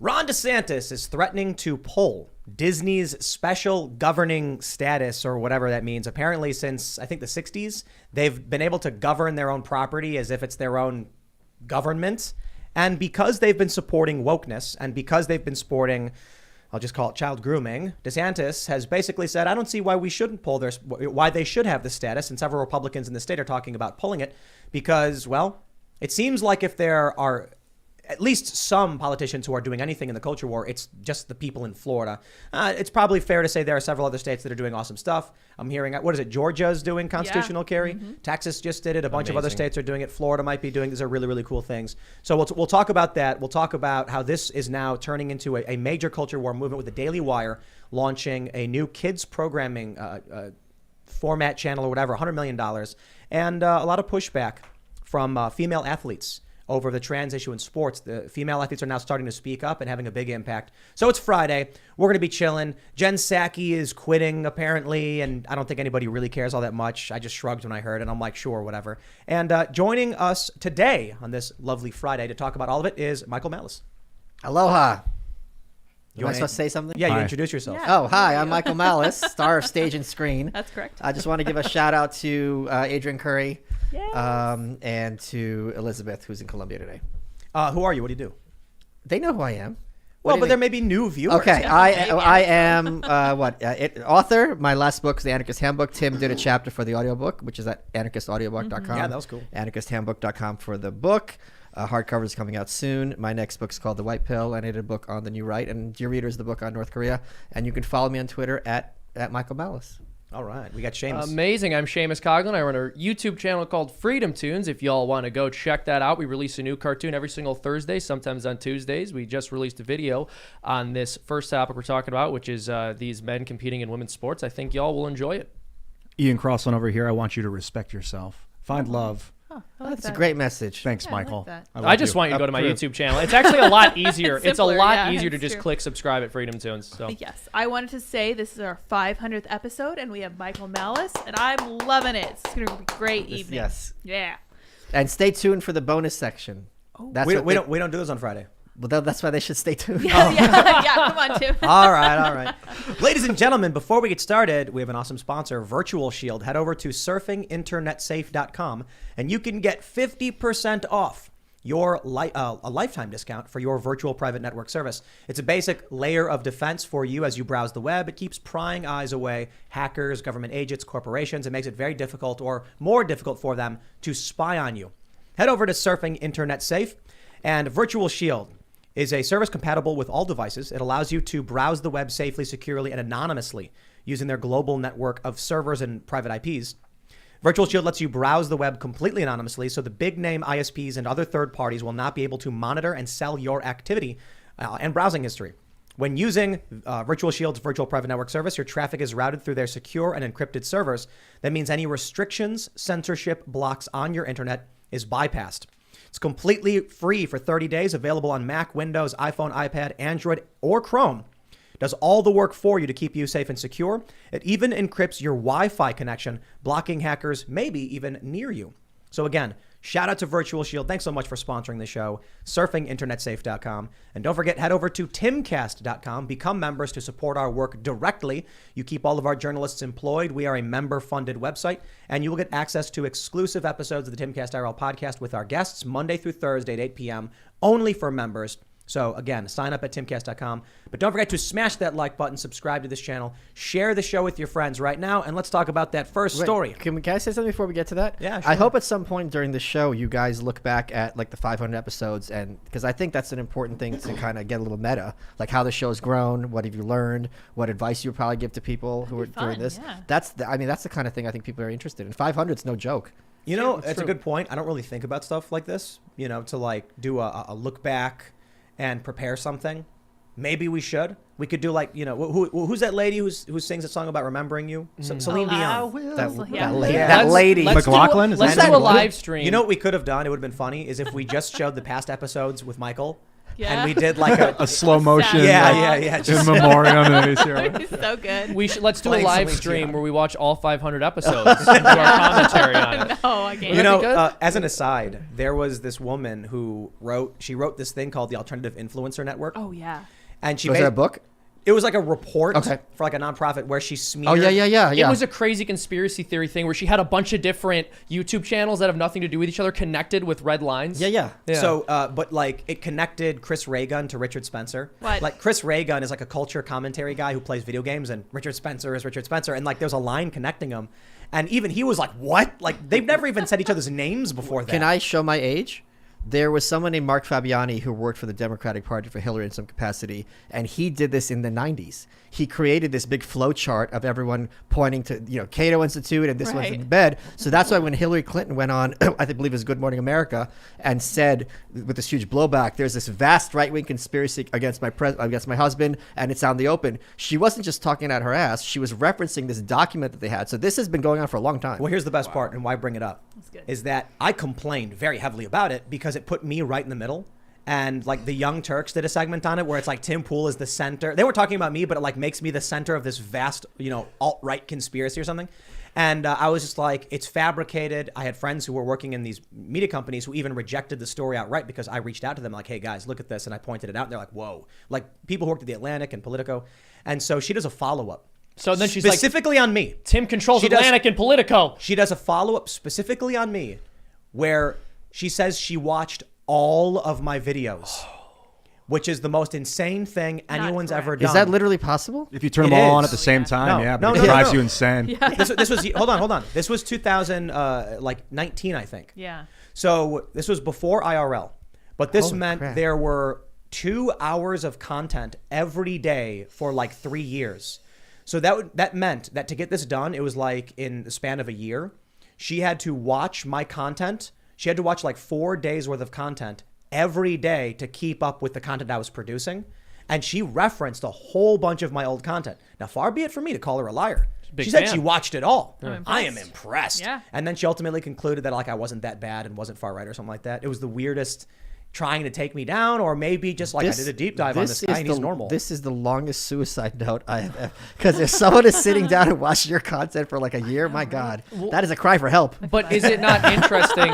Ron DeSantis is threatening to pull Disney's special governing status, or whatever that means. Apparently, since I think the 60s, they've been able to govern their own property as if it's their own government. And because they've been supporting wokeness, and because they've been supporting, I'll just call it child grooming, DeSantis has basically said, I don't see why we shouldn't pull why they should have this status. And several Republicans in the state are talking about pulling it because, well, it seems like if there are at least some politicians who are doing anything in the culture war, it's just the people in Florida. It's probably fair to say there are several other states that are doing awesome stuff. I'm hearing, what is it? Georgia's doing constitutional carry. Mm-hmm. Texas just did it. A bunch of other states are doing it. Florida might be doing. These are really, really cool things. So we'll talk about that. We'll talk about how this is now turning into a major culture war movement, with the Daily Wire launching a new kids programming format channel or whatever, $100 million, and a lot of pushback from female athletes over the trans issue in sports. The female athletes are now starting to speak up and having a big impact. So it's Friday. We're going to be chilling. Jen Psaki is quitting, apparently, and I don't think anybody really cares all that much. I just shrugged when I heard it. I'm like, sure, whatever. And joining us today on this lovely Friday to talk about all of it is Michael Malice. Aloha. Am I supposed to say something? Yeah, you introduce yourself. Yeah, oh, hi, I'm Michael Malice, star of Stage and Screen. That's correct. I just want to give a shout out to Adrian Curry, Yes. and to Elizabeth, who's in Colombia today. Who are you? What do you do? They know who I am. Well, but there may be new viewers. Okay, I am author. My last book is The Anarchist Handbook. Tim did a chapter for the audiobook, which is at anarchistaudiobook.com. Mm-hmm. Yeah, that was cool. Anarchisthandbook.com for the book. Hardcover is coming out soon. My next book is called The White Pill, and I did a book on the New Right, and Dear Reader is the book on North Korea. And you can follow me on Twitter at Michael Malice. All right, we got Seamus. Amazing. I'm Seamus Coughlin. I run a YouTube channel called Freedom Tunes. If y'all want to go check that out, we release a new cartoon every single Thursday, sometimes on Tuesdays. We just released a video on this first topic we're talking about, which is these men competing in women's sports. I think y'all will enjoy it. Ian Crossland over here. I want you to respect yourself. Find love. Oh, I like That's that. a great message. Thanks, Yeah, Michael. I like that. I just want you to go to my YouTube channel. It's actually a lot easier. It's a simpler, lot yeah, easier to it's just true. click subscribe at Freedom Tunes. So. Yes, I wanted to say this is our 500th episode, and we have Michael Malice, and I'm loving it. It's going to be a great evening. Yes. Yeah. And stay tuned for the bonus section. Oh. That's we what don't do this on Friday. Well, that's why they should stay tuned. Yeah, come on, Tim. All right. Ladies and gentlemen, before we get started, we have an awesome sponsor, Virtual Shield. Head over to surfinginternetsafe.com, and you can get 50% off your a lifetime discount for your virtual private network service. It's a basic layer of defense for you as you browse the web. It keeps prying eyes away hackers, government agents, corporations. It makes it very difficult, or more difficult, for them to spy on you. Head over to Surfing Internet Safe, and Virtual Shield is a service compatible with all devices. It allows you to browse the web safely, securely, and anonymously using their global network of servers and private IPs. Virtual Shield lets you browse the web completely anonymously, so the big name ISPs and other third parties will not be able to monitor and sell your activity and browsing history. When using Virtual Shield's virtual private network service, your traffic is routed through their secure and encrypted servers. That means any restrictions, censorship, blocks on your internet is bypassed. It's completely free for 30 days, available on Mac, Windows, iPhone, iPad, Android, or Chrome. It does all the work for you to keep you safe and secure. It even encrypts your Wi-Fi connection, blocking hackers maybe even near you. So again, shout out to Virtual Shield. Thanks so much for sponsoring the show. Surfinginternetsafe.com. And don't forget, head over to Timcast.com. Become members to support our work directly. You keep all of our journalists employed. We are a member-funded website, and you will get access to exclusive episodes of the Timcast IRL podcast with our guests Monday through Thursday at 8 p.m. only for members. So again, sign up at timcast.com. But don't forget to smash that like button, subscribe to this channel, share the show with your friends right now, and let's talk about that first story. Can I say something before we get to that? Yeah, sure. I hope at some point during the show you guys look back at like the 500 episodes, and because I think that's an important thing to kind of get a little meta, like how the show's grown, what have you learned, what advice you would probably give to people who are doing this. Yeah. That's the kind of thing I think people are interested in. 500 is no joke. You know, It's it's a true. good point. I don't really think about stuff like this, to like do a look back and prepare something. Maybe we should. We could do like, who's that lady who sings a song about remembering you? Celine Dion. That lady. Let's McLaughlin? Do, Is let's that do a it? live stream. You know what we could have done? It would have been funny is if we just showed the past episodes with Michael Yeah. and we did like A slow motion. yeah. In Just, memoriam. And then he's He's so good. Let's do a Playing live Celine stream Dion. where we watch all 500 episodes and do our commentary on it. No, I can't. you Would that be know, good? as an aside, there was this woman who wrote this thing called the Alternative Influencer Network, Oh yeah. and she Was there a book? It was like a report Okay. for like a nonprofit where she smeared. Oh yeah. It was a crazy conspiracy theory thing where she had a bunch of different YouTube channels that have nothing to do with each other connected with red lines. Yeah. So, but like it connected Chris Raygun to Richard Spencer. What? Like Chris Raygun is like a culture commentary guy who plays video games, and Richard Spencer is Richard Spencer, and like there's a line connecting them, and even he was like, "What?" Like they've never even said each other's names before that. Can I show my age? There was someone named Mark Fabiani who worked for the Democratic Party for Hillary in some capacity, and he did this in the 90s. He created this big flow chart of everyone pointing to, Cato Institute, and this one's in Right. bed. So that's why when Hillary Clinton went on, I believe it was Good Morning America, and said with this huge blowback, there's this vast right-wing conspiracy against my husband, and it's out in the open. She wasn't just talking out her ass. She was referencing this document that they had. So this has been going on for a long time. Well, here's the best part, and why I bring it up That's good. is that I complained very heavily about it because it put me right in the middle. And like the Young Turks did a segment on it where it's like Tim Pool is the center. They were talking about me, but it like makes me the center of this vast, alt-right conspiracy or something. And I was just like, it's fabricated. I had friends who were working in these media companies who even rejected the story outright because I reached out to them like, hey guys, look at this. And I pointed it out and they're like, whoa. Like people who worked at The Atlantic and Politico. And so she does a follow-up. So then she's specifically on me. Tim controls She does- Atlantic and Politico. She does a follow-up specifically on me where she says she watched all of my videos, which is the most insane thing anyone's correct. ever done. Is that literally possible? If you turn It them all on is. at the same time, No, yeah, no, but no, it drives no. you insane. This was hold on. This was 2019, I think. Yeah. So this was before IRL, but this Holy meant crap. there were 2 hours of content every day for like 3 years. So that meant that to get this done, it was like in the span of a year, she had to watch my content. She had to watch like 4 days worth of content every day to keep up with the content I was producing. And she referenced a whole bunch of my old content. Now, far be it from me to call her a liar. Big She said fan. she watched it all. I'm I am impressed. impressed. Yeah. And then she ultimately concluded that like I wasn't that bad and wasn't far right or something like that. It was the weirdest trying to take me down, or maybe just like I did a deep dive on this guy and he's normal. This is the longest suicide note I have ever. Because if someone is sitting down and watching your content for like a year, my God, that is a cry for help. But is it not interesting?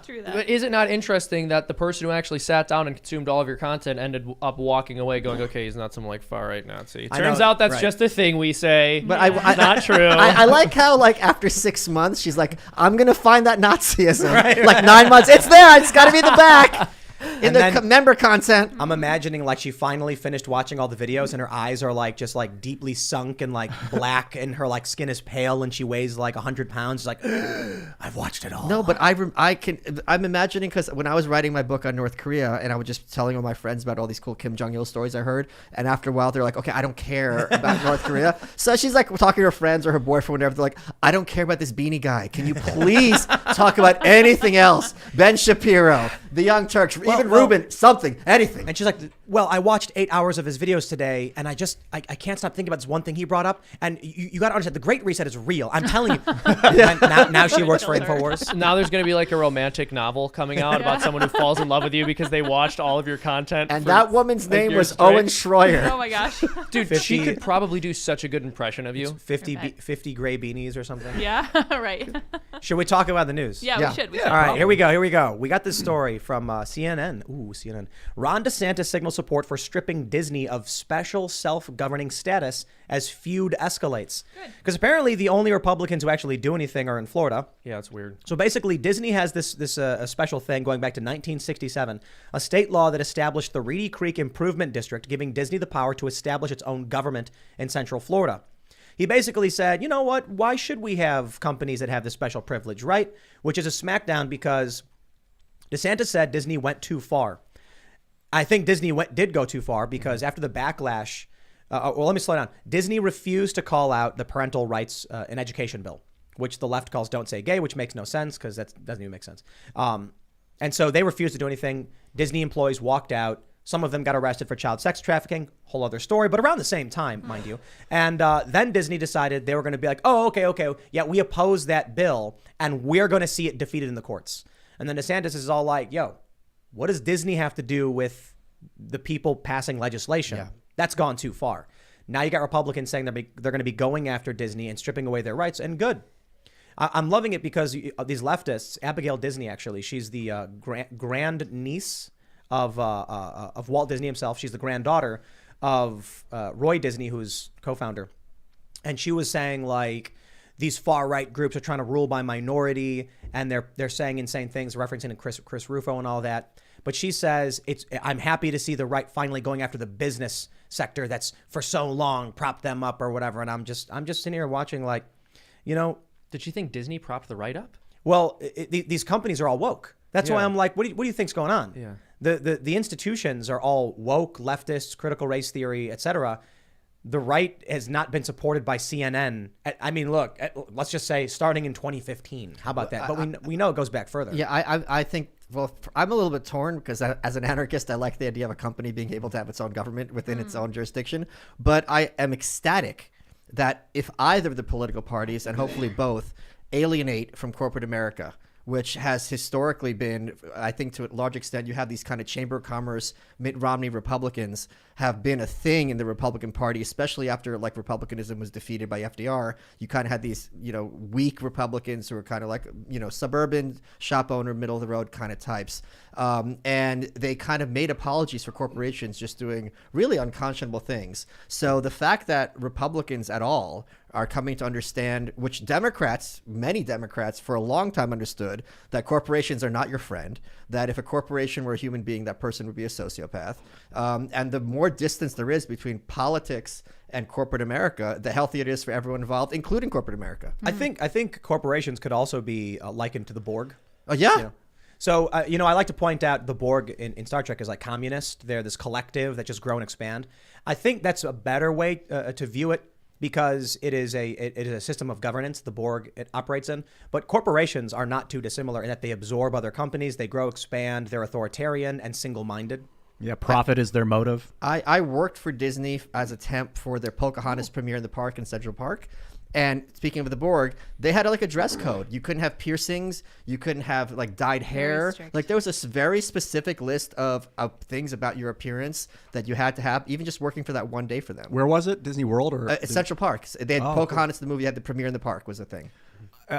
True that. But is it not interesting that the person who actually sat down and consumed all of your content ended up walking away going, okay, he's not some like far right Nazi. I Turns know, out that's right. just a thing we say. But Yeah. not true. I like how like after 6 months, she's like, I'm gonna find that Nazism. Right, like 9 months, it's there. It's got to be in the back. In And the then- member content. I'm imagining like she finally finished watching all the videos and her eyes are like just like deeply sunk and like black and her like skin is pale and she weighs like 100 pounds. She's like, I've watched it all. No, but I'm imagining because when I was writing my book on North Korea and I was just telling all my friends about all these cool Kim Jong-il stories I heard, and after a while they're like, okay, I don't care about North Korea. So she's like talking to her friends or her boyfriend, whatever. They're like, I don't care about this beanie guy. Can you please talk about anything else? Ben Shapiro, the Young Turks, even well- Rubin, something, anything. And she's like, well, I watched 8 hours of his videos today, and I can't stop thinking about this one thing he brought up. And you got to understand, the Great Reset is real. I'm telling you. And now she works for Killed her. InfoWars. Now there's going to be like a romantic novel coming out about someone who falls in love with you because they watched all of your content. And for, that woman's like, name years was straight. Owen Schroyer. Oh my gosh. Dude, 50 she could probably do such a good impression of you. 50 gray beanies or something. Yeah. Right. Should we talk about the news? Yeah, Yeah. we should. We All should. right, here we go. We got this story from CNN. Ooh, CNN. Ron DeSantis signals support for stripping Disney of special self-governing status as feud escalates. Because apparently the only Republicans who actually do anything are in Florida. Yeah, it's weird. So basically, Disney has this a special thing going back to 1967, a state law that established the Reedy Creek Improvement District, giving Disney the power to establish its own government in Central Florida. He basically said, you know what? Why should we have companies that have this special privilege, right? Which is a smackdown because DeSantis said Disney went too far. I think Disney did go too far because after the backlash, well, let me slow down. Disney refused to call out the parental rights in education bill, which the left calls "Don't Say Gay," which makes no sense because that doesn't even make sense. And so they refused to do anything. Disney employees walked out. Some of them got arrested for child sex trafficking. Whole other story, but around the same time, mind you. And then Disney decided they were going to be like, oh, okay. Yeah, we oppose that bill and we're going to see it defeated in the courts. And then DeSantis is all like, yo, what does Disney have to do with the people passing legislation. Yeah. That's gone too far. Now you got Republicans saying they're going to be going after Disney and stripping away their rights, and good. I'm loving it because these leftists, Abigail Disney, actually, she's the grand niece of Walt Disney himself. She's the granddaughter of Roy Disney, who's co-founder. And she was saying, like, these far-right groups are trying to rule by minority, and they're saying insane things, referencing Chris Rufo and all that. But she says, I'm happy to see the right finally going after the business sector that's for so long propped them up or whatever. And I'm just sitting here watching, like, you know. Did you think Disney propped the right up? Well, these companies are all woke. That's why I'm like, what do you think's going on? Yeah. The institutions are all woke, leftists, critical race theory, etc. The right has not been supported by CNN. I mean, look, let's just say starting in 2015. How about that? But we know it goes back further. Yeah, I think, well, I'm a little bit torn because as an anarchist, I like the idea of a company being able to have its own government within its own jurisdiction. But I am ecstatic that if either of the political parties, and hopefully both, alienate from corporate America, which has historically been, I think to a large extent, you have these kind of chamber of commerce, Mitt Romney Republicans have been a thing in the Republican Party, especially after like Republicanism was defeated by FDR. You kind of had these, weak Republicans who were kind of like, suburban shop owner, middle of the road kind of types. And they kind of made apologies for corporations just doing really unconscionable things. So the fact that Republicans at all are coming to understand, which many Democrats for a long time understood, that corporations are not your friend, that if a corporation were a human being, that person would be a sociopath. And the more distance there is between politics and corporate America, the healthier it is for everyone involved, including corporate America. I think corporations could also be likened to the Borg. Oh, yeah. So, I like to point out the Borg in Star Trek is like communist. They're this collective that just grow and expand. I think that's a better way to view it, because it is a system of governance the Borg it operates in. But corporations are not too dissimilar in that they absorb other companies, they grow, expand, they're authoritarian and single-minded. Yeah, profit is their motive. I worked for Disney as a temp for their Pocahontas premiere in the park in Central Park. And speaking of the Borg, they had like a dress code. You couldn't have piercings. You couldn't have like dyed hair. Like there was a very specific list of things about your appearance that you had to have, even just working for that one day for them. Where was it? Disney World or Central Park? They had Pocahontas, the movie had the premiere in the park was a thing.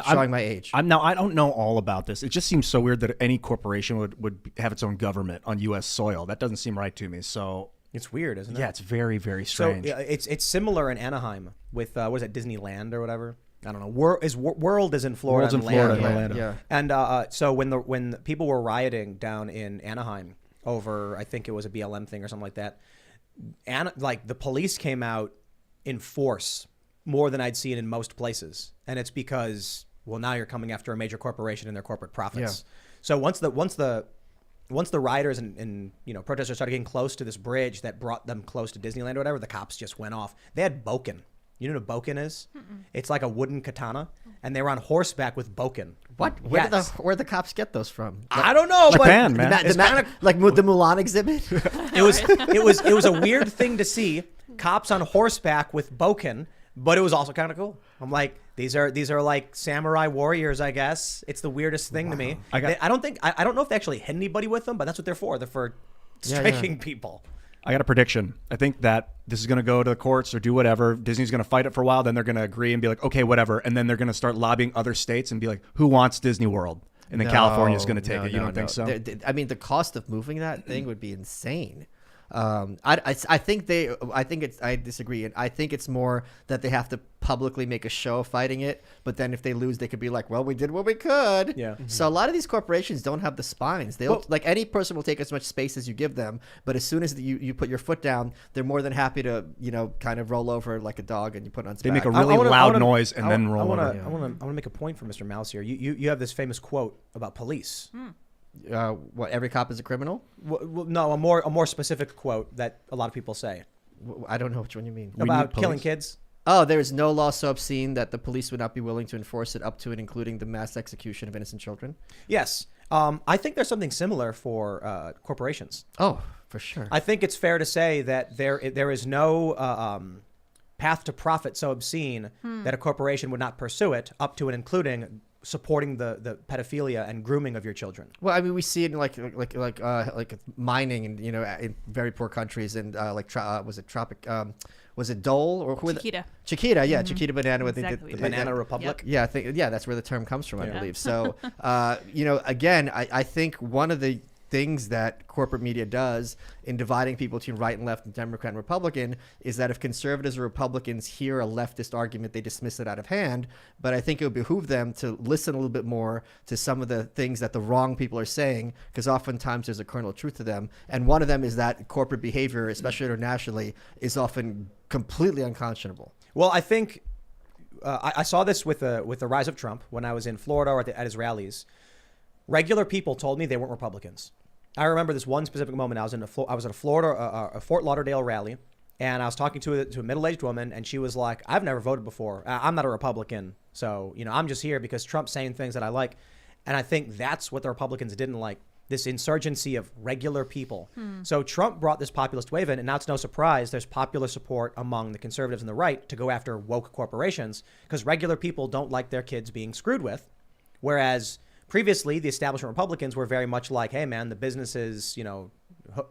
Showing my age. I don't know all about this. It just seems so weird that any corporation would have its own government on U.S. soil. That doesn't seem right to me. So it's weird, isn't it? Yeah, it's very, very strange. So it's similar in Anaheim with what is it, Disneyland or whatever? I don't know. World is in Florida. World's in Florida, and Orlando. Yeah. And so when people were rioting down in Anaheim over, I think it was a BLM thing or something like that, like the police came out in force more than I'd seen in most places, and it's because now you're coming after a major corporation and their corporate profits. Yeah. So once the rioters and protesters started getting close to this bridge that brought them close to Disneyland or whatever, the cops just went off. They had bokken. You know what a bokken is? Mm-mm. It's like a wooden katana, and they were on horseback with bokken. What? Where the cops get those from? I don't know. Japan, man. Like the Mulan exhibit. It was a weird thing to see cops on horseback with bokken, but it was also kind of cool. I'm like, these are like samurai warriors, I guess. It's the weirdest thing to me. I don't know if they actually hit anybody with them, but that's what they're for. They're for striking people. I got a prediction. I think that this is going to go to the courts or do whatever. Disney's going to fight it for a while. Then they're going to agree and be like, okay, whatever. And then they're going to start lobbying other states and be like, who wants Disney World? And then California's going to take it. You don't think so? I mean, the cost of moving that thing would be insane. I disagree. And I think it's more that they have to publicly make a show of fighting it. But then if they lose, they could be like, well, we did what we could. Yeah. Mm-hmm. So a lot of these corporations don't have the spines. Like any person will take as much space as you give them. But as soon as you put your foot down, they're more than happy to, kind of roll over like a dog and you put it on its back. They make a really loud noise and then roll over. I want to make a point for Mr. Malice here. You have this famous quote about police. What, every cop is a criminal? Well, no, a more specific quote that a lot of people say. I don't know which one you mean. About killing kids. Oh, there is no law so obscene that the police would not be willing to enforce it, up to and including the mass execution of innocent children. Yes. I think there's something similar for corporations. Oh, for sure. I think it's fair to say that there is no path to profit so obscene that a corporation would not pursue it, up to and including supporting the pedophilia and grooming of your children. Well, I mean, we see it in like mining and in very poor countries and was it Dole or who? Chiquita. Chiquita, yeah, Chiquita Banana. Exactly. The Banana Republic. Yeah, I think that's where the term comes from, I believe. So, again, I think one of the things that corporate media does in dividing people between right and left and Democrat and Republican is that if conservatives or Republicans hear a leftist argument, they dismiss it out of hand. But I think it would behoove them to listen a little bit more to some of the things that the wrong people are saying, because oftentimes there's a kernel of truth to them. And one of them is that corporate behavior, especially internationally, is often completely unconscionable. Well, I think I saw this with the rise of Trump when I was in Florida or at his rallies. Regular people told me they weren't Republicans. I remember this one specific moment. I was at a Fort Lauderdale rally, and I was talking to a middle-aged woman, and she was like, "I've never voted before. I'm not a Republican, so I'm just here because Trump's saying things that I like." And I think that's what the Republicans didn't like, this insurgency of regular people. So Trump brought this populist wave in, and now it's no surprise there's popular support among the conservatives and the right to go after woke corporations because regular people don't like their kids being screwed with, whereas previously, the establishment Republicans were very much like, hey, man, the businesses,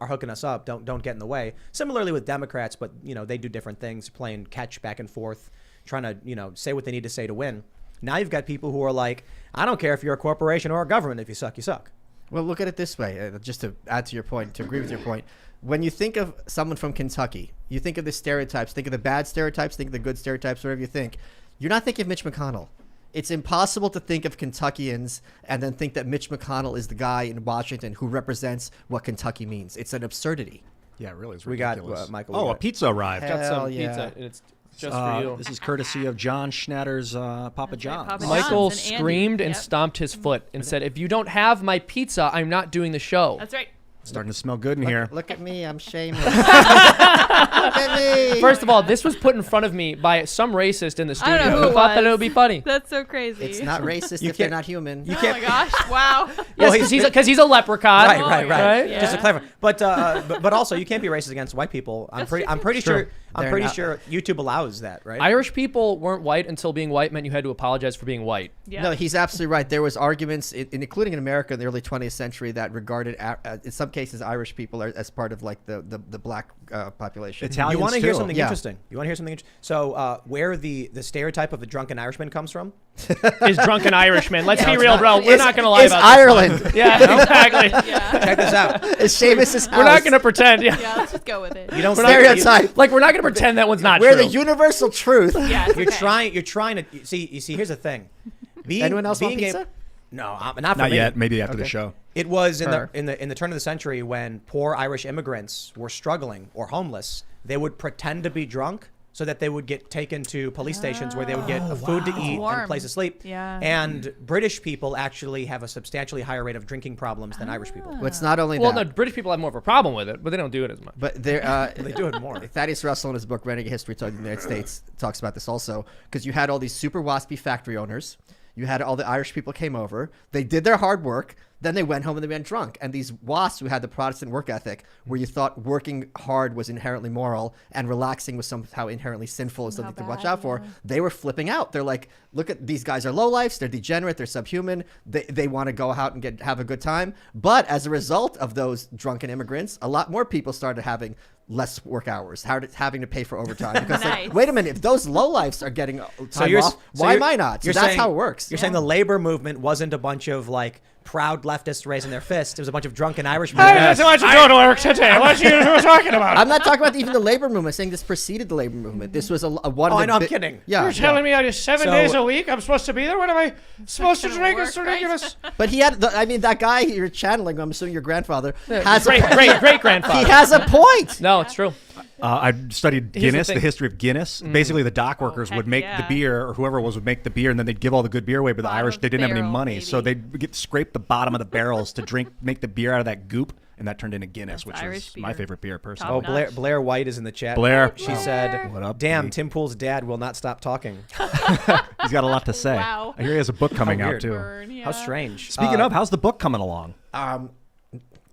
are hooking us up. Don't get in the way. Similarly with Democrats, but, they do different things, playing catch back and forth, trying to, say what they need to say to win. Now you've got people who are like, I don't care if you're a corporation or a government. If you suck, you suck. Well, look at it this way, just to add to your point, to agree with your point. When you think of someone from Kentucky, you think of the stereotypes, think of the bad stereotypes, think of the good stereotypes, whatever you think. You're not thinking of Mitch McConnell. It's impossible to think of Kentuckians and then think that Mitch McConnell is the guy in Washington who represents what Kentucky means. It's an absurdity. Yeah, it really is We ridiculous. got, Michael. a pizza arrived. Got Hell some yeah. pizza, and it's just for you. This is courtesy of John Schnatter's Papa That's right, John's. Papa Michael John's and Andy. screamed and Yep. stomped his foot and said, "If you don't have my pizza, I'm not doing the show." That's right. Starting to smell good in here. Look at me, I'm Seamus. Look at me. First of all, this was put in front of me by some racist in the I studio don't know who who it thought that it was. would be funny. That's so crazy. It's not racist if they're not human. Oh my gosh! Wow. Yes, because he's a leprechaun. Right. Yeah. Just to clarify, but also you can't be racist against white people. I'm pretty sure YouTube allows that, right? Irish people weren't white until being white meant you had to apologize for being white. Yeah. No, he's absolutely right. There was arguments, including in America in the early 20th century, that regarded, in some cases, Irish people as part of like the black population. Italians You want to hear too. something Yeah. interesting? So where the stereotype of the drunken Irishman comes from? Is drunken Irishman. Let's be real, bro. We're not going to lie It's about Ireland. this. Yeah, exactly. Yeah. Check this out. It's Seamus's house. We're not going to pretend. Yeah. Yeah. Let's just go with it. You don't Stereotype. Like, we're not going to pretend that one's not We're true. the universal truth. Yeah. It's You're okay. trying to see. You see, here's the thing. Anyone else want pizza? No, not for Not me. yet. Maybe after the show. It was in Sure. the turn of the century when poor Irish immigrants were struggling or homeless. They would pretend to be drunk so that they would get taken to police stations where they would get food to eat and Warm. a place to sleep. Yeah. And British people actually have a substantially higher rate of drinking problems than Irish people. Well, it's not only Well, that. no, British people have more of a problem with it, but they don't do it as much. But there, They do it more. Thaddeus Russell in his book Renegade History of the United States talks about this also, because you had all these super waspy factory owners. You had all the Irish people came over. They did their hard work. Then they went home and they went drunk. And these wasps who had the Protestant work ethic, where you thought working hard was inherently moral and relaxing was somehow inherently sinful and something to watch out for, they were flipping out. They're like, look at these guys are lowlifes. They're degenerate. They're subhuman. They want to go out and have a good time. But as a result of those drunken immigrants, a lot more people started having less work hours, having to pay for overtime. Because Nice. like, wait a minute, if those lowlifes are getting time you're- off, so why you're- am I not? So you're that's saying- how it works. You're saying the labor movement wasn't a bunch of like proud leftists raising their fists. It was a bunch of drunken Irish people. want you to go to work today. What you were talking about? I'm not talking about even the labor movement. I'm saying this preceded the labor movement. This was a one. Oh, of I the know, I'm kidding. Yeah, You're telling me I do 7 So- days a week? I'm supposed to be there? What am I supposed to gonna drink? work, It's ridiculous. but he had. That guy you're channeling. I'm assuming your grandfather has Great grandfather. He has a point. No, it's true. I studied Here's the Guinness, the thing. history of Guinness. Basically, the dock workers heck would make yeah. the beer, or whoever it was would make the beer, and then they'd give all the good beer away. But the Bottom Irish, of they didn't have any barrel, money, baby. so they'd scrape the bottom of the barrels to make the beer out of that goop, and that turned into Guinness, That's which Irish is my beer. favorite beer, personally. Oh, Top notch. Blair White is in the chat. Blair. She said, What up, "Damn, baby? Tim Pool's dad will not stop talking." He's got a lot to say. Wow. I hear he has a book coming out weird. too. Burn, yeah. How strange. Speaking of, how's the book coming along?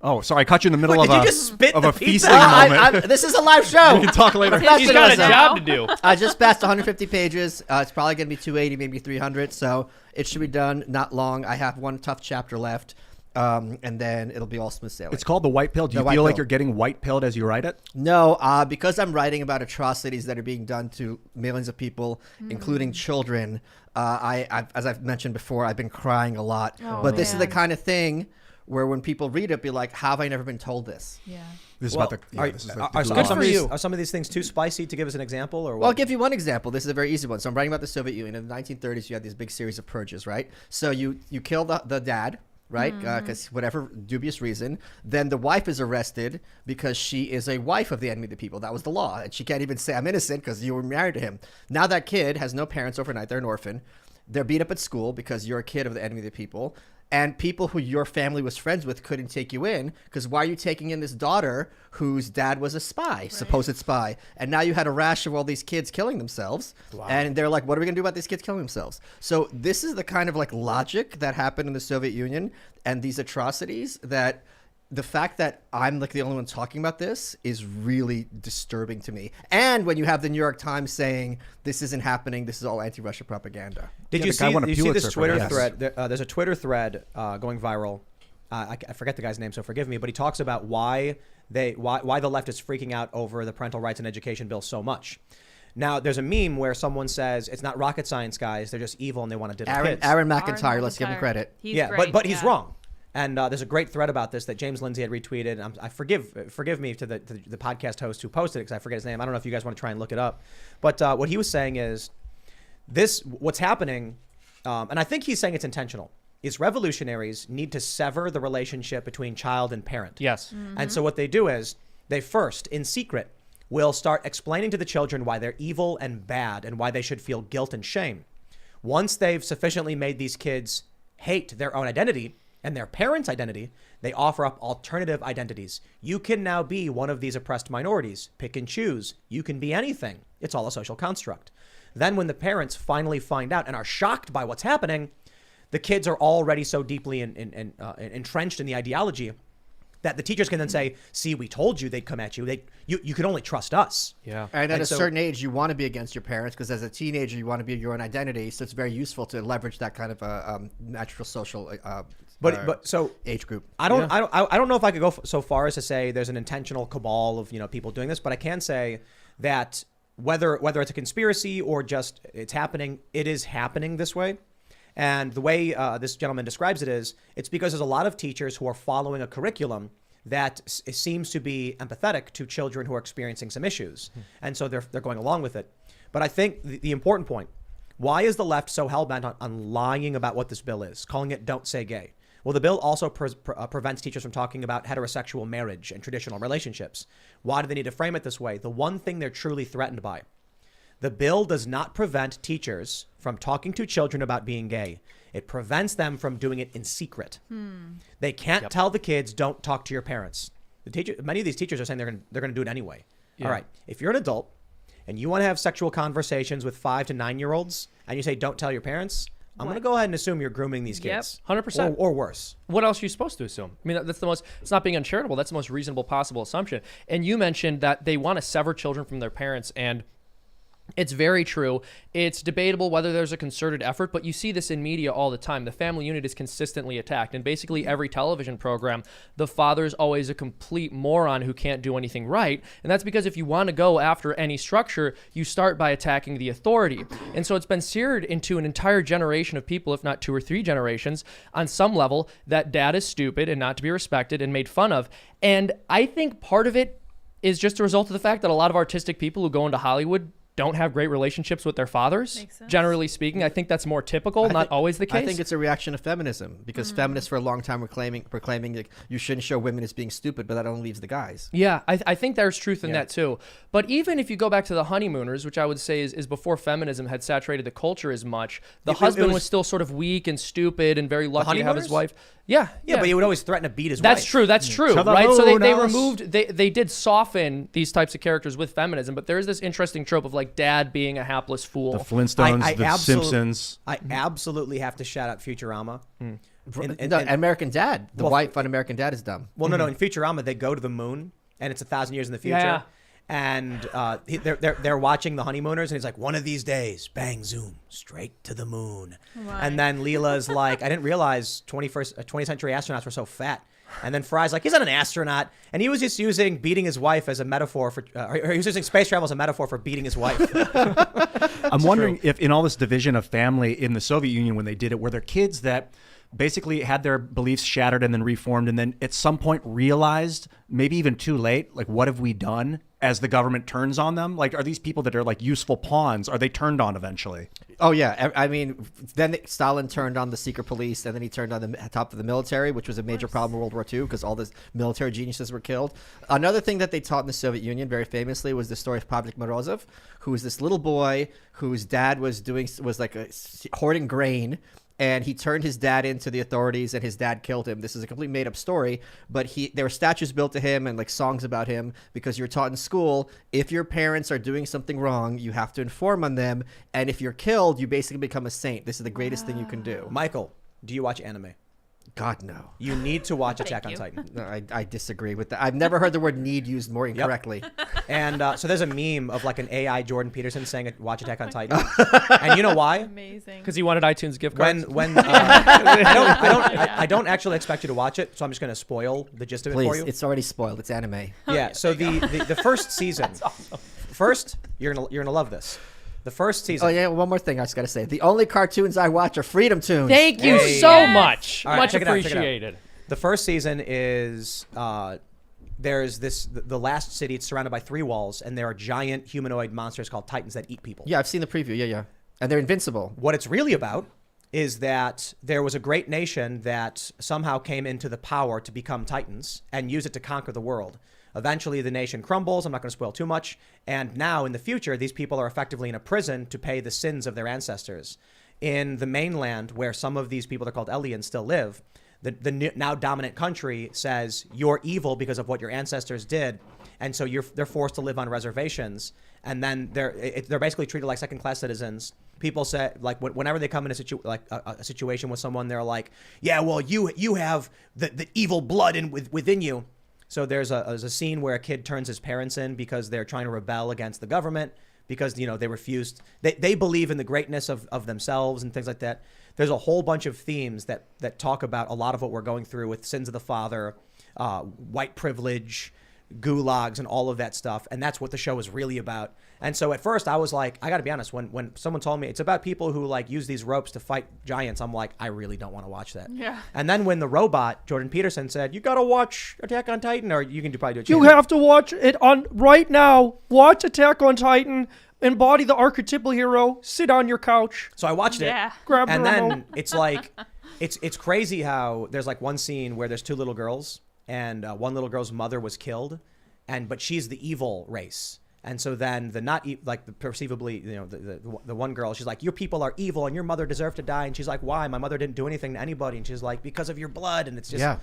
Oh, sorry, I caught you in the middle Wait, of did you just spit of the a pizza? feasting moment. This is a live show. We can talk later. He's got a job to do. I just passed 150 pages. It's probably going to be 280, maybe 300. So it should be done not long. I have one tough chapter left, and then it'll be all smooth sailing. It's called The White Pill. Do you The White feel like Pill. you're getting white pilled as you write it? No, because I'm writing about atrocities that are being done to millions of people, including children. As I've mentioned before, I've been crying a lot. Oh, but this is the man. kind of thing where when people read it, be like, "How have I never been told this?" Yeah. This is Well, about the. are, Yeah, this is the are glue some off. of for these, you. are some of these things too spicy to give us an example, or what? Well, I'll give you one example. This is a very easy one. So I'm writing about the Soviet Union. In the 1930s, you had these big series of purges, right? So you kill the dad, right? Because whatever dubious reason. Then the wife is arrested because she is a wife of the enemy of the people. That was the law. And she can't even say, I'm innocent because you were married to him. Now that kid has no parents overnight. They're an orphan. They're beat up at school because you're a kid of the enemy of the people. And people who your family was friends with couldn't take you in because why are you taking in this daughter whose dad was a spy, supposed spy? And now you had a rash of all these kids killing themselves. And they're like, what are we going to do about these kids killing themselves? So this is the kind of like logic that happened in the Soviet Union and these atrocities that the fact that I'm like the only one talking about this is really disturbing to me. And when you have the New York Times saying this isn't happening, this is all anti-Russia propaganda. Did Yeah, you the guy see? won a You see Pulitzer this for Twitter that. thread? There's a Twitter thread going viral. I forget the guy's name, so forgive me. But he talks about why the left is freaking out over the parental rights and education bill so much. Now, there's a meme where someone says it's not rocket science, guys. They're just evil and they want to diddle kids. Aaron McIntyre, let's give him credit. He's yeah, great, but he's yeah. wrong. And there's a great thread about this that James Lindsay had retweeted. And I forgive me to the podcast host who posted it because I forget his name. I don't know if you guys want to try and look it up. But what he was saying is what's happening, and I think he's saying it's intentional, is revolutionaries need to sever the relationship between child and parent. Yes. And so what they do is they first, in secret, will start explaining to the children why they're evil and bad and why they should feel guilt and shame. Once they've sufficiently made these kids hate their own identity and their parents' identity, they offer up alternative identities. You can now be one of these oppressed minorities. Pick and choose. You can be anything. It's all a social construct. Then when the parents finally find out and are shocked by what's happening, the kids are already so deeply entrenched in the ideology that the teachers can then say, see, we told you they'd come at you. You could only trust us. Yeah. And at And a so- certain age, you want to be against your parents because as a teenager, you want to be your own identity. So it's very useful to leverage that kind of natural social So age group. I don't know if I could go so far as to say there's an intentional cabal of people doing this, but I can say that whether it's a conspiracy or just it's happening, it is happening this way. And the way this gentleman describes it is, it's because there's a lot of teachers who are following a curriculum that seems to be empathetic to children who are experiencing some issues. And so they're going along with it. But I think the important point, why is the left so hell-bent on lying about what this bill is, calling it Don't Say Gay? Well, the bill also prevents teachers from talking about heterosexual marriage and traditional relationships. Why do they need to frame it this way? The one thing they're truly threatened by. The bill does not prevent teachers from talking to children about being gay. It prevents them from doing it in secret. They can't tell the kids, don't talk to your parents. Many of these teachers are saying they're going to do it anyway. Yeah. All right. If you're an adult and you want to have sexual conversations with 5 to 9-year-olds and you say, don't tell your parents, I'm going to go ahead and assume you're grooming these Yep. kids. 100%. Or worse. What else are you supposed to assume? I mean, that's the most, it's not being uncharitable. That's the most reasonable possible assumption. And you mentioned that they want to sever children from their parents, and it's very true. It's debatable whether there's a concerted effort, but you see this in media all the time. The family unit is consistently attacked. In basically every television program, the father's always a complete moron who can't do anything right. And that's because if you want to go after any structure, you start by attacking the authority. And so it's been seared into an entire generation of people, if not 2 or 3 generations, on some level, that dad is stupid and not to be respected and made fun of. And I think part of it is just a result of the fact that a lot of artistic people who go into Hollywood don't have great relationships with their fathers. Makes sense. Generally speaking, I think that's more typical, not always the case. I think it's a reaction of feminism because feminists for a long time were proclaiming like, you shouldn't show women as being stupid, but that only leaves the guys. Yeah, I think there's truth in that too. But even if you go back to the honeymooners, which I would say is before feminism had saturated the culture as much, the husband was still sort of weak and stupid and very lucky to have his honeymooners? wife. Yeah, Yeah, but he would always threaten to beat his That's wife. true. That's true, To the right? So they moon, removed, they did soften these types of characters with feminism, but there is this interesting trope of like dad being a hapless fool. The Flintstones, the absolute- Simpsons. I absolutely have to shout out Futurama. American Dad. The Well, white fun American Dad is dumb. Well, no. In Futurama, they go to the moon, and it's 1,000 years in the future. Yeah. And they're watching the honeymooners, and he's like, one of these days, bang, zoom, straight to the moon. Right. And then Leela's like, I didn't realize 20th century astronauts were so fat. And then Fry's like, he's not an astronaut. And he was just using beating his wife as a metaphor for, or he was using space travel as a metaphor for beating his wife. I'm wondering if in all this division of family in the Soviet Union when they did it, were there kids that basically had their beliefs shattered and then reformed and then at some point realized, maybe even too late, like, what have we done as the government turns on them? Like, are these people that are like useful pawns, are they turned on eventually? Oh, yeah. I mean, then Stalin turned on the secret police, and then he turned on the top of the military, which was a major problem in World War II because all the military geniuses were killed. Another thing that they taught in the Soviet Union very famously was the story of Pavlik Morozov, who was this little boy whose dad was hoarding grain. And he turned his dad into the authorities, and his dad killed him. This is a complete made-up story, but there were statues built to him and like songs about him because you're taught in school, if your parents are doing something wrong, you have to inform on them, and if you're killed, you basically become a saint. This is the greatest thing you can do. Michael, do you watch anime? God, no. You need to watch Attack on you. Titan. No, I disagree with that. I've never heard the word need used more incorrectly. And so there's a meme of like an AI Jordan Peterson saying, watch Attack on Titan. And you know why? Amazing. Because he wanted iTunes gift cards. I don't actually expect you to watch it, so I'm just going to spoil the gist of it for Please, you. it's already spoiled. It's anime. Yeah, so the first season, first, you're gonna love this. The first season. Oh, yeah, one more thing I just got to say. The only cartoons I watch are Freedom Tunes. Thank you Hey. so Yes. much. All right, Much check it out, check it out. appreciated. The first season is there's the last city. It's surrounded by 3 walls, and there are giant humanoid monsters called Titans that eat people. Yeah, I've seen the preview. Yeah. And they're invincible. What it's really about is that there was a great nation that somehow came into the power to become Titans and use it to conquer the world. Eventually, the nation crumbles. I'm not going to spoil too much. And now, in the future, these people are effectively in a prison to pay the sins of their ancestors. In the mainland, where some of these people that are called Elians still live, the now dominant country says, you're evil because of what your ancestors did. And so they're forced to live on reservations. And then they're basically treated like second-class citizens. People say, like, whenever they come in a situation with someone, they're like, yeah, well, you have the evil blood within you. So there's a scene where a kid turns his parents in because they're trying to rebel against the government because, they refused. They believe in the greatness of themselves and things like that. There's a whole bunch of themes that talk about a lot of what we're going through with sins of the father, white privilege, gulags, and all of that stuff. And that's what the show is really about. And so at first I was like, I got to be honest, when someone told me it's about people who like use these ropes to fight giants, I'm like, I really don't want to watch that. Yeah. And then when the robot, Jordan Peterson, said, you got to watch Attack on Titan, or you can probably do it. You have to watch it on right now. Watch Attack on Titan. Embody the archetypal hero. Sit on your couch. So I watched it. Yeah. Grab the And remote. then it's like, it's crazy how there's like one scene where there's 2 little girls, and one little girl's mother was killed, but she's the evil race. And so then the perceivably, the one girl, she's like, your people are evil and your mother deserved to die. And she's like, why? My mother didn't do anything to anybody. And she's like, because of your blood. And it's just,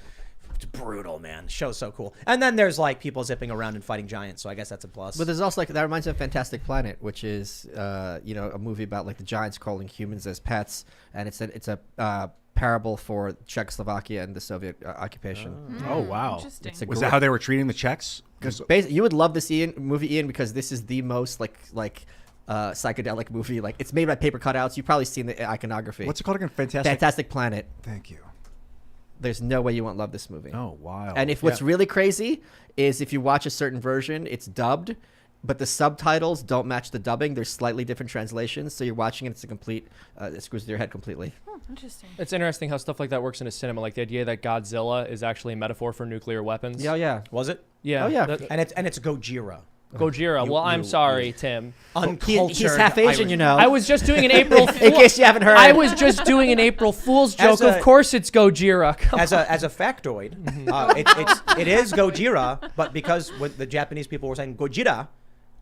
it's brutal, man. The show's so cool. And then there's like people zipping around and fighting giants. So I guess that's a plus. But there's also that reminds me of Fantastic Planet, which is a movie about like the giants calling humans as pets, and it's a parable for Czechoslovakia and the Soviet occupation. Oh, wow. Interesting. It's a Was that how they were treating the Czechs? You would love this movie, Ian, because this is the most psychedelic movie. Like, it's made by paper cutouts. You've probably seen the iconography. What's it called again? Fantastic. Fantastic Planet. Thank you. There's no way you won't love this movie. Oh, wow. And what's really crazy is if you watch a certain version, it's dubbed, but the subtitles don't match the dubbing. There's slightly different translations, so you're watching it. It's a complete. It screws with your head completely. Interesting. It's interesting how stuff like that works in a cinema. Like the idea that Godzilla is actually a metaphor for nuclear weapons. Yeah. Was it? Yeah. Oh, yeah. And it's Gojira. Gojira. Well, I'm sorry, Tim. Uncultured. He's half Asian, Irish. you know. I was just doing an April in Fool. case you haven't heard. I was just doing an April Fool's joke. Of course, it's Gojira. Come As a factoid, it is Gojira, but because when the Japanese people were saying Gojira,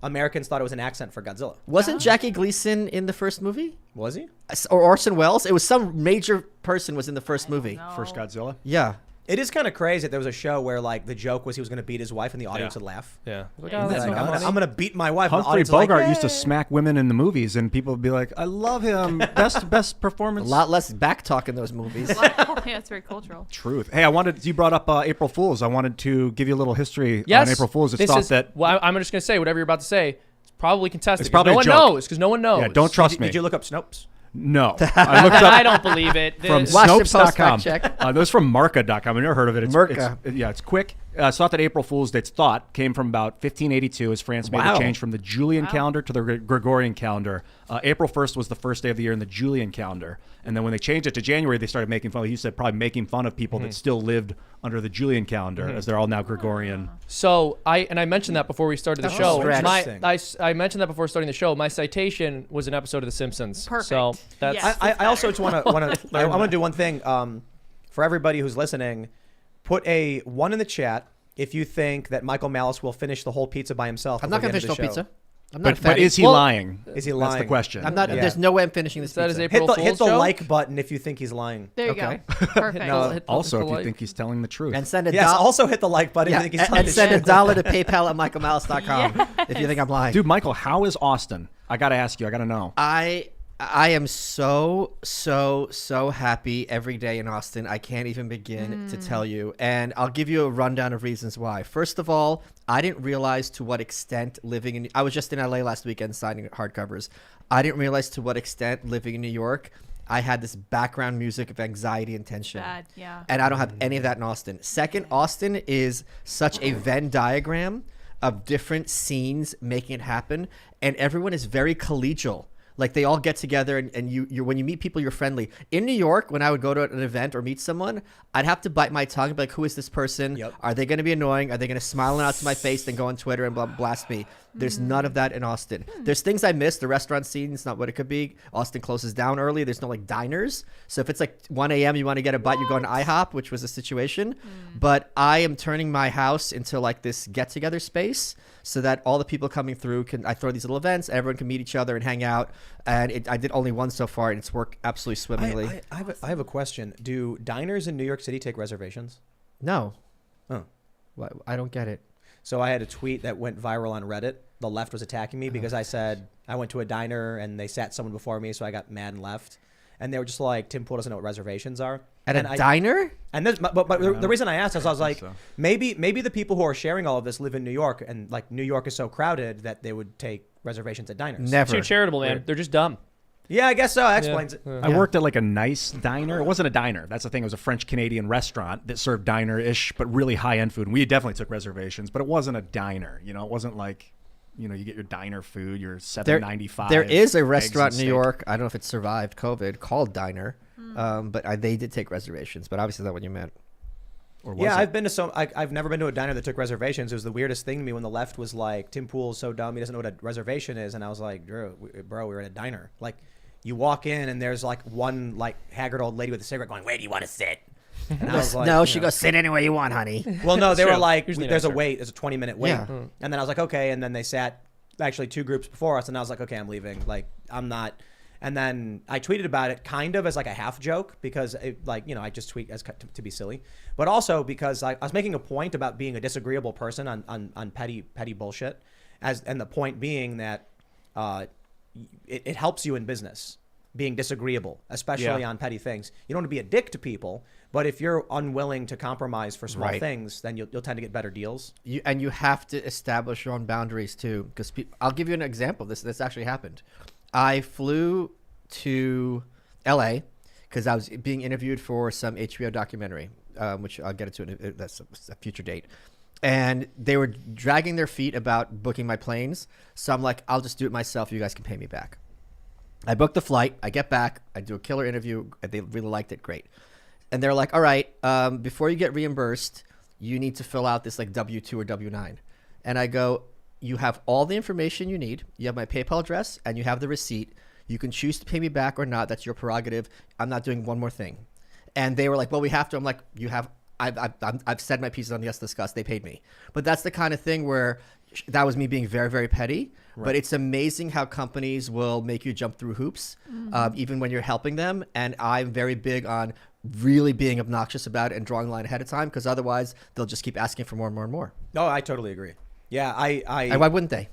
Americans thought it was an accent for Godzilla. Wasn't Jackie Gleason in the first movie? Was he? Or Orson Welles? It was some major person was in the first movie. No. First Godzilla? Yeah. It is kind of crazy that there was a show where like the joke was he was going to beat his wife and the audience would laugh. Yeah. Like, Yeah, oh, that's Like, not funny. I'm going to beat my wife. and the Humphrey audience is like, Bogart used to "Yay." smack women in the movies, and people would be like, "I love him, best A performance." lot less back talk in those movies. Yeah, it's very cultural. Truth. Hey, you brought up April Fools. I wanted to give you a little history Yes. on April Fools. It's This thought is, that well, I'm just going to say whatever you're about to say. It's probably contested. It's probably no a one joke. knows because no one knows. yeah, don't trust me. Did you look up Snopes? No, I looked I up don't believe it. from This- Washington Post Snopes.com. fact check. That was from Marca.com. I've never heard of it. Merca. It's quick. It's thought that April Fool's Day's thought came from about 1582 as France made Wow. the change from the Julian calendar to the Gregorian calendar. April 1st was the first day of the year in the Julian calendar. And then when they changed it to January, they started making fun. You said probably making fun of people that still lived under the Julian calendar as they're all now Gregorian. So I mentioned that before we started the That's show. interesting. I mentioned that before starting the show. My citation was an episode of The Simpsons. Perfect. So that's Yes. I also just want to I want to do one thing for everybody who's listening. Put a 1 in the chat if you think that Michael Malice will finish the whole pizza by himself. I'm not before going the to end finish of no the show. pizza. I'm not But is he Well, lying? Is he That's the lying? question. I'm not. Yeah. There's no way I'm finishing this That is pizza. April Hit Fool's the joke? like button if you think he's lying. There you Okay. go. Perfect. Hit Also, the if you like. think he's telling the truth. And send a Yes. dollar. Also hit the like button. Yeah, if you think he's and telling the send a truth. $1 to PayPal at michaelmalice.com if you think I'm lying. Dude, Michael, how is Austin? I got to ask you. I got to know. I am so happy every day in Austin. I can't even begin to tell you. And I'll give you a rundown of reasons why. First of all, I didn't realize to what extent living in... I was just in LA last weekend signing hardcovers. I didn't realize to what extent living in New York, I had this background music of anxiety and tension. Bad, yeah. And I don't have any of that in Austin. Second, Austin is such a Venn diagram of different scenes making it happen. And everyone is very collegial. Like they all get together and you're when you meet people, you're friendly. In New York, when I would go to an event or meet someone, I'd have to bite my tongue and be like, who is this person? Yep. Are they going to be annoying? Are they going to smile out to my face and go on Twitter and blast me? There's none of that in Austin. There's things I miss. The restaurant scene is not what it could be. Austin closes down early. There's no like diners. So if it's like 1 a.m., you want to get a bite, you're going to IHOP, which was a situation. But I am turning my house into like this get-together space so that all the people coming through I throw these little events, everyone can meet each other and hang out. And I did only one so far, and it's worked absolutely swimmingly. I have a question. Do diners in New York City take reservations? No. Oh. I don't get it. So I had a tweet that went viral on Reddit. The left was attacking me Uh-huh. because I said I went to a diner and they sat someone before me, so I got mad and left. And they were just like, Tim Pool doesn't know what reservations are. At and a diner? And this, but the reason I asked is I was like, so. maybe the people who are sharing all of this live in New York, and like New York is so crowded that they would take reservations at diners. Never. Too charitable, man. Weird. They're just dumb. Yeah, I guess so. That explains it. I worked at like a nice diner. It wasn't a diner. That's the thing. It was a French Canadian restaurant that served diner-ish, but really high-end food. And we definitely took reservations, but it wasn't a diner. You know, it wasn't like, you know, you get your diner food, your $7.95. There is a eggs restaurant and in New steak. York. I don't know if it survived COVID called Diner, but they did take reservations. But obviously, that's what you meant. Or was Yeah, it? I've been to I've never been to a diner that took reservations. It was the weirdest thing to me when the left was like, Tim Pool's so dumb, he doesn't know what a reservation is. And I was like, bro, we're at a diner. Like, you walk in and there's like one like haggard old lady with a cigarette going, where do you want to sit? And I was like, No, you she know. goes, sit anywhere you want, honey. Well, no, they were true. like, Usually there's a nicer. wait. There's a 20-minute wait. Yeah. And then I was like, okay. And then they sat actually 2 groups before us. And I was like, okay, I'm leaving. Like, I'm not. And then I tweeted about it kind of as like a half joke because it, like, you know, I just tweet as to be silly, but also because I was making a point about being a disagreeable person on petty bullshit, and the point being that it helps you in business being disagreeable, especially on petty things. You don't want to be a dick to people, but if you're unwilling to compromise for small Right. things, then you'll tend to get better deals. And you have to establish your own boundaries too, because I'll give you an example. This actually happened. I flew to LA because I was being interviewed for some HBO documentary, which I'll get into. That's a future date. And they were dragging their feet about booking my planes. So I'm like, I'll just do it myself. You guys can pay me back. I booked the flight. I get back. I do a killer interview. They really liked it. Great. And they're like, all right, before you get reimbursed, you need to fill out this like W-2 or W-9. And I go, you have all the information you need. You have my PayPal address and you have the receipt. You can choose to pay me back or not. That's your prerogative. I'm not doing one more thing. And they were like, well, we have to. I'm like, you have. I've said my pieces on Yes Discuss. They paid me. But that's the kind of thing where that was me being very, very petty. But it's amazing how companies will make you jump through hoops, even when you're helping them. And I'm very big on really being obnoxious about it and drawing a line ahead of time, because otherwise they'll just keep asking for more and more and more. No, I totally agree. Yeah, And why wouldn't they?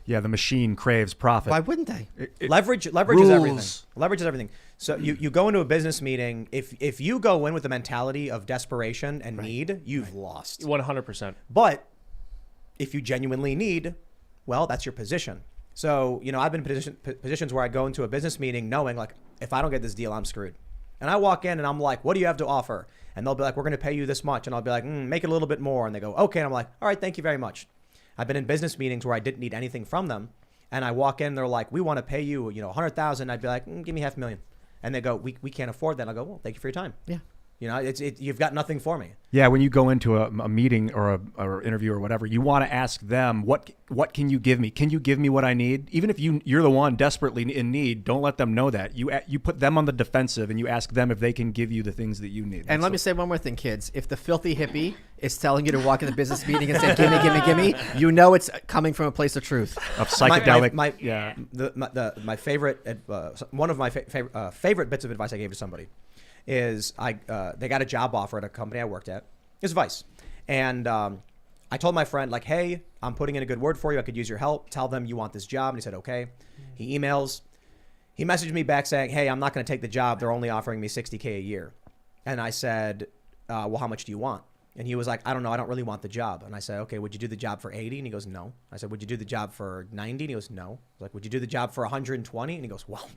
Yeah, the machine craves profit. Why wouldn't they? Leverage is everything. Leverage is everything. So you go into a business meeting. If you go in with the mentality of desperation and need, you've lost. 100%. But if you genuinely need, well, that's your position. So, I've been in positions where I go into a business meeting knowing, like, if I don't get this deal, I'm screwed. And I walk in and I'm like, what do you have to offer? And they'll be like, we're going to pay you this much. And I'll be like, make it a little bit more. And they go, okay. And I'm like, all right, thank you very much. I've been in business meetings where I didn't need anything from them. And I walk in, and they're like, we want to pay you, $100,000. I'd be like, give me $500,000. And they go, we can't afford that. And I'll go, well, thank you for your time. Yeah. You've got nothing for me. Yeah, when you go into a meeting or a interview or whatever, you want to ask them, what can you give me? Can you give me what I need? Even if you're the one desperately in need, don't let them know that. You put them on the defensive and you ask them if they can give you the things that you need. And let me say one more thing, kids. If the filthy hippie is telling you to walk in the business meeting and say, gimme, you know it's coming from a place of truth. Of psychedelic. My favorite, one of my favorite bits of advice I gave to somebody is they got a job offer at a company I worked at. It was Vice. And I told my friend, like, hey, I'm putting in a good word for you. I could use your help. Tell them you want this job. And he said, okay. He messaged me back saying, hey, I'm not going to take the job. They're only offering me $60K a year. And I said, well, how much do you want? And he was like, I don't know. I don't really want the job. And I said, okay, would you do the job for 80? And he goes, no. I said, would you do the job for 90? And he goes, no. I was like, would you do the job for 120? And he goes, well,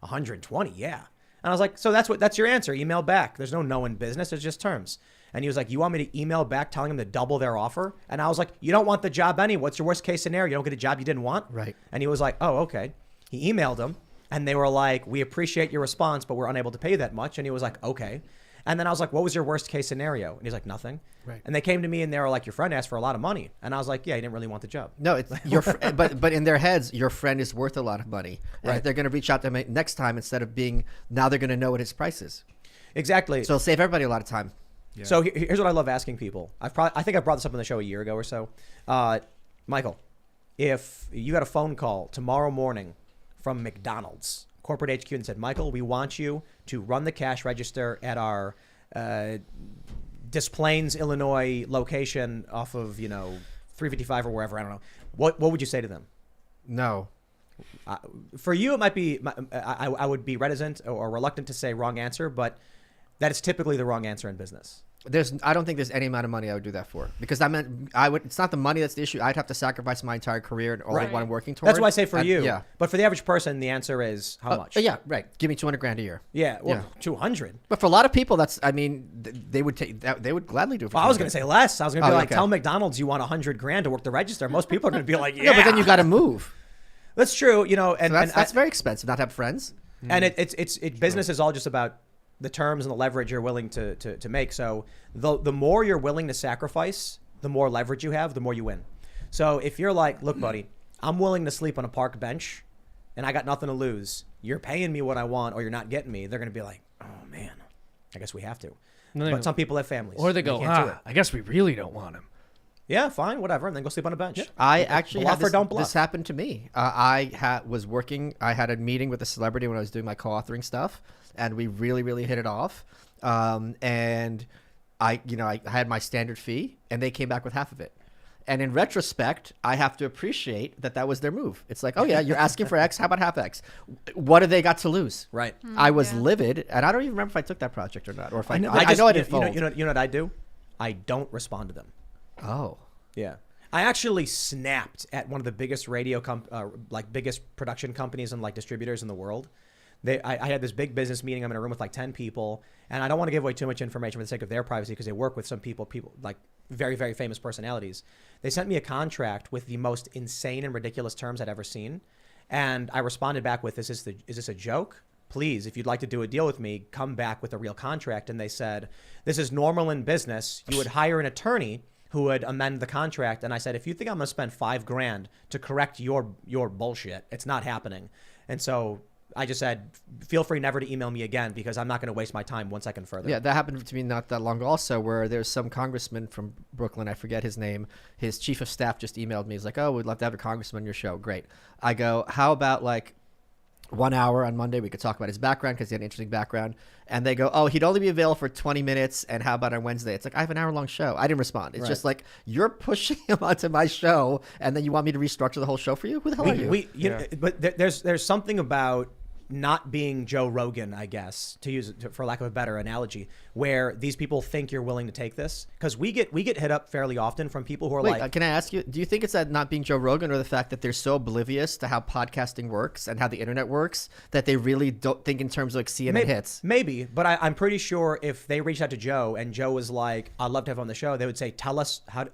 120, yeah. And I was like, so that's your answer. Email back. There's no in business. It's just terms. And he was like, you want me to email back telling them to double their offer? And I was like, you don't want the job anyway. What's your worst case scenario? You don't get a job you didn't want? Right. And he was like, oh, okay. He emailed them and they were like, we appreciate your response, but we're unable to pay you that much. And he was like, okay. And then I was like, what was your worst case scenario? And he's like, nothing. Right. And they came to me and they were like, your friend asked for a lot of money. And I was like, yeah, he didn't really want the job. No, it's but in their heads, your friend is worth a lot of money. And Right. they're going to reach out to him next time instead of now they're going to know what his price is. Exactly. So it'll save everybody a lot of time. Yeah. So here's what I love asking people. I think I brought this up on the show a year ago or so. Michael, if you got a phone call tomorrow morning from McDonald's, corporate HQ, and said, Michael, we want you to run the cash register at our Des Plaines, Illinois location off of, 355 or wherever, I don't know. What would you say to them? No. For you, it might be, I would be reticent or reluctant to say wrong answer, but that is typically the wrong answer in business. I don't think there's any amount of money I would do that for, because it's not the money that's the issue. I'd have to sacrifice my entire career and all Right. what I'm working towards. That's why I say for you. Yeah. But for the average person, the answer is how much? Yeah, right. Give me $200,000 a year. Yeah, well, Yeah. 200. But for a lot of people, they would take that. They would gladly do it. For Well, I was going to say less. I was going to be Oh, like, okay. tell McDonald's you want $100,000 to work the register. Most people are going to be like, yeah. No, but then you got to move. That's true. And So that's very expensive. Not to have friends. and it's business is all just about the terms and the leverage you're willing to make. So the more you're willing to sacrifice, the more leverage you have, the more you win. So if you're like, look, buddy, I'm willing to sleep on a park bench and I got nothing to lose. You're paying me what I want or you're not getting me. They're going to be like, oh man, I guess we have to. But some people have families. Or they go, can't do it. I guess we really don't want him. Yeah, fine, whatever. And then go sleep on a bench. I actually had Bluff or don't bluff. this happened to me. I was working. I had a meeting with a celebrity when I was doing my co-authoring stuff, and we really, really hit it off. And I had my standard fee, and they came back with half of it. And in retrospect, I have to appreciate that was their move. It's like, oh yeah, you're asking for X. How about half X? What do they got to lose? Right. I was livid, and I don't even remember if I took that project or not, or if I know I didn't fold. You know what I do? I don't respond to them. Oh. Yeah. I actually snapped at one of the biggest biggest production companies and distributors in the world. I had this big business meeting. I'm in a room with 10 people, and I don't want to give away too much information for the sake of their privacy because they work with some people like very, very famous personalities. They sent me a contract with the most insane and ridiculous terms I'd ever seen. And I responded back with, is this a joke? Please, if you'd like to do a deal with me, come back with a real contract. And they said, this is normal in business. You would hire an attorney who would amend the contract. And I said, if you think I'm going to spend $5,000 to correct your bullshit, it's not happening. And so I just said, feel free never to email me again because I'm not going to waste my time 1 second further. Yeah, that happened to me not that long also, where there's some congressman from Brooklyn, I forget his name, his chief of staff just emailed me. He's like, oh, we'd love to have a congressman on your show. Great. I go, how about like 1 hour on Monday? We could talk about his background because he had an interesting background. And they go, oh, he'd only be available for 20 minutes. And how about on Wednesday? It's like, I have an hour-long show. I didn't respond. It's just like, you're pushing him onto my show, and then you want me to restructure the whole show for you? Who the hell are you? But there's something about not being Joe Rogan, I guess, to use it for lack of a better analogy, where these people think you're willing to take this, because we get hit up fairly often from people who are like, can I ask you, do you think it's that not being Joe Rogan or the fact that they're so oblivious to how podcasting works and how the internet works that they really don't think in terms of like CNN hits? Maybe, but I'm pretty sure if they reached out to Joe and Joe was like, I'd love to have you on the show, they would say, tell us how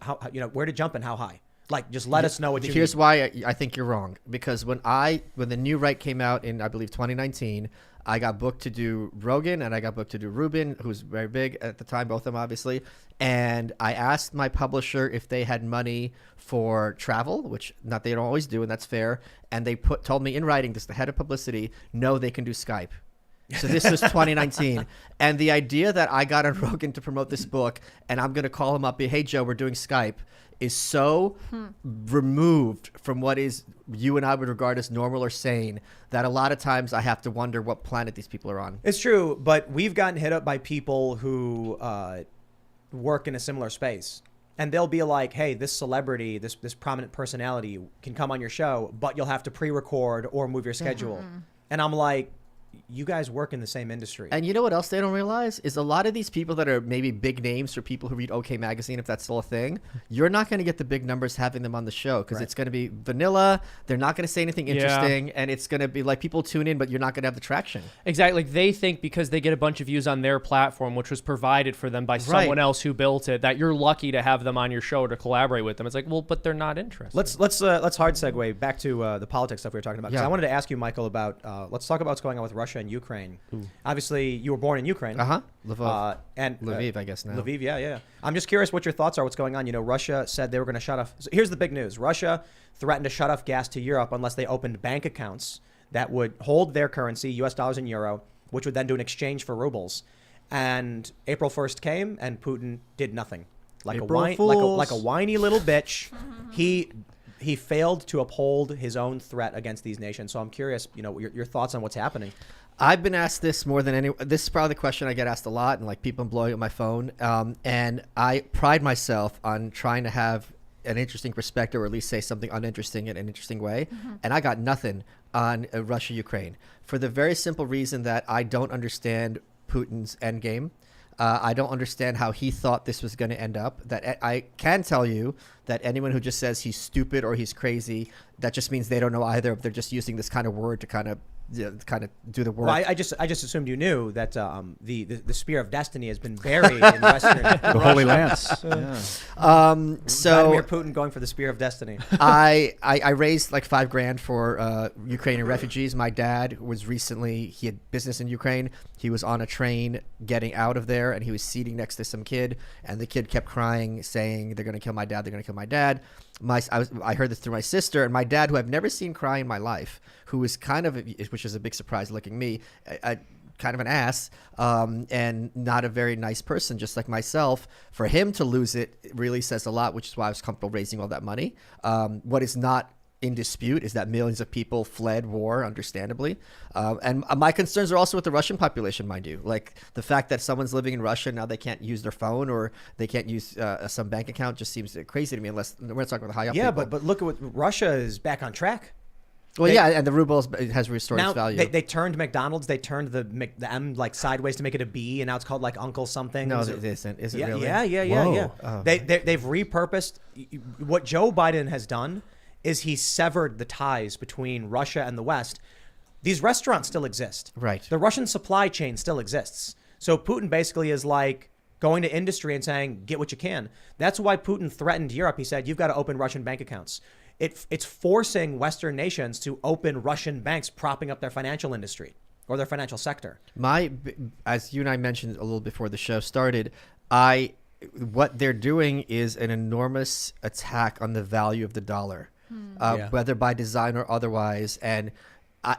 where to jump and how high. Like, just let us know what you Here's need. why I think you're wrong. Because when the new right came out in, I believe, 2019, I got booked to do Rogan and I got booked to do Rubin, who's very big at the time, both of them obviously. And I asked my publisher if they had money for travel, which not they don't always do, and that's fair. And they told me in writing, this is the head of publicity, no, they can do Skype. So this was 2019. And the idea that I got on Rogan to promote this book and I'm going to call him up, hey, Joe, we're doing Skype, is so removed from what is you and I would regard as normal or sane that a lot of times I have to wonder what planet these people are on. It's true, but we've gotten hit up by people who work in a similar space. And they'll be like, hey, this celebrity, this prominent personality can come on your show, but you'll have to pre-record or move your schedule. And I'm like, you guys work in the same industry. And you know what else they don't realize is a lot of these people that are maybe big names for people who read OK Magazine, if that's still a thing, you're not going to get the big numbers having them on the show because it's going to be vanilla. They're not going to say anything interesting, and it's going to be like people tune in, but you're not going to have the traction. Exactly. Like they think because they get a bunch of views on their platform, which was provided for them by someone else who built it, that you're lucky to have them on your show to collaborate with them. It's like, well, but they're not interested. Let's hard segue back to the politics stuff we were talking about. 'Cause I wanted to ask you, Michael, about let's talk about what's going on with Russia and Ukraine. Obviously, you were born in Ukraine. Lviv. And Lviv, I guess now. Lviv, yeah. I'm just curious what your thoughts are. What's going on? You know, Russia said they were going to shut off. So here's the big news: Russia threatened to shut off gas to Europe unless they opened bank accounts that would hold their currency, U.S. dollars and euro, which would then do an exchange for rubles. And April 1st came, and Putin did nothing. Like a whiny little bitch. He failed to uphold his own threat against these nations. So I'm curious, your thoughts on what's happening. I've been asked this more than anyone. This is probably the question I get asked a lot, and like people blowing up my phone. And I pride myself on trying to have an interesting perspective, or at least say something uninteresting in an interesting way. And I got nothing on Russia-Ukraine for the very simple reason that I don't understand Putin's endgame. I don't understand how he thought this was going to end up. That I can tell you that anyone who just says he's stupid or he's crazy, that just means they don't know either. They're just using this kind of word to kind of do the work. Well, I just assumed you knew that the spear of destiny has been buried in Western the Holy Lance. So Vladimir Putin going for the spear of destiny. I raised like $5,000 for Ukrainian refugees. My dad he had business in Ukraine. He was on a train getting out of there, and he was seating next to some kid, and the kid kept crying, saying, "They're going to kill my dad. They're going to kill my dad." I heard this through my sister, and my dad, who I've never seen cry in my life, who was which is a big surprise looking me, kind of an ass, and not a very nice person, just like myself. For him to lose it really says a lot, which is why I was comfortable raising all that money. What is not in dispute is that millions of people fled war, understandably. And my concerns are also with the Russian population, mind you. Like the fact that someone's living in Russia, now they can't use their phone or they can't use some bank account just seems crazy to me, unless we're not talking about the high up people. but look at what Russia is back on track. Well, and the ruble has restored its value. They turned McDonald's, they turned the M like sideways to make it a B, and now it's called like Uncle something. No, it isn't. Is it really? Yeah. Oh, They've repurposed. What Joe Biden has done is he severed the ties between Russia and the West. These restaurants still exist. Right. The Russian supply chain still exists. So Putin basically is like going to industry and saying, get what you can. That's why Putin threatened Europe. He said, you've got to open Russian bank accounts. It's forcing Western nations to open Russian banks, propping up their financial industry or their financial sector. As you and I mentioned a little before the show started, what they're doing is an enormous attack on the value of the dollar. Whether by design or otherwise. And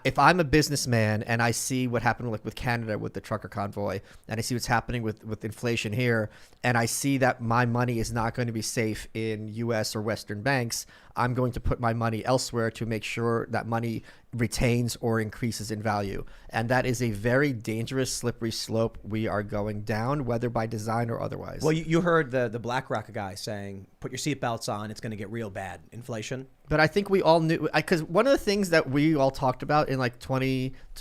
if I'm a businessman and I see what happened with Canada with the trucker convoy, and I see what's happening with inflation here, and I see that my money is not going to be safe in U.S. or Western banks, I'm going to put my money elsewhere to make sure that money retains or increases in value. And that is a very dangerous, slippery slope we are going down, whether by design or otherwise. Well, you heard the BlackRock guy saying, put your seatbelts on, it's going to get real bad. Inflation. But I think we all knew, because one of the things that we all talked about in like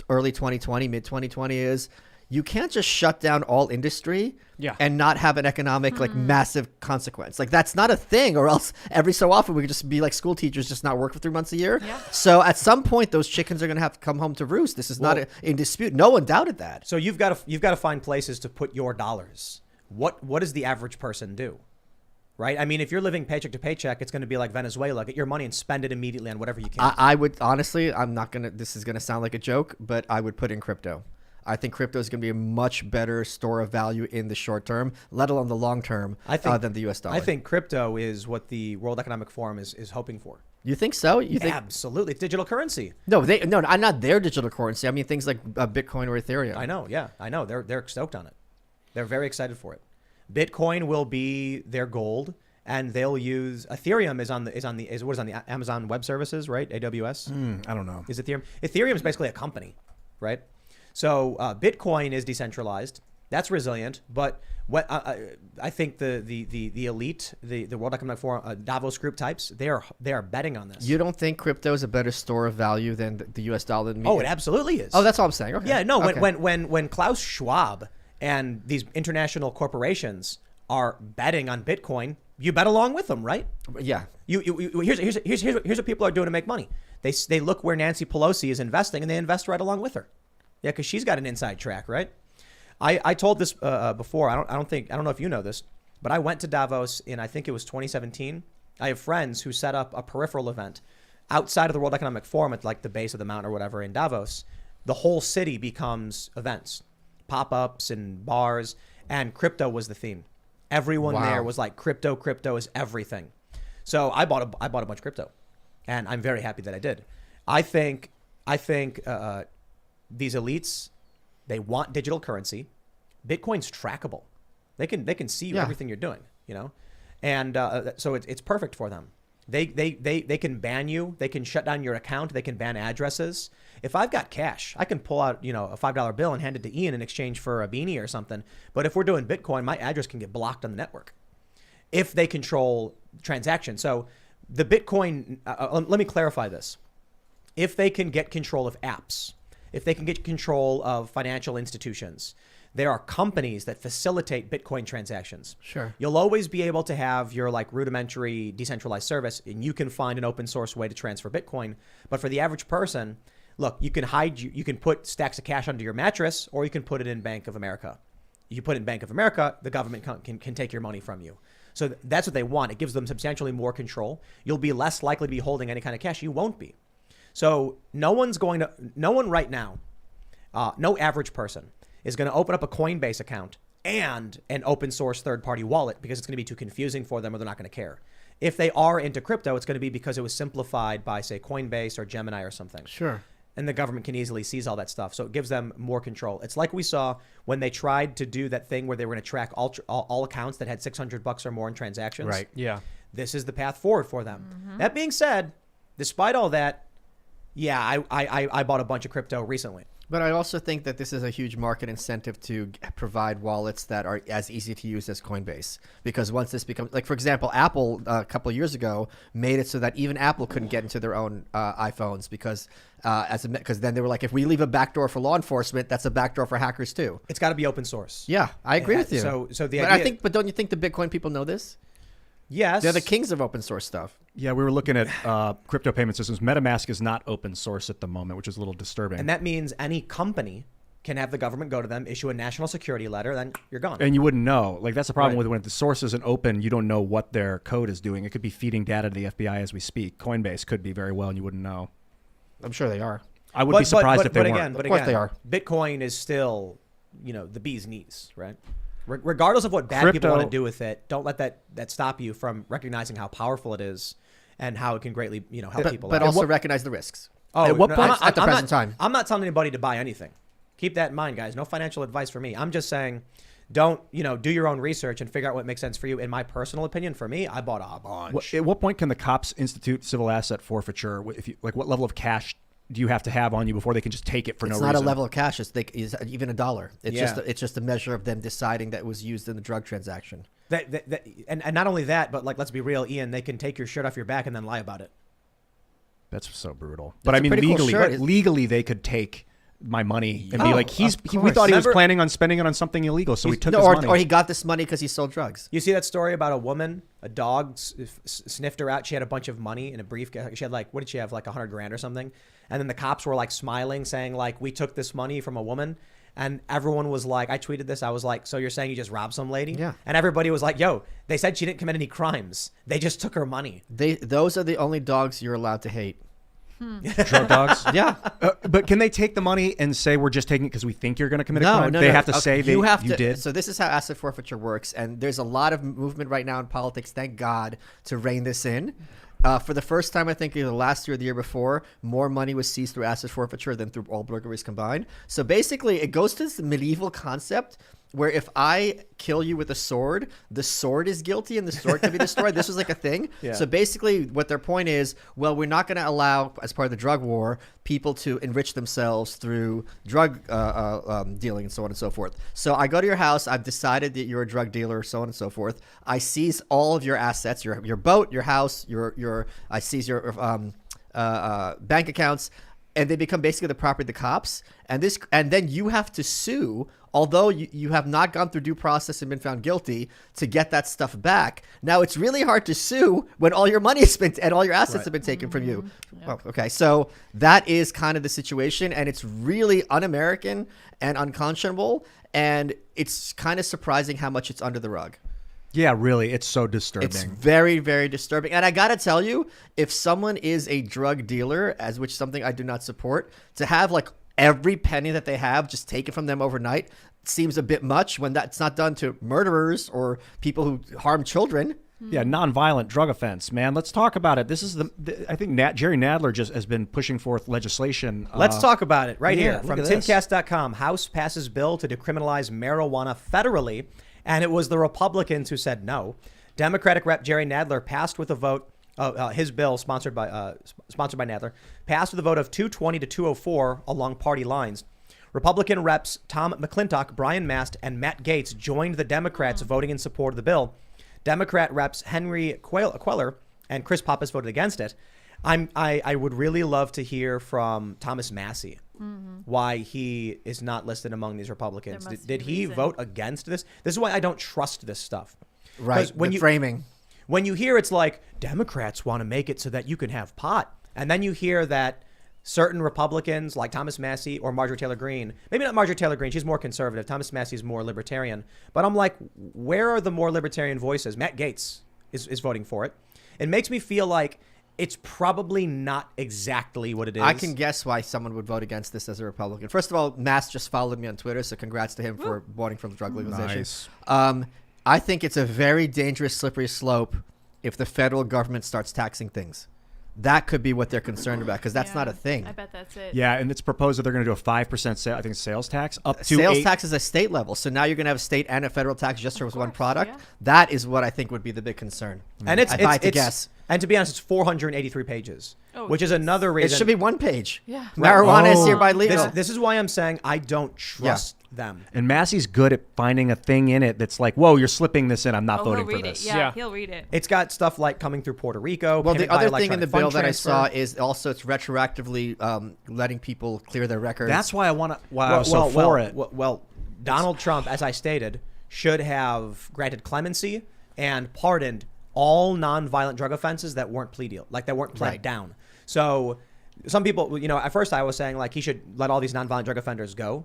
early 2020, mid 2020 is you can't just shut down all industry and not have an economic like massive consequence. Like that's not a thing, or else every so often we could just be like school teachers, just not work for 3 months a year. Yeah. So at some point those chickens are going to have to come home to roost. This is not in dispute. No one doubted that. So you've got to find places to put your dollars. What does the average person do? Right? I mean, if you're living paycheck to paycheck, it's going to be like Venezuela. Get your money and spend it immediately on whatever you can. I would honestly, this is going to sound like a joke, but I would put in crypto. I think crypto is going to be a much better store of value in the short term, let alone the long term, than the U.S. dollar. I think crypto is what the World Economic Forum is hoping for. You think so? You think? Absolutely. It's digital currency. No, I'm not their digital currency. I mean things like Bitcoin or Ethereum. I know. Yeah, I know. They're stoked on it. They're very excited for it. Bitcoin will be their gold, and they'll use Ethereum is on the Amazon Web Services, right? AWS. I don't know. Is Ethereum? Ethereum is basically a company, right? So Bitcoin is decentralized. That's resilient. But what I think the elite, the World Economic Forum, Davos group types, they are betting on this. You don't think crypto is a better store of value than the U.S. dollar? Oh, it absolutely is. Oh, that's all I'm saying. Okay. Yeah, no. Okay. When Klaus Schwab and these international corporations are betting on Bitcoin, you bet along with them, right? Yeah. Here's what people are doing to make money. They look where Nancy Pelosi is investing, and they invest right along with her. Yeah, because she's got an inside track, right? I told this before. I don't know if you know this, but I went to Davos in, I think it was 2017. I have friends who set up a peripheral event outside of the World Economic Forum at like the base of the mountain or whatever in Davos. The whole city becomes events, pop-ups and bars, and crypto was the theme. Everyone there was like, crypto is everything. So I bought a bunch of crypto, and I'm very happy that I did. I think these elites, they want digital currency. Bitcoin's trackable. They can see everything you're doing, you know, and so it's perfect for them. They can ban you. They can shut down your account. They can ban addresses. If I've got cash, I can pull out, a $5 bill and hand it to Ian in exchange for a beanie or something. But if we're doing Bitcoin, my address can get blocked on the network if they control transactions. So the Bitcoin, let me clarify this. If they can get control of apps, if they can get control of financial institutions, there are companies that facilitate Bitcoin transactions. Sure. You'll always be able to have your like rudimentary decentralized service, and you can find an open source way to transfer Bitcoin. But for the average person, look, you can put stacks of cash under your mattress, or you can put it in Bank of America. You put it in Bank of America, the government can take your money from you. So that's what they want. It gives them substantially more control. You'll be less likely to be holding any kind of cash. You won't be. So no one right now, no average person is going to open up a Coinbase account and an open source third-party wallet because it's going to be too confusing for them, or they're not going to care. If they are into crypto, it's going to be because it was simplified by, say, Coinbase or Gemini or something. Sure. And the government can easily seize all that stuff. So it gives them more control. It's like we saw when they tried to do that thing where they were going to track all accounts that had $600 or more in transactions. Right. Yeah. This is the path forward for them. That being said, despite all that, yeah, I bought a bunch of crypto recently. But I also think that this is a huge market incentive to provide wallets that are as easy to use as Coinbase. Because once this becomes, like, for example, Apple a couple of years ago made it so that even Apple couldn't get into their own iPhones because then they were like, if we leave a backdoor for law enforcement, that's a backdoor for hackers too. It's got to be open source. Yeah, I agree with you. So the idea, but don't you think the Bitcoin people know this? Yes. They're the kings of open source stuff. Yeah, we were looking at crypto payment systems. MetaMask is not open source at the moment, which is a little disturbing. And that means any company can have the government go to them, issue a national security letter, then you're gone. And you wouldn't know. Like, that's the problem with when the source isn't open, you don't know what their code is doing. It could be feeding data to the FBI as we speak. Coinbase could be very well, and you wouldn't know. I'm sure they are. I would be surprised if they weren't. Of course they are. Bitcoin is still, the bee's knees, right? Regardless of what bad people want to do with it, don't let that stop you from recognizing how powerful it is and how it can greatly, help people. But out. also recognize the risks. Oh, At what no, point? I'm- At the I'm present not, time. I'm not telling anybody to buy anything. Keep that in mind, guys. No financial advice for me. I'm just saying, don't, do your own research and figure out what makes sense for you. In my personal opinion, for me, I bought a bunch. At what point can the cops institute civil asset forfeiture? If you, like, what level of cash do you have to have on you before they can just take it for no reason? It's not a level of cash. It's even $1. It's Yeah. it's just a measure of them deciding that it was used in the drug transaction. And not only that, but like, let's be real, Ian, they can take your shirt off your back and then lie about it. That's so brutal. That's But I a mean, pretty cool legally, shirt. legally, they could take my money and be Oh, like, we of thought course. he was Remember- planning on spending it on something illegal, so he took No, his or, money. or he got this money because he sold drugs. You see that story about a woman, a dog sniffed her out. She had a bunch of money in a briefcase. She had like, what did she have? Like $100,000 or something. And then the cops were like smiling, saying like, we took this money from a woman. And everyone was like, I tweeted this. I was like, so you're saying you just robbed some lady? Yeah. And everybody was like, yo, they said she didn't commit any crimes. They just took her money. Those are the only dogs you're allowed to hate. Drug dogs. Yeah. But can they take the money and say we're just taking it because we think you're going to commit a No, crime? no, They no. have to Okay, say you did. So this is how asset forfeiture works, and there's a lot of movement right now in politics. Thank God to rein this in. For the first time, I think either last year or the year before, more money was seized through asset forfeiture than through all burglaries combined. So basically, it goes to this medieval concept where if I kill you with a sword, the sword is guilty and the sword can be destroyed. This was like a thing. Yeah. So basically, what their point is, well, we're not going to allow, as part of the drug war, people to enrich themselves through drug dealing and so on and so forth. So I go to your house. I've decided that you're a drug dealer, so on and so forth. I seize all of your assets, your boat, your house, I seize your bank accounts, and they become basically the property of the cops. And then you have to sue, although you have not gone through due process and been found guilty, to get that stuff back. Now, it's really hard to sue when all your money has been and all your assets have been taken from you. Oh, okay, so that is kind of the situation, and it's really un-American and unconscionable, and it's kind of surprising how much it's under the rug. Yeah, really, it's so disturbing. It's very, very disturbing. And I got to tell you, if someone is a drug dealer, as which something I do not support, to have like every penny that they have just taken from them overnight seems a bit much when that's not done to murderers or people who harm children. Yeah, nonviolent drug offense, man. Let's talk about it. This is I think Jerry Nadler just has been pushing forth legislation. Let's talk about it right yeah, here look from at this. Timcast.com. House passes bill to decriminalize marijuana federally, and it was the Republicans who said no. Democratic Rep Jerry Nadler passed with a vote. His bill, sponsored by Nadler, passed with a vote of 220 to 204 along party lines. Republican reps Tom McClintock, Brian Mast, and Matt Gaetz joined the Democrats voting in support of the bill. Democrat reps Henry Queller and Chris Pappas voted against it. I would really love to hear from Thomas Massey why he is not listed among these Republicans. There must Did be a he reason. vote against this? This is why I don't trust this stuff. Right. When The you framing. when you hear it's like Democrats want to make it so that you can have pot, and then you hear that certain Republicans like Thomas Massey or Marjorie Taylor Greene, maybe not Marjorie Taylor Greene, she's more conservative. Thomas Massey is more libertarian. But I'm like, where are the more libertarian voices? Matt Gaetz is voting for it. It makes me feel like it's probably not exactly what it is. I can guess why someone would vote against this as a Republican. First of all, Mast just followed me on Twitter, so congrats to him for voting for the drug legalization. Nice. I think it's a very dangerous, slippery slope if the federal government starts taxing things. That could be what they're concerned about, because that's not a thing. I bet that's it. Yeah, and it's proposed that they're going to do a 5% sales tax up to Sales 8. tax is a state level, so now you're going to have a state and a federal tax just for one course, product. yeah. That is what I think would be the big concern. And if I had to guess. And to be honest, it's 483 pages, Oh, which is geez. another It reason. should be one page. Yeah. Marijuana is Oh. hereby legal. This is why I'm saying I don't trust them. And Massey's good at finding a thing in it that's like, whoa, you're slipping this in. I'm not Oh, he'll voting for read this. it. Yeah, Yeah. he'll read it. It's got stuff like coming through Puerto Rico. Well, the payment by other thing in the electronic bill fund that I transfer. saw is also it's retroactively letting people clear their records. That's why I was so for it. Well, Donald Trump, as I stated, should have granted clemency and pardoned all nonviolent drug offenses that weren't that weren't pled Right. down. So some people, at first I was saying like he should let all these nonviolent drug offenders go.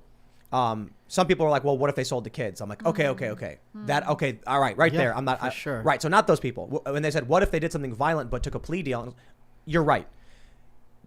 Some people are like, well, what if they sold to kids? I'm like, okay. All right, right Yeah, there. I'm not for sure. right. So not those people. When they said, what if they did something violent but took a plea deal? You're right.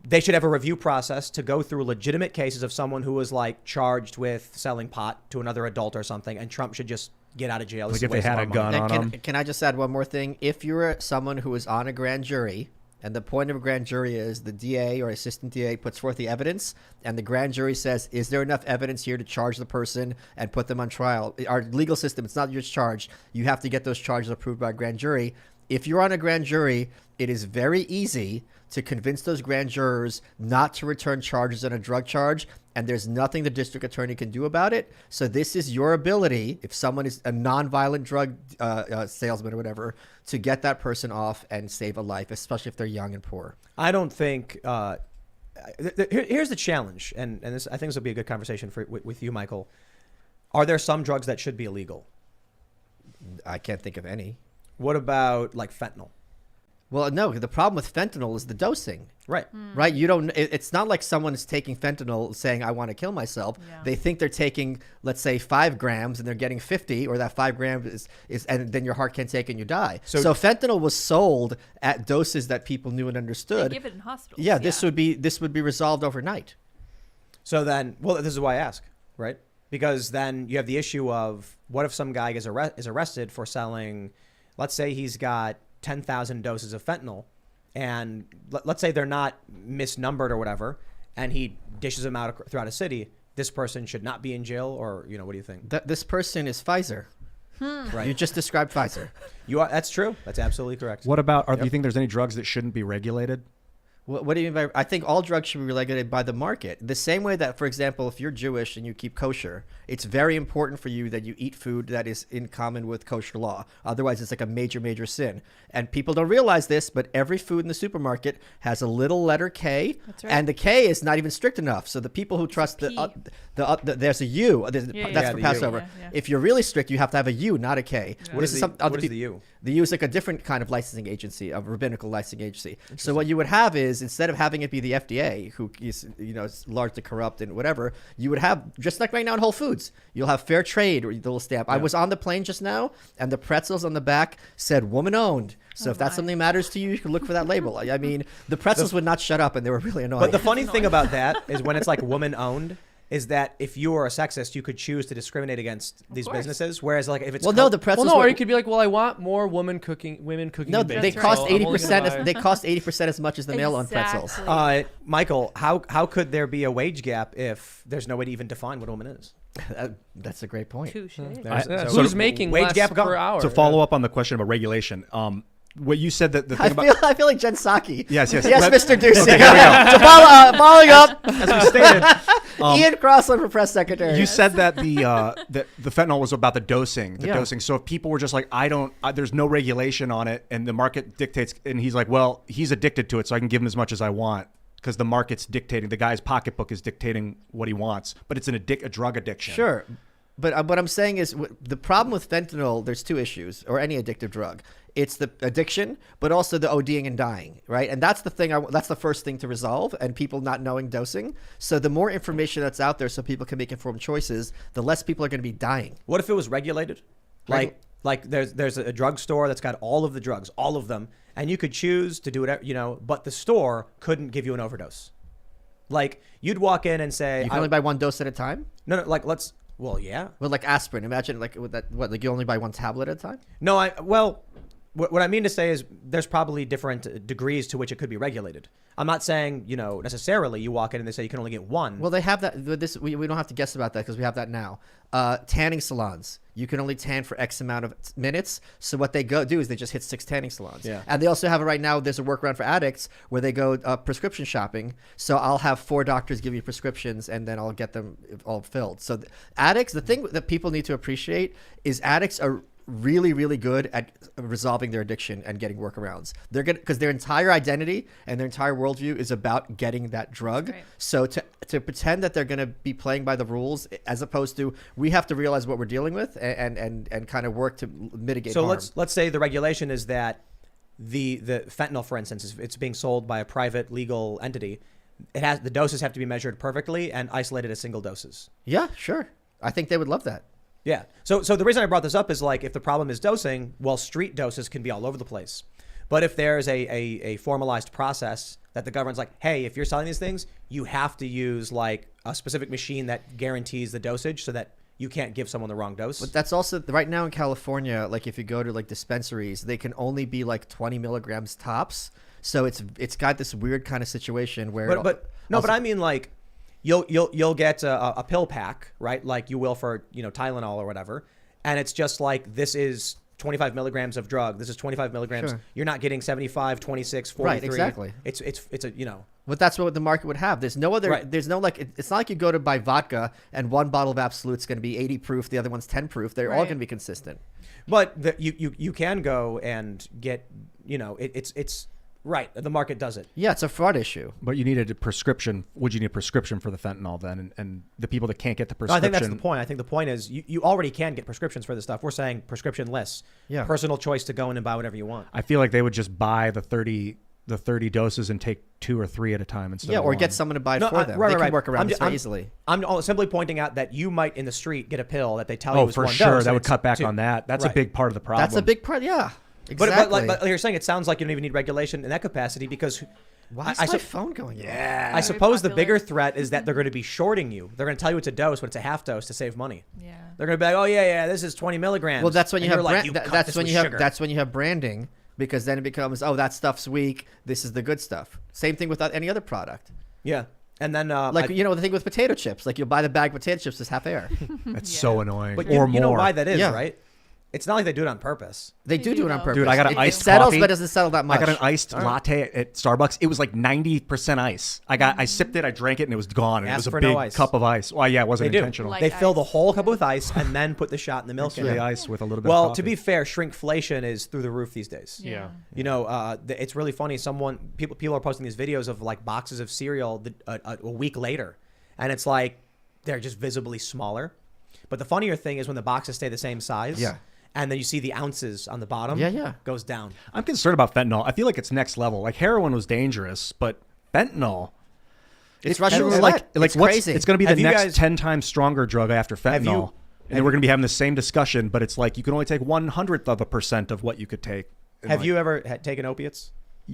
They should have a review process to go through legitimate cases of someone who was like charged with selling pot to another adult or something, and Trump should just get out of jail. This Like is if they waste of had our a gun money. on And them. can I just add one more thing? If you're someone who is on a grand jury And the point of a grand jury is the DA or assistant DA puts forth the evidence, and the grand jury says, is there enough evidence here to charge the person and put them on trial? Our legal system, it's not your charge. You have to get those charges approved by a grand jury. If you're on a grand jury, it is very easy to convince those grand jurors not to return charges on a drug charge, and there's nothing the district attorney can do about it. So this is your ability, if someone is a nonviolent drug salesman or whatever, to get that person off and save a life, especially if they're young and poor. I don't think. Here's the challenge, and this, I think this will be a good conversation with you, Michael. Are there some drugs that should be illegal? I can't think of any. What about like fentanyl? Well, no, the problem with fentanyl is the dosing. Right. Right? You don't. It's not like someone is taking fentanyl saying, I want to kill myself. Yeah. They think they're taking, let's say, 5 grams and they're getting 50, or that 5 grams is and then your heart can't take and you die. So fentanyl was sold at doses that people knew and They understood. give it in hospitals. Yeah, this would be resolved overnight. So then, well, this is why I ask, right? Because then you have the issue of what if some guy is arrested for selling, let's say he's got 10,000 doses of fentanyl, and let's say they're not misnumbered or whatever, and he dishes them out throughout a city. This person should not be in jail, or what do you think? This person is Pfizer. Right. You just described Pfizer. You are. That's true. That's absolutely correct. What about? Do you think there's any drugs that shouldn't be regulated? What do you mean by? I think all drugs should be regulated by the market. The same way that, for example, if you're Jewish and you keep kosher, it's very important for you that you eat food that is in common with kosher law. Otherwise, it's like a major, major sin. And people don't realize this, but every food in the supermarket has a little letter K. That's right. And the K is not even strict enough. So the people who trust there's a U. That's for the Passover. U. Yeah. If you're really strict, you have to have a U, not a K. Yeah. What is the U? The U is like a different kind of licensing agency, a rabbinical licensing agency. So what you would have is, instead of having it be the FDA, who is is largely corrupt and whatever, you would have, just like right now in Whole Foods, you'll have fair trade, or the little stamp. I was on the plane just now, and the pretzels on the back said woman owned. So if that's something that matters to you, you can look for that label. I mean, the pretzels would not shut up, and they were really annoying. But the funny thing about that is when it's like woman owned, is that if you were a sexist, you could choose to discriminate against these businesses. Whereas like if it's the pretzels. Well, no, or you could be like, well, I want more women cooking. No, bacon, they That's cost right. 80%. They cost 80% as much as the mail-on pretzels. Michael, how could there be a wage gap if there's no way to even define what a woman is? That's a great point. Touche. Who's making wage less gap per hour? To follow up on the question about regulation, what you said that the thing I feel like Jen Psaki. Yes. Yes, Mr. Ducey. Okay, here we go. So following up, As we stated, Ian Crossland for press secretary. You said that the fentanyl was about the dosing. Yeah. So if people were just like, there's no regulation on it, and the market dictates, and he's like, well, he's addicted to it, so I can give him as much as I want because the market's dictating. The guy's pocketbook is dictating what he wants, but it's a drug addiction. Sure. But what I'm saying is the problem with fentanyl, there's 2 issues, or any addictive drug. It's the addiction, but also the ODing and dying, right? And that's the thing. That's the first thing to resolve, and people not knowing dosing. So the more information that's out there so people can make informed choices, the less people are going to be dying. what if it was regulated? Like there's a drugstore that's got all of the drugs, all of them, and you could choose to do whatever, but the store couldn't give you an overdose. Like you'd walk in and say, You can only buy 1 dose at a time? no, like well, yeah. Well, like aspirin. Imagine like with that. What, like you only buy 1 tablet at a time? No, what I mean to say is there's probably different degrees to which it could be regulated. I'm not saying, necessarily you walk in and they say you can only get 1. Well, they have that. We don't have to guess about that because we have that now. Tanning salons. You can only tan for X amount of minutes. So what they do is they just hit 6 tanning salons. Yeah. And they also have it right now. There's a workaround for addicts where they go prescription shopping. So I'll have 4 doctors give you prescriptions and then I'll get them all filled. So addicts, the thing that people need to appreciate is addicts are really, really good at resolving their addiction and getting workarounds. They're good because their entire identity and their entire worldview is about getting that drug. Right. So to pretend that they're going to be playing by the rules, as opposed to we have to realize what we're dealing with and kind of work to mitigate So harm. let's say the regulation is that the fentanyl, for instance, if it's being sold by a private legal entity, the doses have to be measured perfectly and isolated as single doses. Yeah, sure. I think they would love that. Yeah. So the reason I brought this up is like if the problem is dosing, well, street doses can be all over the place. But if there's a formalized process that the government's like, hey, if you're selling these things, you have to use like a specific machine that guarantees the dosage so that you can't give someone the wrong dose. But that's also right now in California, like if you go to like dispensaries, they can only be like 20 milligrams tops. So it's got this weird kind of situation where. But I mean like, you'll get a pill pack, right? Like you will for Tylenol or whatever, and it's just like this is 25 milligrams of drug. This is 25 milligrams. Sure. You're not getting 75, 26, 43. Right, exactly. It's a But that's what the market would have. There's no other. Right. There's no like. It's not like you go to buy vodka and one bottle of Absolute's going to be 80 proof, the other one's 10 proof. They're all Right. going to be consistent. But you can go and get it's right. The market does it. Yeah, it's a fraud issue. But you needed a prescription. Would you need a prescription for the fentanyl then? And the people that can't get the No, I prescription. think that's the point. I think the point is you already can get prescriptions for this stuff. We're saying prescription-less. Yeah. Personal choice to go in and buy whatever you want. I feel like they would just buy the 30 doses and take 2 or 3 at a time instead Yeah, of or one. get someone to buy it No, for them. right, They can right. work around I'm this ju- very I'm- easily. I'm simply pointing out that you might in the street get a pill that they tell you Oh, is for one sure. dose, That and would it's cut back two. on that. That's Right. a big part of the problem. That's a big part. Yeah, But, exactly. but you're saying it sounds like you don't even need regulation in that capacity because Why is I my sup- phone going? I Very suppose the popular. bigger threat is that they're going to be shorting you. They're going to tell you it's a dose, but it's a half dose to save money. Yeah. They're going to be like, oh yeah, this is 20 milligrams. Well, that's when you And have you're like, brand, you cut that's this when with you have sugar. that's when you have branding, because then it becomes, oh, that stuff's weak. This is the good stuff. Same thing with any other product. Yeah, and then Like the thing with potato chips. Like you'll buy the bag of potato chips, it's half air. That's so annoying. but or you more. know why that is, Yeah. right? It's not like they do it on purpose. They They do do it on though. purpose. Dude, I got an it iced settles, coffee. but doesn't settle that much. I got an iced latte at Starbucks. It was like 90% ice. I sipped it, I drank it, and it was gone. And it Ask was a for big no ice. cup of ice. Well, yeah, it wasn't They do. intentional. Like They fill ice. the whole cup with ice and then put the shot in the milk in the it. ice with a little bit Well, of to coffee. be fair, shrinkflation is through the roof these days. Yeah. It's really funny. People are posting these videos of like boxes of cereal a week later, and it's like they're just visibly smaller. But the funnier thing is when the boxes stay the same size. Yeah. And then you see the ounces on the bottom. Yeah. Goes down. I'm concerned about fentanyl. I feel like it's next level. Like heroin was dangerous, but fentanyl. It's Russian feels roulette. like It's what's- crazy. It's going to be Have the you next guys- 10 times stronger drug after fentanyl. And then we're going to be having the same discussion, but it's like you can only take 1/100% of what you could take. And Have like, you ever taken opiates?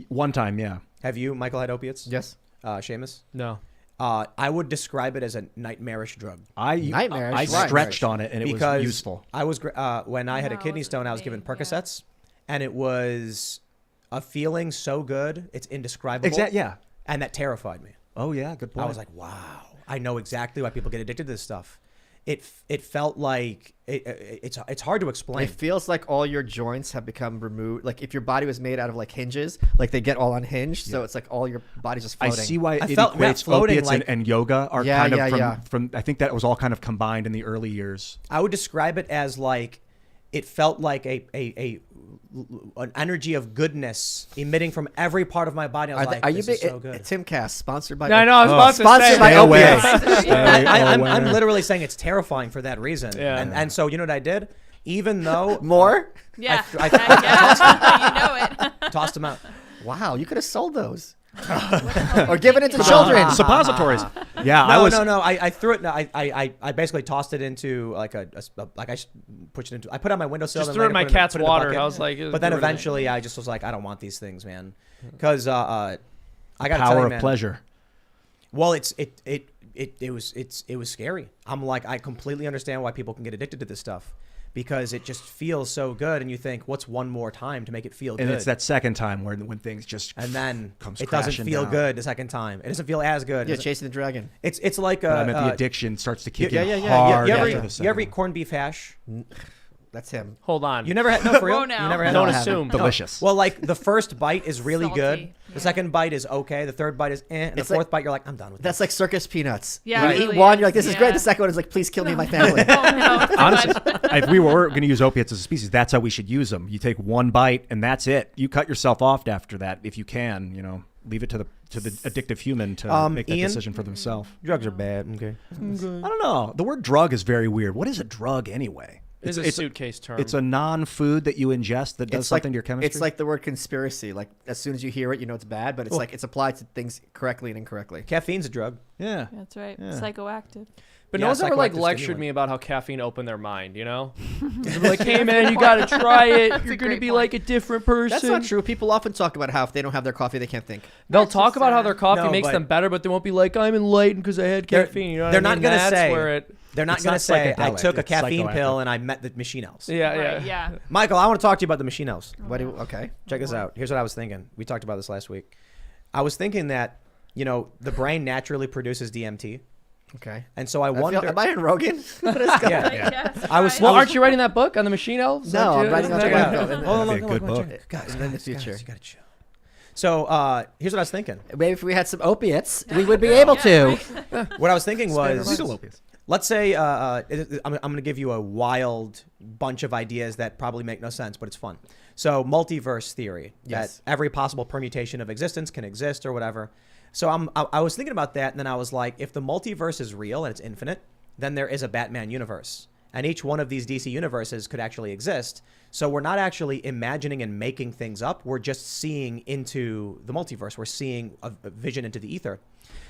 one time? Yeah. Have you, Michael, had opiates? Yes. Seamus? No. I would describe it as a nightmarish drug. Nightmarish, I right. stretched on it and it Because was useful. I was when I had a No, it kidney wasn't stone, I was me, given yeah. Percocets, and it was a feeling so good, it's indescribable. Yeah. And that terrified me. Oh yeah, good point. I was like, wow, I know exactly why people get addicted to this stuff. It felt like it's hard to explain. It feels like all your joints have become removed. Like if your body was made out of like hinges, like they get all unhinged. So it's like all your body's just I floating. see why I it felt that equates floating opiates like- and yoga are Yeah, kind of yeah, from I think that was all kind of combined in the early years. I would describe it as like it felt like an energy of goodness emitting from every part of my body. I was like, are you this big? is so good. Timcast sponsored by. No, I know. I was about to Sponsored say. by Stay away. opiates. Stay I'm away. literally saying it's terrifying for that reason. Yeah. And so you know what I did? Even though More? Yeah. I Yeah. You know it. tossed them out. Wow, you could have sold those. Or given it to children. Suppositories. Yeah, No, I was. no. I threw it. No, I basically tossed it into like pushed it into. I put it on my windowsill. Just and threw it later in my put it cat's put it in a water. bucket. I was like, But then get rid of it. eventually, I just was like, I don't want these things, man. Because I got to tell Power you, of man. pleasure. Well, it was scary. I'm like, I completely understand why people can get addicted to this stuff. Because it just feels so good, and you think, "What's one more time to make it feel And good?" it's that second time when things just and then comes it doesn't crashing feel down. good the second time. It doesn't feel as good. Yeah, It's- chasing the dragon. It's like But I meant the addiction starts to kick yeah, in yeah, yeah. hard You after ever, the you second ever eat one. corned beef hash? That's him. Hold on. You never had no for real. Whoa, now. You never had. Don't no? assume. Delicious. Well, like the first bite is really Salty, good. yeah. The second bite is okay. The third bite is and It's the fourth like- bite you're like, I'm done with That's like circus peanuts. Yeah, You it eat really one, is. you're like, this is Yeah. great. The second one is like, please kill me and my family. Oh, no, it's too Honestly, much. if we were going to use opiates as a species, that's how we should use them. You take one bite and that's it. You cut yourself off after that if you can. Leave it to the addictive human to make that Ian? decision for themselves. Drugs are bad. Okay. I don't know. The word drug is very weird. What is a drug anyway? It's a suitcase term. It's a non-food that you ingest that does something to your chemistry. It's like the word conspiracy. Like as soon as you hear it, you know it's bad, but it's like it's applied to things correctly and incorrectly. Caffeine's a drug. Yeah. That's right. Yeah. Psychoactive. But Yeah, no one's ever like psychoactive lectured stimulant. me about how caffeine opened their mind, you know? They're like, hey man, you gotta try it. You're gonna great be point. like a different person. That's not true. People often talk about how if they don't have their coffee, they can't think. They'll That's talk just about how sad. their coffee No, makes but- them better, but they won't be like, I'm enlightened because I had They're- caffeine. You know what they're I not mean? gonna That's say- where it. They're not It's going to not say, I psychedelic, took a it's caffeine psychoactive. pill and I met the machine elves. Yeah, Right, yeah. yeah. Michael, I want to talk to you about the machine elves. What do? Okay. Check this out. Here's what I was thinking. We talked about this last week. I was thinking that, the brain naturally produces DMT. Okay. And so I wonder. Am I in Rogan? What is going Yeah. Right, Yeah. yes, I was- right. Well, aren't you writing that book on the machine elves? No, Aren't you? I'm writing Isn't on that the- what- no, no, Hold on, That'd be a hold good on, book. Guys, in the guys, future. you gotta chill. So here's what I was thinking. Maybe if we had some opiates, we would be able to. What I was thinking was, Legal opiates. let's say I'm going to give you a wild bunch of ideas that probably make no sense, but it's fun. So multiverse theory, Yes. that every possible permutation of existence can exist or whatever. So I was thinking about that, and then I was like, if the multiverse is real and it's infinite, then there is a Batman universe. And each one of these DC universes could actually exist. So we're not actually imagining and making things up. We're just seeing into the multiverse. We're seeing a vision into the ether.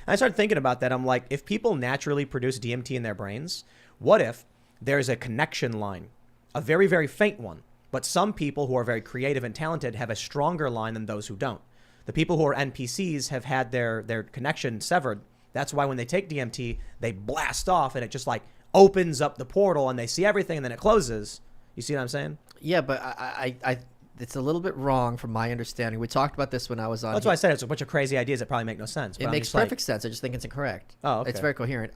And I started thinking about that. I'm like, if people naturally produce DMT in their brains, what if there's a connection line, a very, very faint one, but some people who are very creative and talented have a stronger line than those who don't. The people who are NPCs have had their connection severed. That's why when they take DMT, they blast off and it just like opens up the portal and they see everything and then it closes. You see what I'm saying? Yeah, but I it's a little bit wrong from my understanding. We talked about this when I was on. That's why I said it's a bunch of crazy ideas that probably make no sense. but It I'm makes just like- perfect sense. I just think it's incorrect. Oh, okay. It's very coherent.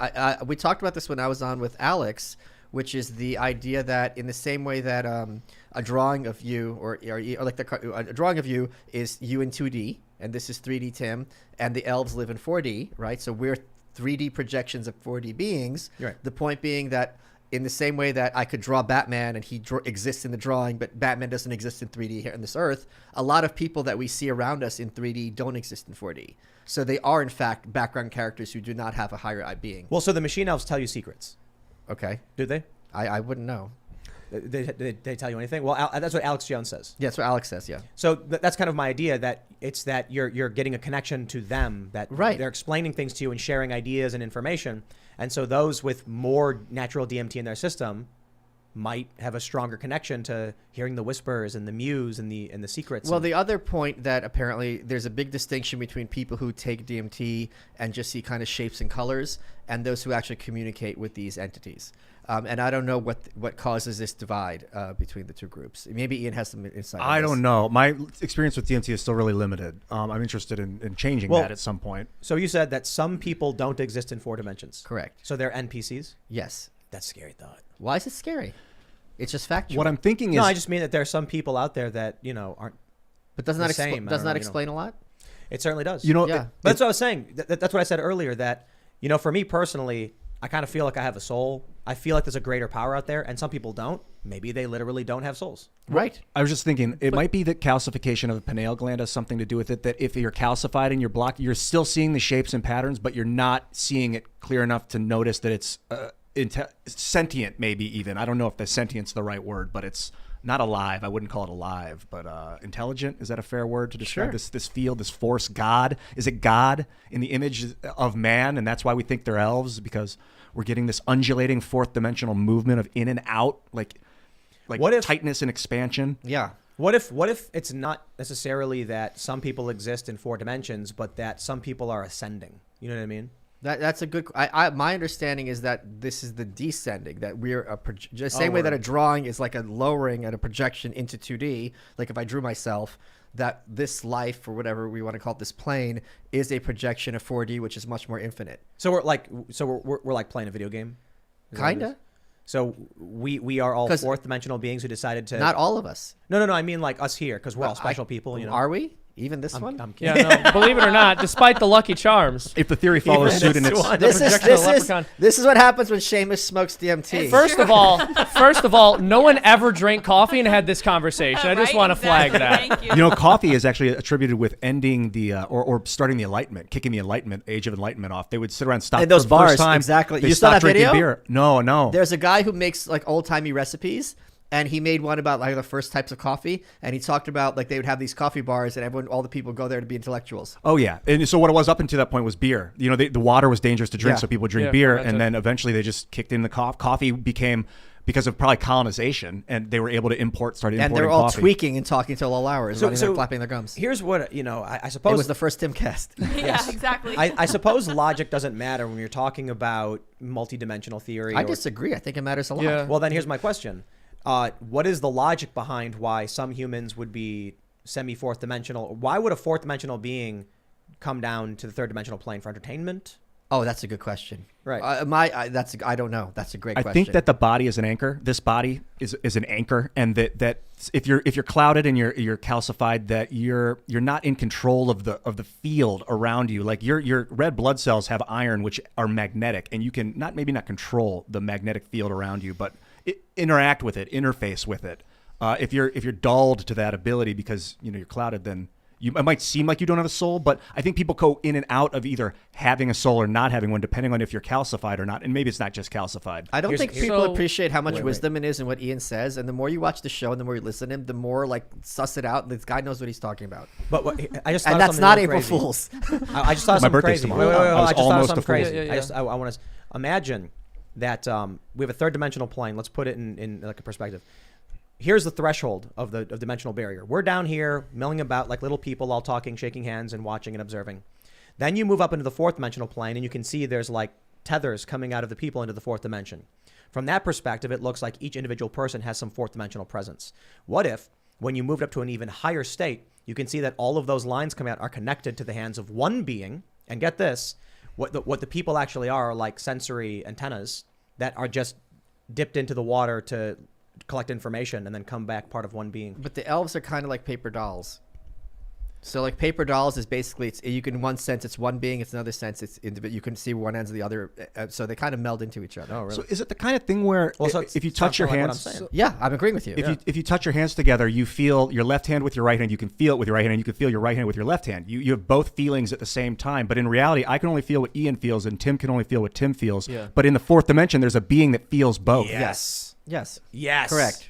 We talked about this when I was on with Alex, which is the idea that in the same way that a drawing of you or like a drawing of you is you in 2D and this is 3D Tim and the elves live in 4D, right? So we're 3D projections of 4D beings. You're right. The point being that in the same way that I could draw Batman and he exists in the drawing, but Batman doesn't exist in 3D here on this earth, a lot of people that we see around us in 3D don't exist in 4D. So they are, in fact, background characters who do not have a higher eye being. Well, so the machine elves tell you secrets. Okay. Do they? I wouldn't know. They tell you anything? Well, that's what Alex Jones says. Yeah, that's what Alex says, yeah. So that's kind of my idea, that it's that you're getting a connection to them, that Right. they're explaining things to you and sharing ideas and information. And so those with more natural DMT in their system might have a stronger connection to hearing the whispers and the mews and the secrets. Well, and- the other point that apparently there's a big distinction between people who take DMT and just see kind of shapes and colors and those who actually communicate with these entities. And I don't know what causes this divide between the two groups. Maybe Ian has some insight on I this. don't know. My experience with DMT is still really limited. I'm interested in changing Well- that at some point. so you said that some people don't exist in 4 dimensions. Correct. So they're NPCs? Yes. That's a scary thought. Why is it scary? It's just factual. What I'm thinking is No, I just mean that there are some people out there that, aren't. But doesn't the that, same, I doesn't don't that know, explain a lot? It certainly does. you know, Yeah. But that's what I was saying. That's what I said earlier, that, for me personally, I kind of feel like I have a soul. I feel like there's a greater power out there, and some people don't. Maybe they literally don't have souls. Right. I was just thinking it might be that calcification of the pineal gland has something to do with it. That if you're calcified and you're blocked, you're still seeing the shapes and patterns, but you're not seeing it clear enough to notice that it's sentient. Maybe even, I don't know if the sentient's the right word, but it's not alive. I wouldn't call it alive, but intelligent. Is that a fair word to describe Sure. this field, this force? God? Is it God in the image of man, and that's why we think they're elves, because we're getting this undulating fourth dimensional movement of in and out, like What if- tightness and expansion. Yeah. What if it's not necessarily that some people exist in 4 dimensions, but that some people are ascending? You know what I mean? That's a good. My understanding is that this is the descending. That we're the same way that a word. drawing is like a lowering and a projection into 2D. Like if I drew myself, that this life or whatever we want to call it, this plane, is a projection of 4D, which is much more infinite. So we're like playing a video game. Is that what it Kinda. is? So we are all 'Cause- 4th dimensional beings who decided to. Not all of us. No. I mean like us here, because we're all special people. Are we? Even this I'm, one? I'm Yeah, kidding. no, believe it or not, despite the Lucky Charms. If the theory follows suit and it's one. The projection of leprechaun. This is what happens when Seamus smokes DMT. First of all, no one ever drank coffee and had this conversation. I just Right? want to flag Exactly. that. Thank you. coffee is actually attributed with ending the or starting the Enlightenment, kicking the Enlightenment, age of Enlightenment off. They would sit around and stop In those for the first bars, time. exactly. They You saw stopped that drinking video? beer. No. There's a guy who makes like old timey recipes, And he made one about like the first types of coffee, and he talked about like they would have these coffee bars, and all the people go there to be intellectuals. Oh yeah, and so what it was up until that point was beer. You know, the water was dangerous to drink, Yeah. so people would drink Yeah, beer, fermented. and then eventually they just kicked in the coffee became because of probably colonization, and they were able to start importing And they're all coffee. tweaking and talking till all hours, running there, flapping their gums. Here's what I It suppose. was the first Timcast. Yeah, exactly. I suppose logic doesn't matter when you're talking about multidimensional theory. I or- disagree. I think it matters a lot. Yeah. Well, then here's my question. What is the logic behind why some humans would be semi-fourth dimensional? Why would a fourth dimensional being come down to the third dimensional plane for entertainment? Oh, that's a good question. Right. I don't know. That's a great I question. think that the body is an anchor. This body is an anchor, and that if you're clouded and you're calcified, that you're not in control of the field around you. Like your red blood cells have iron, which are magnetic, and you can maybe not control the magnetic field around you, but interact with it, interface with it. If you're dulled to that ability because you're clouded, then it might seem like you don't have a soul, but I think people go in and out of either having a soul or not having one, depending on if you're calcified or not. And maybe it's not just calcified. I don't Here's- think here's- people So- appreciate how much Wait. wisdom it is in what Ian says. And the more you watch the show and the more you listen to him, the more like suss it out. This guy knows what he's talking about. But I just thought And of that's something not real April crazy. Fools. I just thought of My something birthday's crazy. tomorrow. Wait, I was I just thought of almost something a fool. crazy. Yeah. I want to imagine that we have a third dimensional plane. Let's put it in like a perspective. Here's the threshold of the dimensional barrier. We're down here milling about like little people, all talking, shaking hands, and watching and observing. Then you move up into the fourth dimensional plane, and you can see there's like tethers coming out of the people into the fourth dimension. From that perspective, it looks like each individual person has some fourth dimensional presence. What if, when you moved up to an even higher state, you can see that all of those lines coming out are connected to the hands of one being? And get this, what the people actually are like sensory antennas that are just dipped into the water to collect information and then come back part of one being. But the elves are kind of like paper dolls. So like paper dolls is basically in one sense it's one being, it's another sense it's individual. You can see one end of the other, so they kind of meld into each other. Oh, really? So is it the kind of thing where Well, so if you it touch sounds your like what I'm hands, saying. Yeah, I'm agreeing with you. if you touch your hands together, you feel your left hand with your right hand. You can feel it with your right hand, and you can feel your right hand with your left hand. You have both feelings at the same time. But in reality, I can only feel what Ian feels, and Tim can only feel what Tim feels. Yeah. But in the fourth dimension, there's a being that feels both. Yes. Yes. Yes. Correct.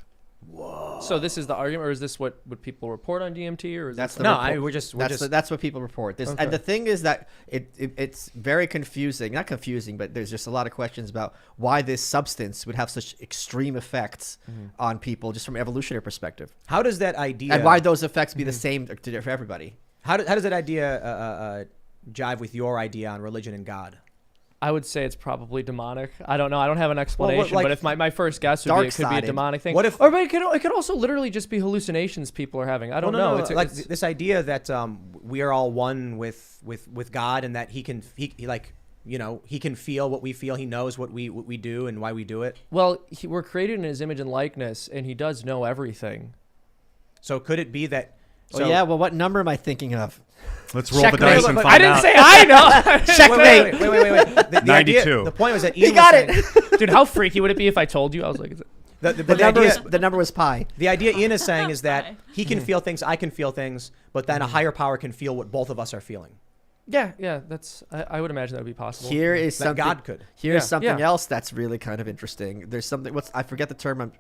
So this is the argument, or is this what people report on DMT, or is That's this the No, report. we're just That's what people report. Okay. And the thing is that it's very confusing. Not confusing, but there's just a lot of questions about why this substance would have such extreme effects on people just from an evolutionary perspective. How does that idea And why those effects be the same for everybody. How does that idea jive with your idea on religion and God? I would say it's probably demonic. I don't know. I don't have an explanation, like, but if my first guess would be it could be a dark-sided. demonic thing. What if- Or but it could also literally just be hallucinations people are having. I don't know. It's like this idea that we are all one with God, and that he can feel what we feel. He knows what we do and why we do it. well, we're created in his image and likeness, and he does know everything. So could it be that? Oh yeah, well, what number am I thinking of? Let's roll Checkmate. the dice and Look, find I didn't out. say I know. Checkmate. Wait. The 92. Idea, the point was that Ian He got was saying- it. Dude, how freaky would it be if I told you? I was like, is it? The number was pi. The idea Ian is saying is that Fine. he can feel things, I can feel things, but then a higher power can feel what both of us are feeling. Yeah. That's. I would imagine that would be possible. Here is That something. God could. Here's Yeah, something yeah. else that's really kind of interesting. There's something. I forget the term.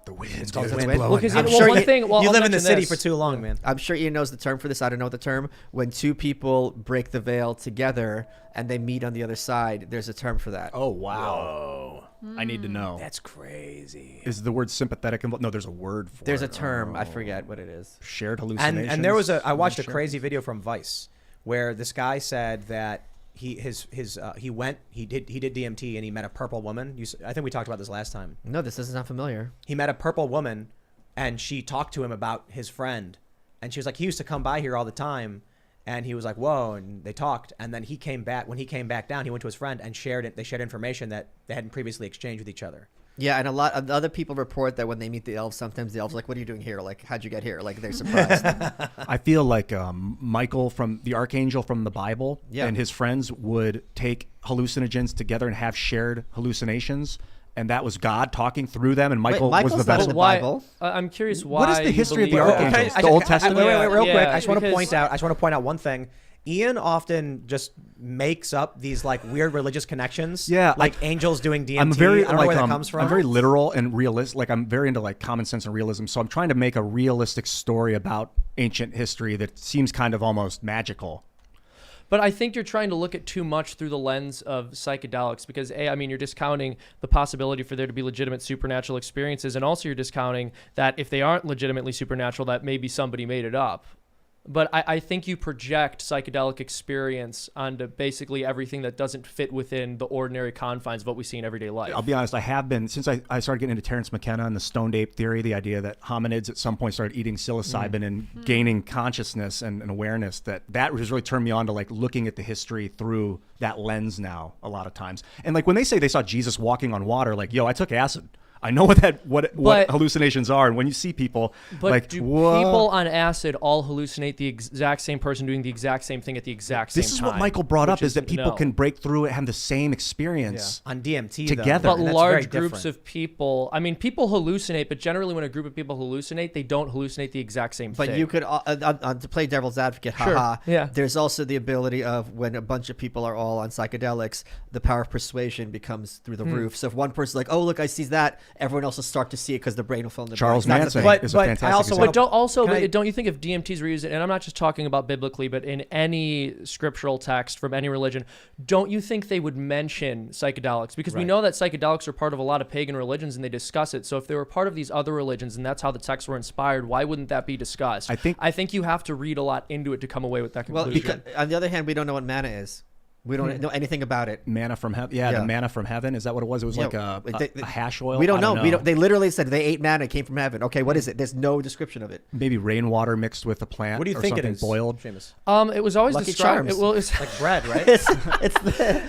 The wind, called dude. the wind It's blowing. blowing. Because I'm well, sure one you- thing. Well, you I'll live in the mention city this. for too long, man. I'm sure Ian knows the term for this. I don't know the term. When two people break the veil together and they meet on the other side, there's a term for that. Oh wow! I need to know. That's crazy. Is the word sympathetic involved? No, there's a word for There's it. a term. I forget what it is. Shared hallucinations. And there was I watched a Shared- crazy video from Vice where this guy said that he did DMT and he met a purple woman. I think we talked about this last time. No, this doesn't sound familiar. He met a purple woman, and she talked to him about his friend, and she was like, he used to come by here all the time, and he was like, whoa, and they talked, and then he came back. When he came back down, he went to his friend and they shared information that they hadn't previously exchanged with each other. Yeah, and a lot of other people report that when they meet the elves, sometimes the elves are like, "What are you doing here? Like, how'd you get here?" Like, they're surprised. I feel like Michael from the archangel from the Bible Yeah. and his friends would take hallucinogens together and have shared hallucinations, and that was God talking through them, and Michael was Michael's the not in vessel. the Why? Bible. I'm curious why. What is the you history of the believe- archangels? Okay, The Old Testament? Wait, real Yeah, quick. I just want to because- point out. one thing. Ian often just makes up these like weird religious connections. Yeah, like angels doing DMT. I'm very I don't know where that comes from. I'm very literal and realist. Like I'm very into like common sense and realism. So I'm trying to make a realistic story about ancient history that seems kind of almost magical. But I think you're trying to look at too much through the lens of psychedelics because, I mean, you're discounting the possibility for there to be legitimate supernatural experiences, and also you're discounting that if they aren't legitimately supernatural, that maybe somebody made it up. But I think you project psychedelic experience onto basically everything that doesn't fit within the ordinary confines of what we see in everyday life. I'll be honest, I have been, since I started getting into Terence McKenna and the stoned ape theory, the idea that hominids at some point started eating psilocybin and gaining consciousness and awareness, that has really turned me on to like looking at the history through that lens now a lot of times. And like when they say they saw Jesus walking on water, like, yo, I took acid. I know what hallucinations are, and when you see people, but like, do people on acid all hallucinate the exact same person doing the exact same thing at the exact same time? This is what Michael brought up: is that people can break through and have the same experience on DMT together. though, but large groups of people. I mean, people hallucinate, but generally, when a group of people hallucinate, they don't hallucinate the exact same thing. But you could, to play devil's advocate, haha. Yeah. There's also the ability of when a bunch of people are all on psychedelics, the power of persuasion becomes through the roof. So if one person's like, "Oh, look, I see that," everyone else will start to see it because the brain will fill in the Charles brain. Manson is a But fantastic I also example. wanna- Don't you think if DMTs were used, and I'm not just talking about biblically, but in any scriptural text from any religion, don't you think they would mention psychedelics? Because we know that psychedelics are part of a lot of pagan religions and they discuss it. So if they were part of these other religions and that's how the texts were inspired, why wouldn't that be discussed? I think you have to read a lot into it to come away with that conclusion. Well, because on the other hand, we don't know what manna is. We don't know anything about it. Manna from heaven. Yeah, the manna from heaven. Is that what it was? It was like a hash oil. We don't know. They literally said they ate manna. It came from heaven. Okay, what is it? There's no description of it. Maybe rainwater mixed with a plant. What do you or think it something is, boiled? Seamus? It was always Lucky described. Charms. It's like bread, right?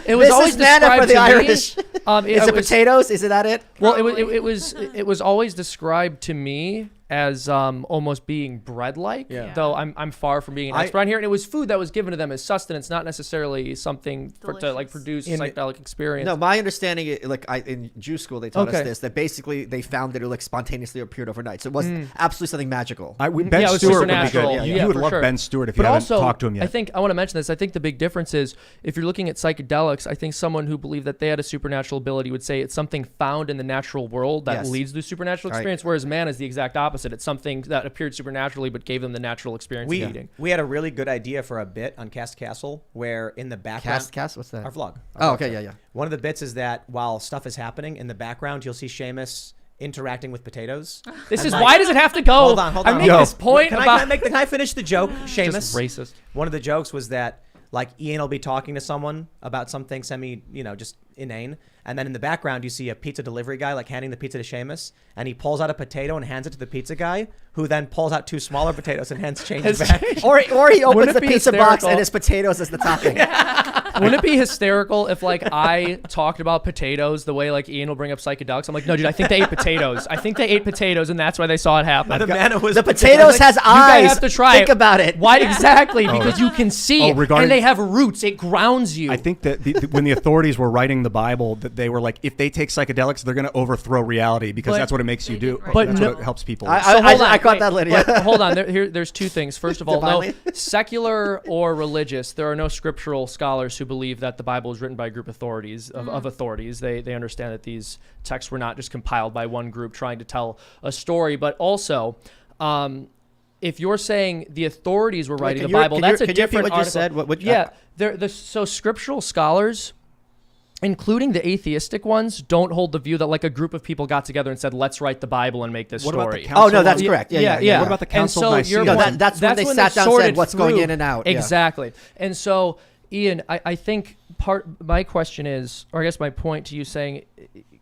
it was always manna for described the to Irish. me. Is it potatoes? Is it that it? Well, it was always described to me as almost being bread-like, though I'm far from being an expert on here. And it was food that was given to them as sustenance, not necessarily something to like produce a psychedelic experience. No, my understanding, in Jew school, they taught us this, that basically they found that it like spontaneously appeared overnight. So it wasn't absolutely something magical. Ben Stewart would be good. You would love Ben Stewart if you haven't talked to him yet. I want to mention this. I think the big difference is if you're looking at psychedelics, I think someone who believed that they had a supernatural ability would say it's something found in the natural world that leads to the supernatural experience, whereas man is the exact opposite. It's something that appeared supernaturally but gave them the natural experience of eating. We had a really good idea for a bit on Cast Castle where in the background... Cast? What's that? Our vlog. Yeah. One of the bits is that while stuff is happening, in the background you'll see Seamus interacting with potatoes. This is why does it have to go? Hold on. I make this point can I finish the joke, Seamus? Just racist. One of the jokes was that like Ian will be talking to someone about something just inane, and then in the background you see a pizza delivery guy like handing the pizza to Seamus, and he pulls out a potato and hands it to the pizza guy, who then pulls out two smaller potatoes and hands change back. Or he opens the pizza box and his potatoes as the topping. Wouldn't it be hysterical if like I talked about potatoes the way like Ian will bring up psychedelics? I'm like, no, dude, I think they ate potatoes. I think they ate potatoes, and that's why they saw it happen. The potatoes has eyes. You guys have to try Think about it. Why exactly? Because you can see it, and they have roots. It grounds you. I think that when the authorities were writing the Bible, that they were like, if they take psychedelics, they're going to overthrow reality because that's what it makes you do. But that's what helps people. I caught that, Lydia. Hold on. There's two things. First of all, no, secular or religious, there are no scriptural scholars who believe that the Bible was written by a group of authorities. They understand that these texts were not just compiled by one group trying to tell a story, but also. If you're saying the authorities were writing the Bible, that's a different article. So scriptural scholars, including the atheistic ones, don't hold the view that like a group of people got together and said, let's write the Bible and make this story. About the Council? Oh, no, that's correct. Yeah. What about the Council of Nicaea? That's when they sat down and said what's going in and out. Exactly. And so, Ian, I think my question is, or I guess my point to you saying,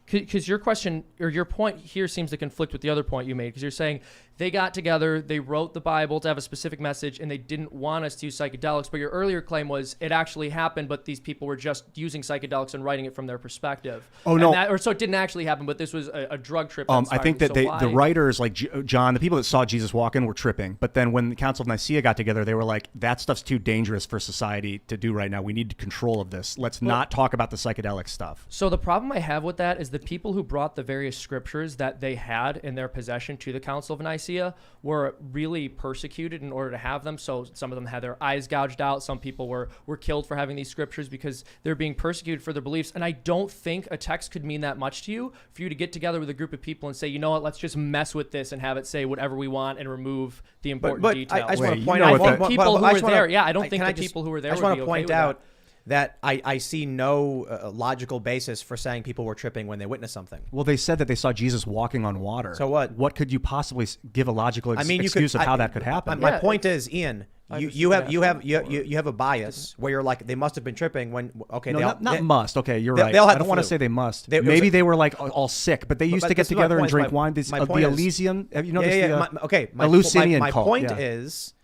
because your question or your point here seems to conflict with the other point you made, because you're saying they got together, they wrote the Bible to have a specific message, and they didn't want us to use psychedelics. But your earlier claim was it actually happened, but these people were just using psychedelics and writing it from their perspective. Oh, no. So it didn't actually happen, but this was a drug trip. I think that the writers, like John, the people that saw Jesus walk in were tripping. But then when the Council of Nicaea got together, they were like, that stuff's too dangerous for society to do right now. We need control of this. Let's not talk about the psychedelic stuff. So the problem I have with that is the people who brought the various scriptures that they had in their possession to the Council of Nicaea Nicaea were really persecuted in order to have them. So some of them had their eyes gouged out. Some people were killed for having these scriptures because they're being persecuted for their beliefs. And I don't think a text could mean that much to you for you to get together with a group of people and say, you know what, let's just mess with this and have it say whatever we want and remove the important details. I just want to Wait, point you know out what what people who I were just wanna- there. Yeah, I don't think can the I just- people who were there I just would want be to okay point with out that. that I see no logical basis for saying people were tripping when they witnessed something. Well, they said that they saw Jesus walking on water. So what? What could you possibly give a logical excuse of how that could happen? My Yeah. point is, Ian, you have a bias where you're like, they must have been tripping when okay, No, they not must. Okay, you're they- right. they all had I don't the want to flu. say they must. It was Maybe a- they were like all sick, but they used to get this is my together and point. drink My- wine. my The point is- Elysian. Have you Yeah, noticed yeah. My Eleusinian my cult, point yeah. is,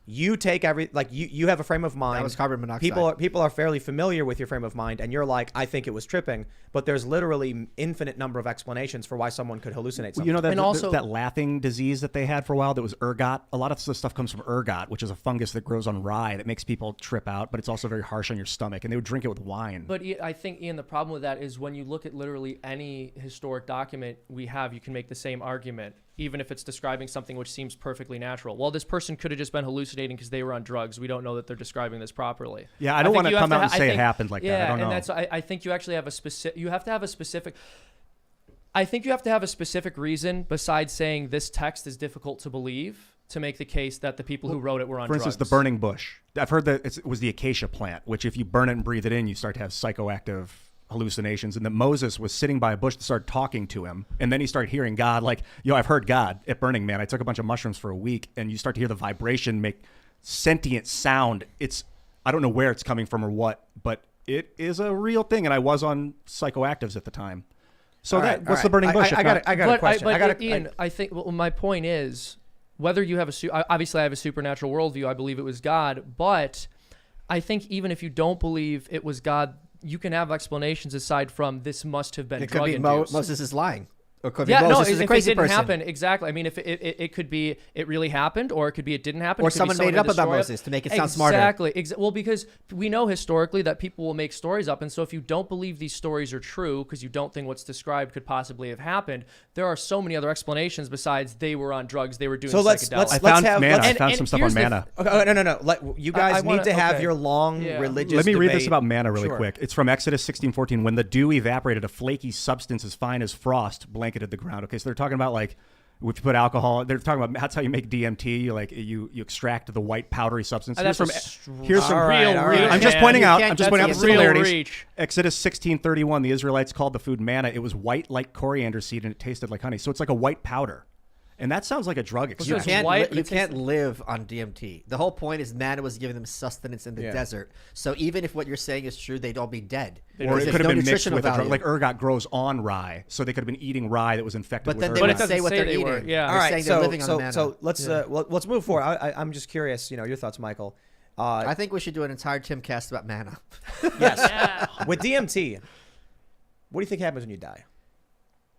you take you have a frame of mind. That was carbon monoxide. People are fairly familiar with your frame of mind, and you're like, I think it was tripping, but there's literally infinite number of explanations for why someone could hallucinate something. You know that And also- that laughing disease that they had for a while that was ergot. A lot of the stuff comes from ergot, which is a fungus that grows on rye that makes people trip out, but it's also very harsh on your stomach. And they would drink it with wine. But I think, Ian, the problem with that is when you look at literally any historic document we have, you can make the same argument, even if it's describing something which seems perfectly natural. Well, this person could have just been hallucinating because they were on drugs. We don't know that they're describing this properly. Yeah, I don't think want to you come have out and I say it think- happened like that. I don't know. And that's I think you actually have a specific. You have to have a specific. I think you have to have a specific reason besides saying this text is difficult to believe to make the case that the people who wrote it were on For drugs. instance, the burning bush. I've heard that it was the acacia plant, which if you burn it and breathe it in, you start to have psychoactive hallucinations. And that Moses was sitting by a bush that started talking to him. And then he started hearing God, like, I've heard God at Burning Man. I took a bunch of mushrooms for a week, and you start to hear the vibration make sentient sound. I don't know where it's coming from or what, but it is a real thing. And I was on psychoactives at the time. So what's the burning bush? I got a question. Ian, I think my point is, whether you have obviously I have a supernatural worldview. I believe it was God, but I think even if you don't believe it was God, you can have explanations aside from this must have been It could drug be induced. Moses is lying. Or it could be Yeah, Moses no, is a if crazy it didn't person. happen, exactly. I mean, if it could be it really happened, or it could be it didn't happen, Or it could be someone made it up had about destroyed Moses to make it sound smarter. Exactly. Well, because we know historically that people will make stories up, and so if you don't believe these stories are true because you don't think what's described could possibly have happened, there are so many other explanations besides they were on drugs, they were doing So let's psychedelics. I found have- manna. let's- I found and some stuff on here's the- manna. Okay, no. You guys wanna- need to have okay. your long Yeah. religious Let me read this debate. about manna really Sure. quick. It's from Exodus 16:14. When the dew evaporated, a flaky substance as fine as frost blanketed the ground. Okay, so they're talking about like if you put alcohol. They're talking about that's how you make DMT. You extract the white powdery substance. That's Here's some All right, real all right. reach. I'm just man. pointing You out. can't I'm just judge pointing out the the real similarities. reach. Exodus 16:31. The Israelites called the food manna. It was white like coriander seed and it tasted like honey. So it's like a white powder, and that sounds like a drug So You it's extraction. white, you it tastes- can't live on DMT. The whole point is manna was giving them sustenance in the Yeah. desert. So even if what you're saying is true, they'd all be dead. Or Because it there's could have no been mixed nutritional with a drug. value. Like ergot grows on rye, so they could have been eating rye that was infected But with then ergot. they But it wouldn't doesn't say what say they're they were, eating. yeah. They're All right, saying they're living on the manna. so let's move forward. I'm just curious. Your thoughts, Michael. I think we should do an entire Timcast about manna. Yes. Yeah. With DMT, what do you think happens when you die?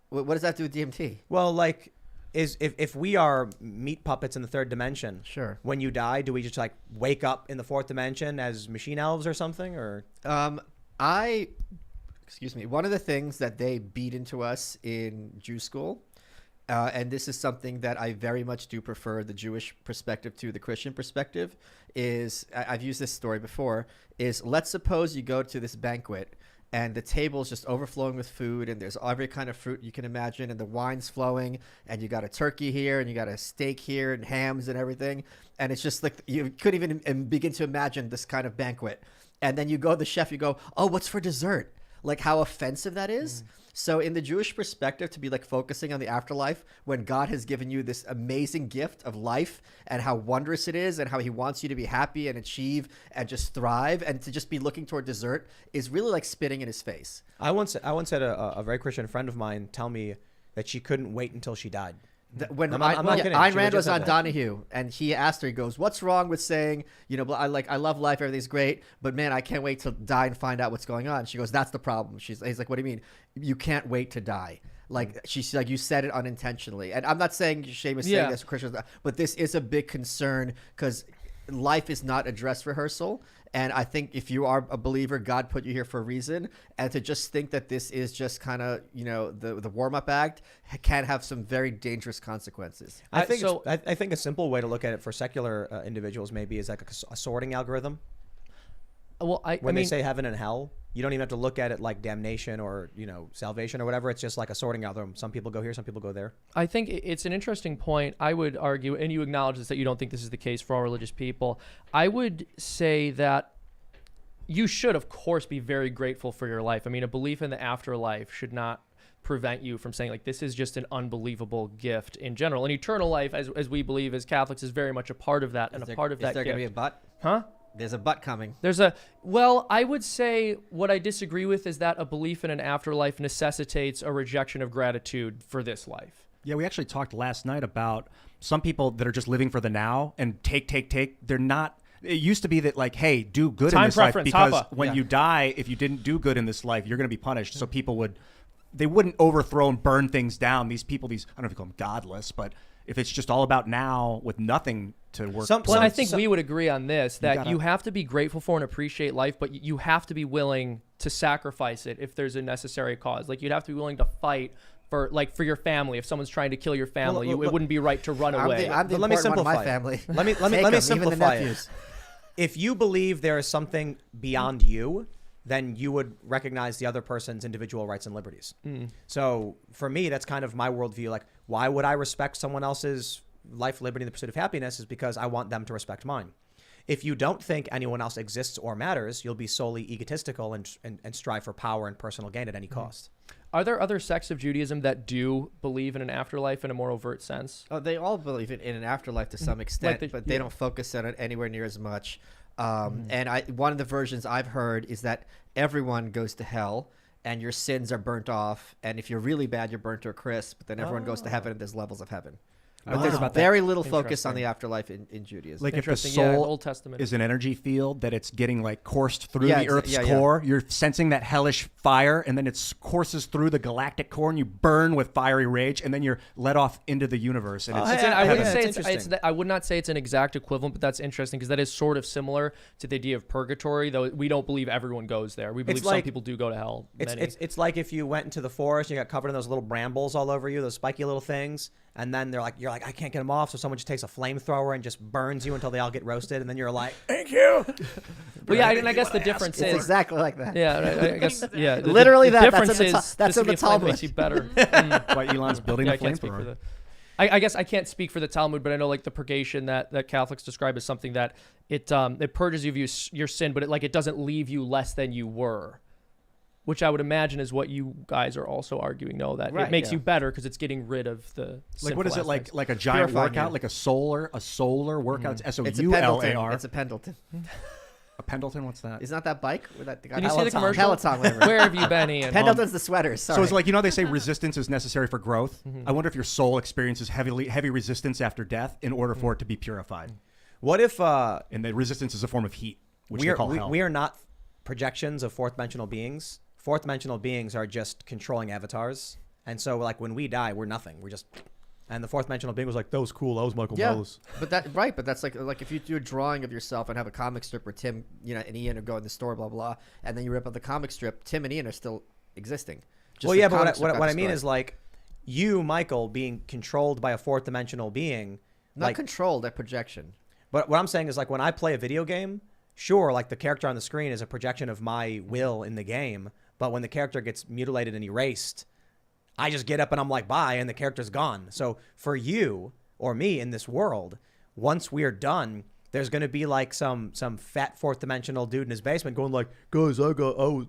What does that do with DMT? Well, like, if we are meat puppets in the third dimension, Sure. when you die, do we just like wake up in the fourth dimension as machine elves or something? Or Excuse me. One of the things that they beat into us in Jew school, and this is something that I very much do prefer the Jewish perspective to the Christian perspective, is I've used this story before, is let's suppose you go to this banquet and the table is just overflowing with food and there's every kind of fruit you can imagine and the wine's flowing and you got a turkey here and you got a steak here and hams and everything. And it's just like you couldn't even begin to imagine this kind of banquet. And then you go, the chef, you go, oh, what's for dessert? Like how offensive that is. So in the Jewish perspective, to be like focusing on the afterlife when God has given you this amazing gift of life and how wondrous it is and how he wants you to be happy and achieve and just thrive, and to just be looking toward dessert is really like spitting in his face. I once had a very Christian friend of mine tell me that she couldn't wait until she died. When I'm not kidding. Ayn She Rand legit was said on that. Donahue, and he asked her, he goes, "What's wrong with saying, I love life, everything's great, but man, I can't wait to die and find out what's going on." She goes, "That's the problem." He's like, "What do you mean? You can't wait to die." Like she's like, you said it unintentionally, and I'm not saying Seamus saying this, Christians, but this is a big concern because life is not a dress rehearsal, And I think if you are a believer, God put you here for a reason. And to just think that this is just kind of, the warm-up act can have some very dangerous consequences. I think a simple way to look at it for secular individuals maybe is like a sorting algorithm. Well, When they say heaven and hell, you don't even have to look at it like damnation or salvation or whatever. It's just like a sorting algorithm. Some people go here, some people go there. I think it's an interesting point. I would argue, and you acknowledge this, that you don't think this is the case for all religious people. I would say that you should, of course, be very grateful for your life. I mean, a belief in the afterlife should not prevent you from saying, like, this is just an unbelievable gift in general. And eternal life, as we believe as Catholics, is very much a part of that, and a part of that Is there gift. going to be a but? Huh? There's a but coming. Well, I would say what I disagree with is that a belief in an afterlife necessitates a rejection of gratitude for this life. Yeah, we actually talked last night about some people that are just living for the now and take. They're not. It used to be that, like, hey, do good in this life, because when you die, if you didn't do good in this life, you're going to be punished. So people wouldn't overthrow and burn things down. These people, I don't know if you call them godless, but if it's just all about now with nothing to work. Well, I think we would agree on this, that you have to be grateful for and appreciate life, but you have to be willing to sacrifice it if there's a necessary cause. Like, you'd have to be willing to fight for your family. If someone's trying to kill your family, it wouldn't be right to run away. Let me simplify my family. Let me simplify it. If you believe there is something beyond you, then you would recognize the other person's individual rights and liberties. So for me, that's kind of my worldview. Like, why would I respect someone else's life, liberty, and the pursuit of happiness? Is because I want them to respect mine. If you don't think anyone else exists or matters, you'll be solely egotistical and strive for power and personal gain at any cost. Are there other sects of Judaism that do believe in an afterlife in a more overt sense? Oh, they all believe in an afterlife to some extent, but they don't focus on it anywhere near as much. And one of the versions I've heard is that everyone goes to hell and your sins are burnt off. And if you're really bad, you're burnt to a crisp. But then everyone goes to heaven and there's levels of heaven. But there's very little focus on the afterlife in Judaism. Like, if the soul Old Testament is an energy field that it's getting like coursed through the Earth's core, you're sensing that hellish fire, and then it courses through the galactic core, and you burn with fiery rage, and then you're let off into the universe. And I would not say it's an exact equivalent, but that's interesting because that is sort of similar to the idea of purgatory, though we don't believe everyone goes there. We believe some people do go to hell. It's like if you went into the forest and you got covered in those little brambles all over you, those spiky little things, and then you're like, I can't get them off, so someone just takes a flamethrower and just burns you until they all get roasted, and then you're like, thank you. Well, yeah, and I guess the difference is exactly like that. Yeah, I guess literally the that's in the Talmud makes you better. Why Elon's building a flamethrower. I guess I can't speak for the Talmud, but I know, like, the purgation that Catholics describe as something that it purges you of your sin, but it doesn't leave you less than you were. Which I would imagine is what you guys are also arguing, though, that it makes you better because it's getting rid of the like, what is it, like a giant workout, like a solar workout? It's SOULAR. It's a Pendleton. A Pendleton? What's that? Isn't that bike? Can you see the commercial? Peloton, whatever. Where have you been, Ian? Pendleton's the sweaters. Sorry. So it's like, they say resistance is necessary for growth. I wonder if your soul experiences heavy resistance after death in order for it to be purified. What if and the resistance is a form of heat, which they call hell. We are not projections of fourth dimensional beings. Fourth dimensional beings are just controlling avatars, and so, like, when we die, we're nothing. We're just, and the fourth dimensional being was like, that was cool. That was Michael Malice. But that's like if you do a drawing of yourself and have a comic strip where Tim, and Ian are going to the store, blah blah, and then you rip up the comic strip. Tim and Ian are still existing. Well, yeah, but what I mean is, like, you, Michael, being controlled by a fourth dimensional being, not controlled, a projection. But what I'm saying is, like, when I play a video game, sure, like, the character on the screen is a projection of my will in the game. But when the character gets mutilated and erased, I just get up and I'm like, bye, and the character's gone. So for you or me in this world, once we're done, there's going to be like some fat fourth dimensional dude in his basement going like, guys, that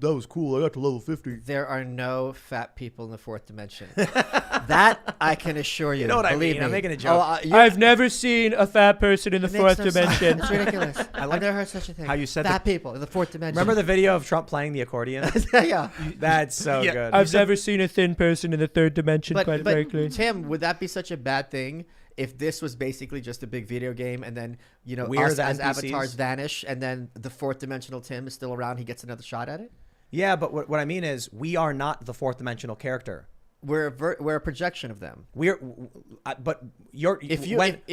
was cool. I got to level 50. There are no fat people in the fourth dimension. That I can assure you. You know what Believe I mean? me. I'm making a joke. I've never seen a fat person in the fourth dimension. It's ridiculous. I've never heard such a thing. How you said fat people in the fourth dimension. Remember the video of Trump playing the accordion? Yeah. That's so good. I've never seen a thin person in the third dimension, quite frankly. Tim, would that be such a bad thing if this was basically just a big video game and then, We're us the as NPCs. avatars vanish and then the fourth dimensional Tim is still around, he gets another shot at it? Yeah, but what I mean is we are not the fourth dimensional character. We're a projection of them. But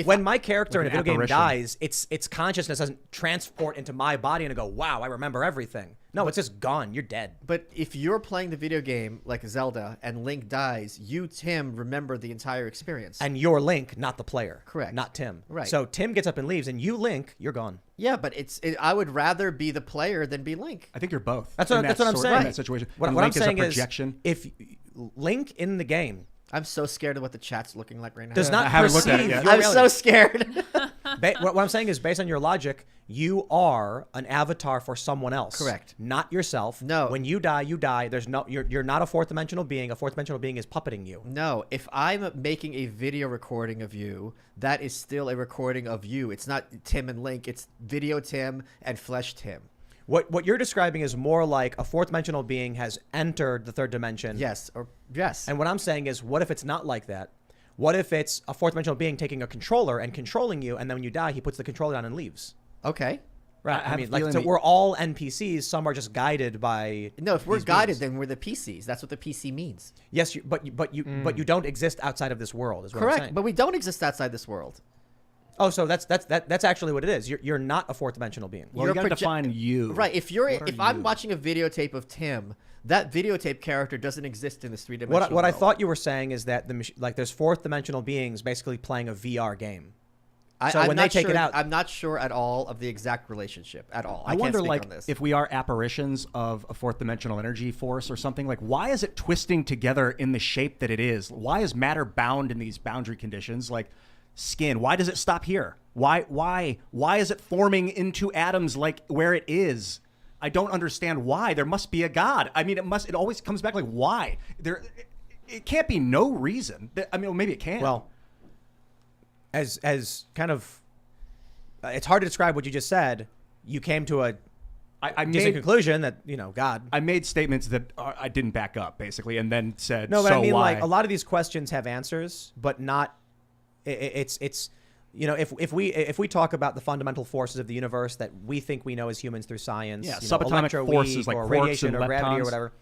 when my character in a video game dies, its consciousness doesn't transport into my body and go, wow, I remember everything. No, it's just gone. You're dead. But if you're playing the video game like Zelda and Link dies, you, Tim, remember the entire experience. And you're Link, not the player. Correct. Not Tim. Right. So Tim gets up and leaves, and you, Link, you're gone. Yeah, but I would rather be the player than be Link. I think you're both. That's what I'm saying. In that situation. What Link I'm saying is a projection. if Link in the game I'm so scared of what the chat's looking like right now. does not I haven't looked at perceive it yet. your I'm reality. so scared. What I'm saying is, based on your logic, you are an avatar for someone else. Correct. Not yourself. No. When you die, you die. There's no. You're not a fourth dimensional being. A fourth dimensional being is puppeting you. No, if I'm making a video recording of you, that is still a recording of you. It's not Tim and Link. It's video Tim and flesh Tim. What you're describing is more like a fourth dimensional being has entered the third dimension. Yes. And what I'm saying is, what if it's not like that? What if it's a fourth dimensional being taking a controller and controlling you, and then when you die, he puts the controller down and leaves? Okay. Right. I I have mean, a like, feeling so that- we're all NPCs. Some are just guided by. No, if we're these guided, beings. then we're the PCs. That's what the PC means. Yes, but you don't exist outside of this world. Is what I'm Correct. saying. But we don't exist outside this world. Oh, so that's actually what it is. You're not a fourth dimensional being. Well, you got to define you. Right. If I'm you? watching a videotape of Tim, that videotape character doesn't exist in this three-dimensional What I world. thought you were saying is that there's fourth dimensional beings basically playing a VR game. So I'm when not they take sure, it out, I'm not sure at all of the exact relationship at all. I can't wonder, speak like, on this. if we are apparitions of a fourth dimensional energy force or something, like, why is it twisting together in the shape that it is? Why is matter bound in these boundary conditions, like skin? Why does it stop here? Why is it forming into atoms like where it is? I don't understand why. There must be a God. I mean, it always comes back like, why? It can't be no reason. I mean, well, maybe it can. well, as kind of, it's hard to describe what you just said. You came to a I decent made conclusion that God. I made statements that I didn't back up, basically, and then said, No, but so I mean, why? like, a lot of these questions have answers, but not. It's if we talk about the fundamental forces of the universe that we think we know as humans through science, Yeah, you know, subatomic electroweak forces like or quarks radiation and or gravity or leptons. whatever,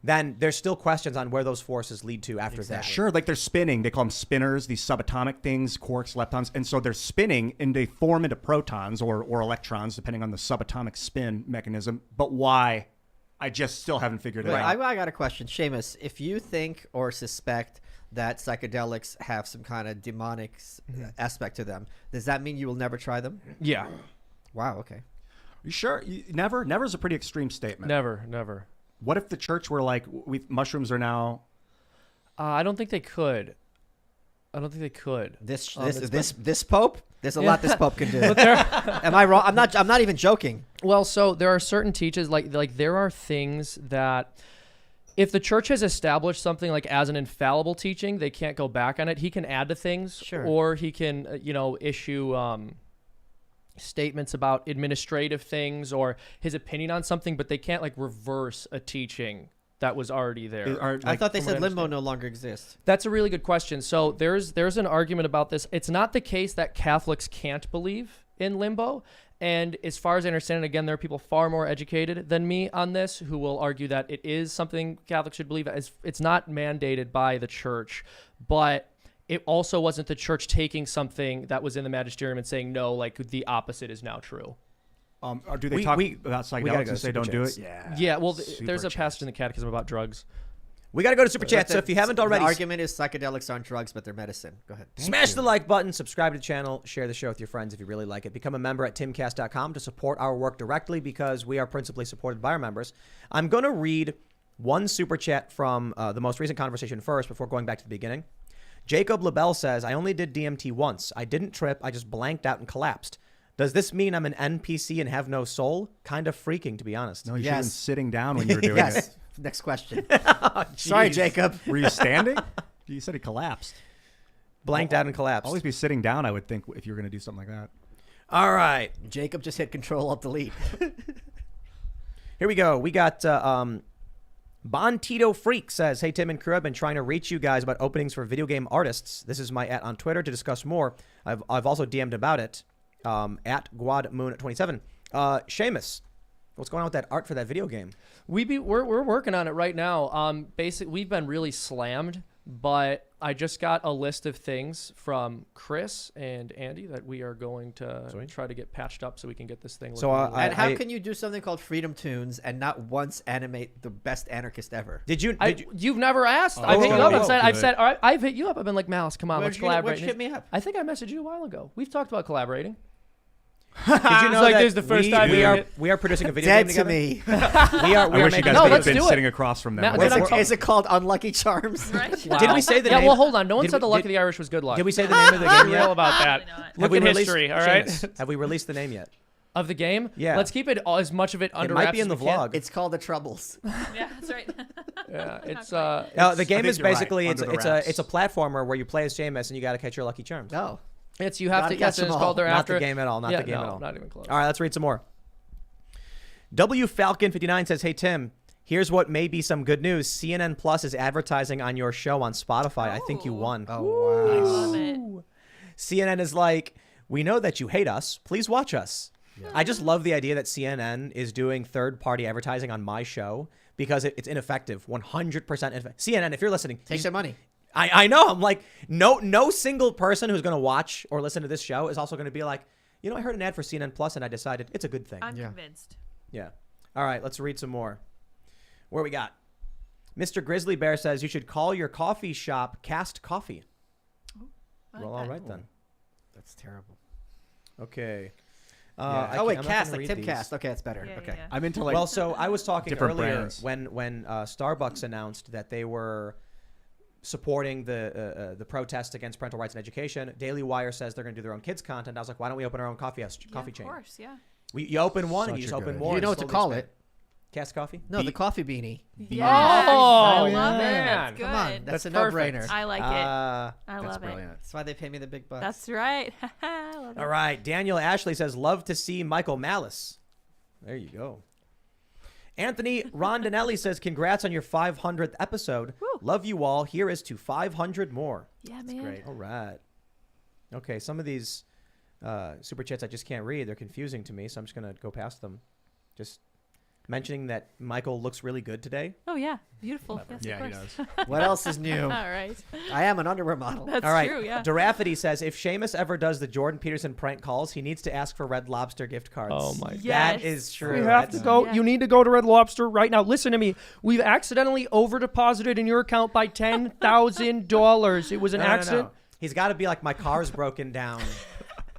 then there's still questions on where those forces lead to after that. Sure, like they're spinning. They call them spinners, these subatomic things, quarks, leptons. And so they're spinning and they form into protons or electrons, depending on the subatomic spin mechanism. But why? I just still haven't figured it Wait, out. I got a question. Seamus, if you think or suspect that psychedelics have some kind of demonic aspect to them, does that mean you will never try them? Yeah. Wow, okay. You sure? Never? Never is a pretty extreme statement. Never. What if the church were like, mushrooms are now... I don't think they could. This Pope? There's a lot this Pope can do. But there, Am I wrong? I'm not even joking. well, so there are certain teachers like there are things that if the church has established something like as an infallible teaching, they can't go back on it. He can add to things, Sure. or he can issue statements about administrative things or his opinion on something, but they can't like reverse a teaching that was already there. I thought they from what said I limbo understand. no longer exists. That's a really good question. So there's an argument about this. It's not the case that Catholics can't believe in limbo. And as far as I understand it, again, there are people far more educated than me on this who will argue that it is something Catholics should believe. It's not mandated by the church, but it also wasn't the church taking something that was in the magisterium and saying, no, like the opposite is now true. Or do they We- talk we- about we gotta psychedelics go and say super don't do chats. it? Yeah. Yeah, well, Super there's a chats. passage in the catechism about drugs. We got to go to super chat. So if you haven't already, The argument is psychedelics aren't drugs, but they're medicine. Go ahead. smash the like button, subscribe to the channel, share the show with your friends if you really like it. Become a member at timcast.com to support our work directly because we are principally supported by our members. I'm going to read one super chat from the most recent conversation first before going back to the beginning. Jacob LaBelle says, I only did DMT once. I didn't trip. I just blanked out and collapsed. Does this mean I'm an NPC and have no soul? Kind of freaking, to be honest. No, you should have been Yes. sitting down when you were doing Yes. it. Next question. Sorry, Jacob. Were you standing? You said he collapsed. Blanked out and collapsed. Always be sitting down, I would think, if you were going to do something like that. All right. Jacob just hit Control-Alt-Delete. Here we go. We got Bontito Freak says, hey, Tim and crew, I've been trying to reach you guys about openings for video game artists. This is my @ on Twitter to discuss more. I've also DM'd about it at GuadMoon27. Seamus, What's going on with that art for that video game? We're working on it right now. Basically, we've been really slammed, but I just got a list of things from Chris and Andy that we are going to try to get patched up so we can get this thing. So, and how can you do something called Freedom Tunes and not once animate the best anarchist ever? You've never asked. I've hit you up. I've said, all right, I've hit you up. I've been like, Malice, come on, let's collaborate. Where'd you hit me up? I think I messaged you a while ago. We've talked about collaborating. Did you know like that this is the first time we are producing a video Dead game to together? me. I wish you guys let's had been do it. sitting across from them. Is it called Unlucky Charms? Right? Did we say the Yeah, name? well, hold on. No one Did said the we- luck did- of the Irish was good luck. Did we say the name of the game Be yet? real about Probably that? not. Have Look we at released- history, all right? Seamus, have we released the name yet? Of the game? Yeah. Let's keep it as much of it under It might wraps be in as the we can. vlog. It's called The Troubles. Yeah, that's right. Yeah, it's The game think is you're right, basically under the it's wraps. a platformer where you play as Seamus and you got to catch your lucky charms. No. it's you have Gotta to catch yes, and them it's called all. thereafter. Not the game at all. Not Yeah, the game no, at all. Not even close. All right, let's read some more. W Falcon 59 says, "Hey Tim, here's what may be some good news. CNN Plus is advertising on your show on Spotify. I think you Oh. won." Oh, wow. I love it. CNN is like, "We know that you hate us. Please watch us." I just love the idea that CNN is doing third-party advertising on my show because it's ineffective. 100% ineffective. CNN, if you're listening, Take their money. I know. I'm like, no single person who's going to watch or listen to this show is also going to be like, you know, I heard an ad for CNN Plus and I decided it's a good thing. I'm Yeah. convinced. Yeah. All right, let's read some more. Where we got? Mr. Grizzly Bear says you should call your coffee shop Cast Coffee. I like Well, all that. right then. That's terrible. Okay. Oh, wait, Cast, like Timcast. Okay, that's better. Yeah, Okay. yeah. I'm into like Well, so I was talking different earlier brands. when Starbucks announced that they were supporting the protest against parental rights in education. Daily Wire says they're going to do their own kids content. I was like, why don't we open our own coffee Yeah, chain? Of course, yeah. You open one and Such you a just good open idea. more. You and know what to slowly call expand. it? Cast Coffee? No, the coffee beanie. Yes. Oh, I love yeah. it. That's good. Come on. That's That's a perfect. no-brainer. I like it. I that's love it. brilliant. That's why they pay me the big bucks. That's right. I love All it. right. Daniel Ashley says, love to see Michael Malice. There you go. Anthony Rondinelli says, congrats on your 500th episode. Woo. Love you all. Here is to 500 more. Yeah, man. great. All right. Okay, some of these super chats I just can't read. They're confusing to me, so I'm just going to go past them. Just mentioning that Michael looks really good today. Oh, yeah. Beautiful. Yes, Yeah, of he course. does. What else is new? All right. I am an underwear model. That's All right. true, yeah. Durafity says, if Seamus ever does the Jordan Peterson prank calls, he needs to ask for Red Lobster gift cards. Oh my Yes. That is true. We have to That's- go. Yeah. You need to go to Red Lobster right now. Listen to me. We've accidentally over deposited in your account by $10,000. It was an No. accident. He's got to be like, my car's broken down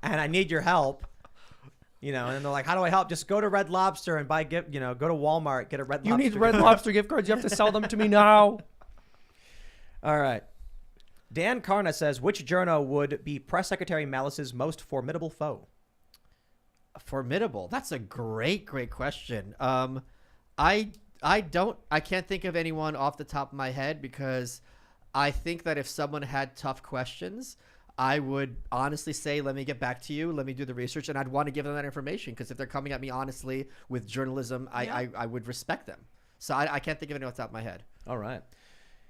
and I need your help. You know, and they're like, how do I help? Just go to Red Lobster and buy gift, go to Walmart, get a Red You Lobster. need gift Red card. Lobster gift cards. You have to sell them to me now. All right. Dan Carna says, which journo would be Press Secretary Malice's most formidable foe? Formidable. That's a great question. I can't think of anyone off the top of my head because I think that if someone had tough questions, I would honestly say, let me get back to you. Let me do the research. And I'd want to give them that information because if they're coming at me honestly with journalism, I would respect them. So I can't think of anyone off the top of my head. All right.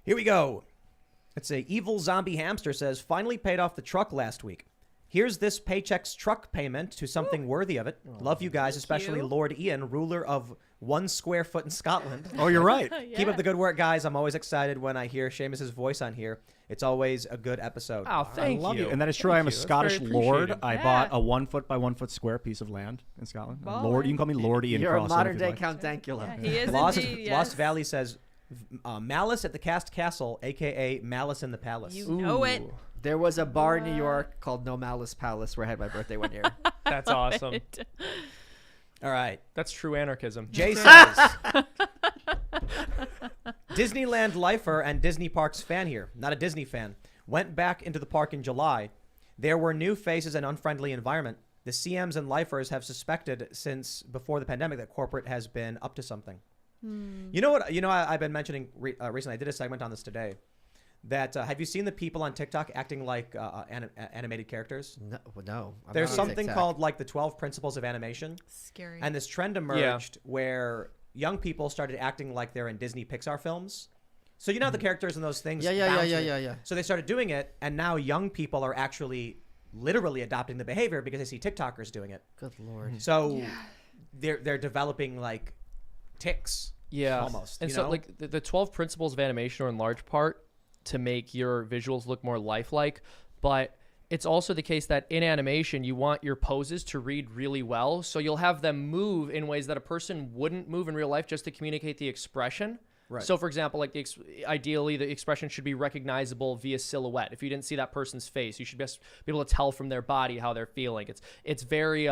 Here we go. It's a evil zombie hamster says, finally paid off the truck last week. Here's this paycheck's truck payment to something worthy of it. Love you guys, especially you. Lord Ian, ruler of 1 square foot in Scotland. Oh, you're right. Keep up the good work, guys. I'm always excited when I hear Seamus's voice on here. It's always a good episode. Oh, thank I love you. And that is true. I am a you. That's Scottish very lord. appreciated. I Yeah. bought a 1 foot by 1 foot square piece of land in Scotland. Baller. Lord, you can call me Lord Ian You're a Crossan if modern you'd day like. Count Dankula. Yeah, he is Lost, indeed, yes. Lost Valley says, Malice at the Cast Castle, a.k.a. Malice in the Palace. You know it. Ooh, There was a bar in New York called No Malice Palace where I had my birthday one year. That's awesome. All right. That's true anarchism. Jay says, Disneyland lifer and Disney Parks fan here, not a Disney fan, went back into the park in July. There were new faces and unfriendly environment. The CMs and lifers have suspected since before the pandemic that corporate has been up to something. You know what? I've been mentioning recently. I did a segment on this today. That have you seen the people on TikTok acting like animated characters? No. I'm There's not on something TikTok. called like the 12 principles of animation. Scary. And this trend emerged where young people started acting like they're in Disney Pixar films. So you know the characters in those things. Yeah. bounce. So they started doing it, and now young people are actually literally adopting the behavior because they see TikTokers doing it. Good Lord. So they're developing like ticks. Yeah, almost. And you so know? like the 12 principles of animation are in large part to make your visuals look more lifelike, but it's also the case that in animation you want your poses to read really well, so you'll have them move in ways that a person wouldn't move in real life just to communicate the expression. Right. So for example, like ideally the expression should be recognizable via silhouette. If you didn't see that person's face, you should be able to tell from their body how they're feeling. It's very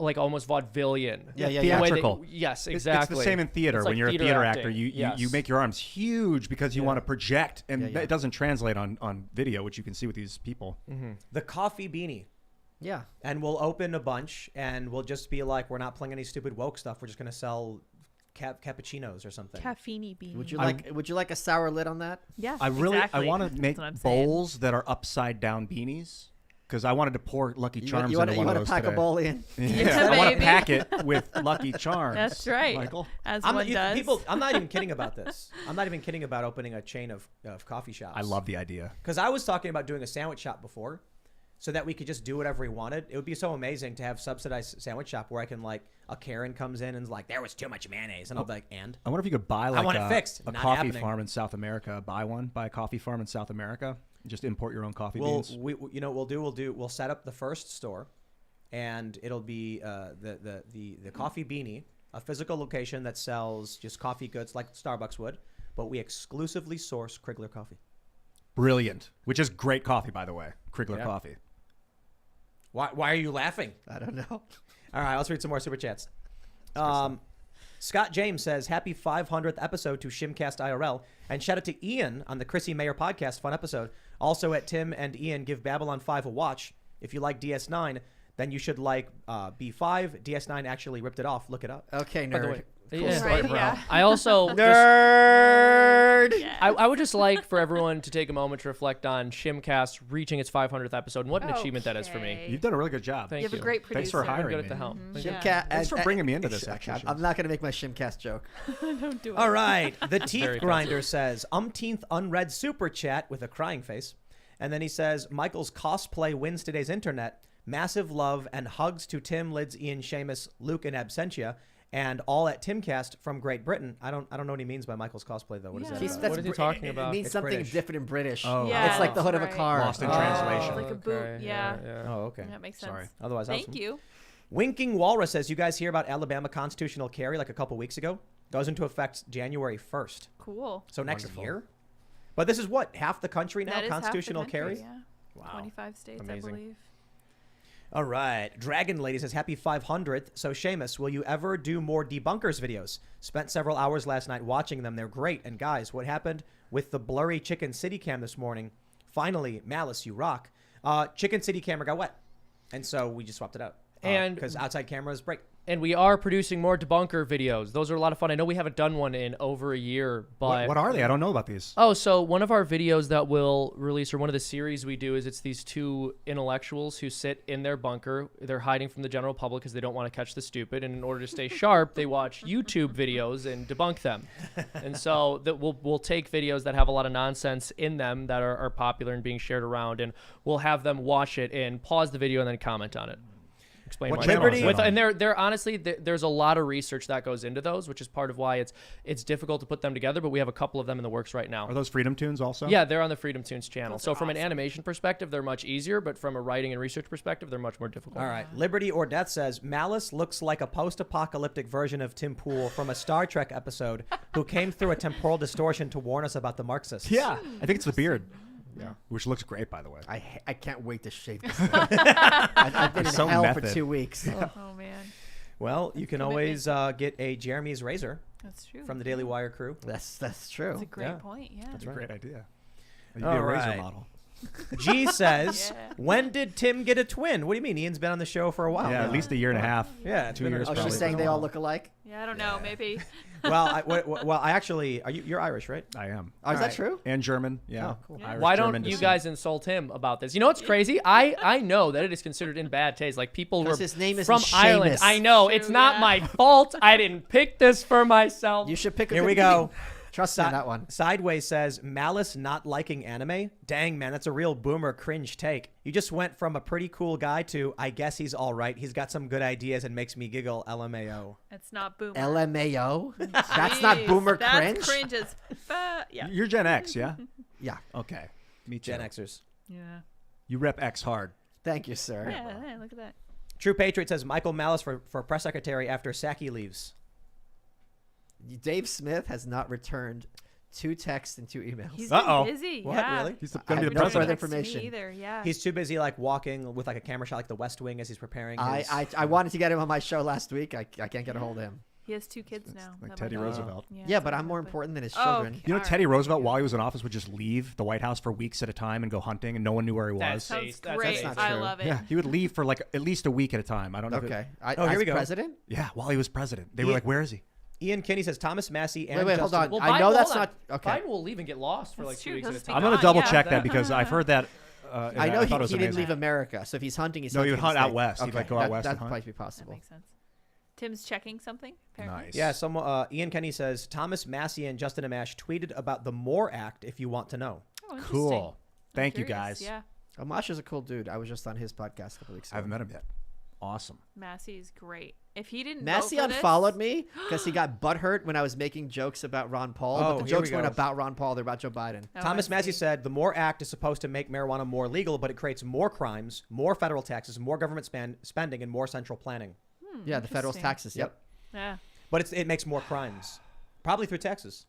like almost vaudevillian. Yeah, The way they- theatrical. yes, It's exactly. the same in theater. It's When like you're a theater theater acting. actor, you Yes. make your arms huge because you want to project, and Yeah, yeah. it doesn't translate on video, which you can see with these people. The coffee beanie. Yeah. And we'll open a bunch, and we'll just be like, we're not playing any stupid woke stuff. We're just gonna sell cappuccinos or something. Caffeine beanie. Would you like a sour lid on that? Yeah. I exactly. want to That's make what I'm saying. bowls that are upside down beanies because I wanted to pour Lucky Charms You want into one of to those pack today. a bowl in? Yeah, I want to baby. pack it with Lucky Charms. That's right. Michael. As I'm one does. I'm not even kidding about this. I'm not even kidding about opening a chain of coffee shops. I love the idea. Because I was talking about doing a sandwich shop before, so that we could just do whatever we wanted. It would be so amazing to have subsidized sandwich shop where I can like a Karen comes in and is like, there was too much mayonnaise, and I'll be like, and I wonder if you could buy like want it fixed. a Not coffee happening. farm in South America. Buy a coffee farm in South America. And just import your own coffee beans. you know what we'll set up the first store, and it'll be the coffee beanie, a physical location that sells just coffee goods like Starbucks would, but we exclusively source Krigler coffee. Brilliant. Which is great coffee, by the way. Krigler Yeah. coffee. Why are you laughing? I don't know. All right, let's read some more super chats. Scott James says, happy 500th episode to Shimcast IRL. And shout out to Ian on the Chrissy Mayer podcast. Fun episode. Also at Tim and Ian, give Babylon 5 a watch. If you like DS9, then you should like B5. DS9 actually ripped it off. Look it up. Okay, By the nerd. way, Cool yeah. story, Right, bro. yeah. I also Nerd. Yes. I would just like for everyone to take a moment to reflect on Shimcast reaching its 500th episode and what an achievement that is for me. Okay. You've done a really good job. Thank You have you. a great producer. Thanks for I'm hiring good me. at the helm. Thank you. Yeah. Thanks for bringing me into this, I'm actually. not going to make my Shimcast joke. Don't do it. All right. The Teeth Very Grinder says, umpteenth unread super chat with a crying face. And then he says, Michael's cosplay wins today's internet. Massive love and hugs to Tim, Lids, Ian, Seamus, Luke, and Absentia. And all at Timcast from Great Britain. I don't know what he means by Michael's cosplay, though. What is Yeah. that? He's- about? What is he Br- talking It about? means It's something British. different in British. Oh. Yeah, It's like the hood of a right. car. Lost in Oh, translation. Like a boot, okay, yeah. Oh, okay. That makes sense. Sorry. Otherwise, Thank awesome. you. Winking Walrus says, you guys hear about Alabama constitutional carry like a couple weeks ago? Goes into effect January 1st. Cool. So next Wonderful. year? But this is what? Half the country now? That is half the Constitutional country, carry? Yeah. Wow. 25 states, Amazing. I believe. All right. Dragon Lady says, happy 500th. So, Seamus, will you ever do more debunkers videos? Spent several hours last night watching them. They're great. And guys, what happened with the blurry Chicken City cam this morning? Finally, Malice, you rock. Chicken City camera got wet. And so we just swapped it out. And- because outside cameras break. And we are producing more debunker videos. Those are a lot of fun. I know we haven't done one in over a year, but What are they? I don't know about these. Oh, so one of our videos that we'll release, or one of the series we do, is it's these two intellectuals who sit in their bunker. They're hiding from the general public because they don't want to catch the stupid. And in order to stay sharp, they watch YouTube videos and debunk them. And so that we'll take videos that have a lot of nonsense in them that are popular and being shared around, and we'll have them watch it and pause the video and then comment on it. Explain What why. channel is that on? And they're honestly, there's a lot of research that goes into those, which is part of why it's difficult to put them together. But we have a couple of them in the works right now. Are those Freedom Tunes also? Yeah, they're on the Freedom Tunes channel. Those So are from an awesome. animation perspective, they're much easier, but from a writing and research perspective, they're much more difficult. All right. Liberty or Death says, Malice looks like a post-apocalyptic version of Tim Pool from a Star Trek episode who came through a temporal distortion to warn us about the Marxists. Yeah. I think it's the beard. Yeah. Which looks great, by the way. I can't wait to shave this thing. I've been in so hell for method. 2 weeks. Oh, man. Well, you can always get a Jeremy's razor That's true. from the Daily Wire crew. That's That's true. a great Yeah. point. Yeah. That's a great idea. You'd All be a razor right. model. G says, Yeah. when did Tim get a twin? What do you mean? Ian's been on the show for a while. Yeah, now. at least a year and a half. Yeah, it's 2 been a- years. Oh, Probably she's been saying a they all while. look alike? Yeah, I don't know. Maybe. Well, I actually, you're Irish, right? I am. Oh, is that Alright. true? And German. Yeah. Oh, cool. Irish, Why German don't you descent. guys insult him about this? You know what's crazy? I know that it is considered in bad taste. Like people who are 'Cause his name isn't from Ireland. Seamus. I know. True, It's not yeah. my fault. I didn't pick this for myself. You should pick a Here good we go. Trust me on that one. Sideways says, Malice not liking anime? Dang, man, that's a real boomer cringe take. You just went from a pretty cool guy to, I guess he's all right. He's got some good ideas and makes me giggle, LMAO. It's not boomer. LMAO? That's not boomer cringe? That's cringe as yeah. You're Gen X, yeah? Yeah. Okay. Me too. Gen Xers. Yeah. You rep X hard. Thank you, sir. Yeah, look at that. True Patriot says, Michael Malice for press secretary after Psaki leaves. Dave Smith has not returned 2 texts and 2 emails. He's Uh-oh. been busy. What, yeah. really? He's I going to have be the no president. further Text me information. either. Yeah. He's too busy like walking with like a camera shot like the West Wing as he's preparing his... I wanted to get him on my show last week. I can't get a hold of him. He has 2 kids now. like That Teddy might- Roosevelt. Yeah, but I'm more important than his Oh, children. okay. You know, All Teddy right. Roosevelt, while he was in office, would just leave the White House for weeks at a time and go hunting, and no one knew where he That's was. Sounds That's great. not I true. love it. Yeah, he would leave for like at least a week at a time. I don't know. if it- Okay. Oh, here As we go. president? yeah, while he was president, they were Yeah. like, "Where is he?" Ian Kinney says, Thomas Massey and Wait, hold Justin... on. Well, I know Biden- that's hold on. not okay. Biden will leave and get lost for That's like 2 true, weeks at a because time. I'm going to gone, double yeah. check that because I've heard that. And I know thought it was he didn't amazing. leave America. So if he's hunting, he's No, he hunting would in hunt the out state. west. He'd, Okay. like, go out west That and hunt. might be That possible. makes sense. Tim's checking something. Apparently. Nice. Yeah, Ian Kenny says, Thomas Massey and Justin Amash tweeted about the MORE Act if you want to know. Oh, interesting. Cool. I'm Thank you, curious. guys. Yeah. Amash is a cool dude. I was just on his podcast a couple weeks I ago. haven't met him yet. Awesome. Massey's great. If he didn't Massey vote for this- unfollowed me because he got butthurt when I was making jokes about Ron Paul. Oh, But the here we jokes weren't go. about Ron Paul. They're about Joe Biden. Oh, Thomas I Massey see. said, the MORE Act is supposed to make marijuana more legal, but it creates more crimes, more federal taxes, more government spending, and more central planning. Yeah, the federal interesting. taxes. Yep. Yeah. But it makes more crimes, probably through taxes.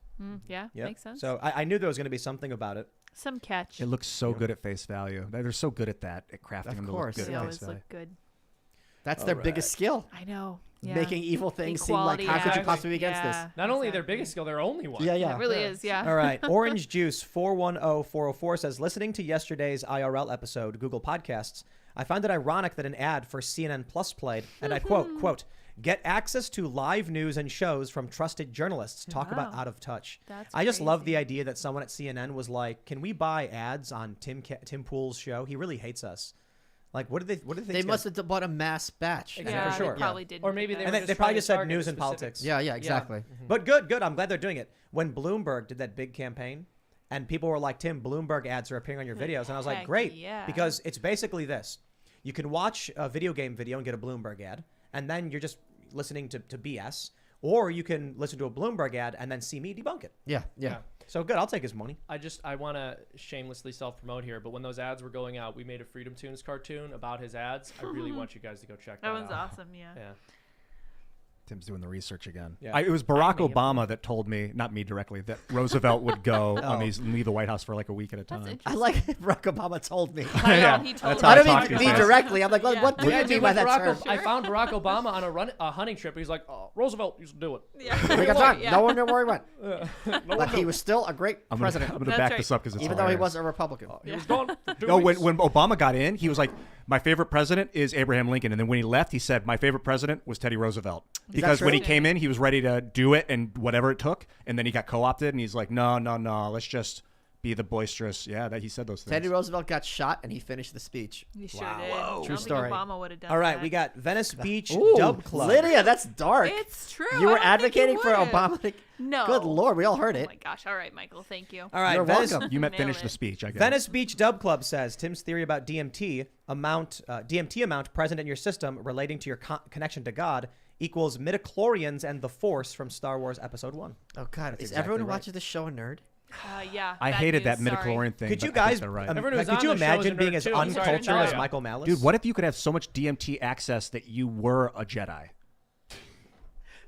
Yeah. Yep. Makes sense. So I knew there was going to be something about it. Some catch. It looks so good at face value. They're so good at that, at crafting Of them to course, look good They at always face value. look good. That's their All biggest skill. I know. Yeah. Making evil things seem like Equality, how could you yeah. possibly be against Yeah, this? Not only their exactly. biggest skill, their only one. Yeah, yeah. It really is. Yeah. All right. Orange Juice 410404 says, listening to yesterday's IRL episode, Google Podcasts, I found it ironic that an ad for CNN Plus played, and I quote, get access to live news and shows from trusted journalists. Talk about Wow. out of touch. That's I just love the crazy. idea that someone at CNN was like, can we buy ads on Tim Pool's show? He really hates us. Like, what did they They think? must have bought a mass batch. Exactly. Yeah, for sure. They probably didn't. Or maybe do they that. were And just they probably trying to just said target news a and specific- politics. Yeah, exactly. But good. I'm glad they're doing it. When Bloomberg did that big campaign and people were like, Tim, Bloomberg ads are appearing on your videos. And I was like, Heck great. yeah. Because it's basically this. You can watch a video game video and get a Bloomberg ad, and then you're just listening to BS. Or you can listen to a Bloomberg ad and then see me debunk it. Yeah. So good. I'll take his money. I want to shamelessly self-promote here, but when those ads were going out, we made a Freedom Tunes cartoon about his ads. I really want you guys to go check that That out. one's awesome. Yeah. Yeah. Tim's doing the research again. Yeah. It was Barack Timing. Obama that told me, not me directly, that Roosevelt would go Oh. on these and leave the White House for like a week at a That's time. interesting. I like Barack Obama told me. I know, Yeah, he told that's us. how I I don't talk mean these me days. directly. I'm like, Yeah. what do Yeah, you dude, mean by when that Barack term? I found Barack Obama on a hunting trip. He's like, oh, Roosevelt used to do it. Yeah. We got time. Yeah. No one knew where he went. But he was still a great I'm president, going to That's back right. this up because it's even though he hilarious. was a Republican. He was gone. for 2 No, weeks. when Obama got in, he was like, my favorite president is Abraham Lincoln. And then when he left, he said, my favorite president was Teddy Roosevelt. Because when he true? came in, he was ready to do it and whatever it took. And then he got co-opted and he's like, no, let's just be the boisterous. Yeah, that he said those things. Teddy Roosevelt got shot and he finished the speech. He sure Wow. did. Whoa. I don't True think story. Obama would have done All right. that. We got Venice Beach Ooh, Dub Club. Lydia, that's dark. It's true. You were I don't think advocating you for would. Obama to... No. Good Lord, we all heard Oh it. my gosh. All right, Michael. Thank you. All right. You're Venice, welcome. You meant Nailed finish the it. speech, I guess. Venice Beach Dub Club says Tim's theory about DMT amount present in your system relating to your connection to God equals midichlorians and the Force from Star Wars Episode 1. Oh, God. Is exactly everyone who right. watches this show a nerd? Yeah. I bad hated that news, sorry. midichlorian thing. Could you but I think guys, they're right. Everyone who's could on you the show is a imagine being nerd as too. I'm sorry to uncultured tell as ya. Michael Malice? Dude, what if you could have so much DMT access that you were a Jedi?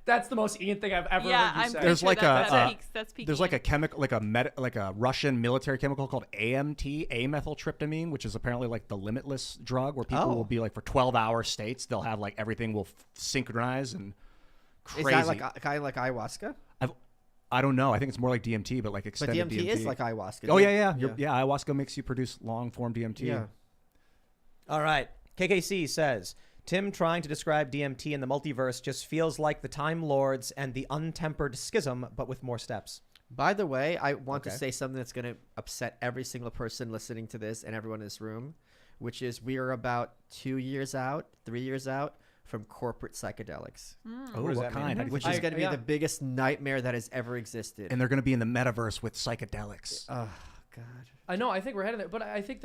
That's the most Ian thing I've ever Yeah, heard you I'm say. pretty There's sure like that's a peaks. That's peak. there's like a chemical, like a Russian military chemical called AMT, amethyltryptamine, which is apparently like the limitless drug where people Oh. will be like for 12-hour states, they'll have like everything will synchronize and crazy. Is that like kind of like ayahuasca? I don't know. I think it's more like DMT, but like But extended DMT is like ayahuasca. Oh yeah. Ayahuasca makes you produce long form DMT. Yeah. All right. KKC says, Tim trying to describe DMT in the multiverse just feels like the Time Lords and the Untempered Schism, but with more steps. By the way, I want to Okay. say something that's going to upset every single person listening to this and everyone in this room, which is we are about 2 years out, 3 years out from corporate psychedelics, Oh, What does what that mean? kind? How do you which think is going to be yeah. the biggest nightmare that has ever existed. and they're going to be in the metaverse with psychedelics. Oh God. I know. I think we're heading there, but I think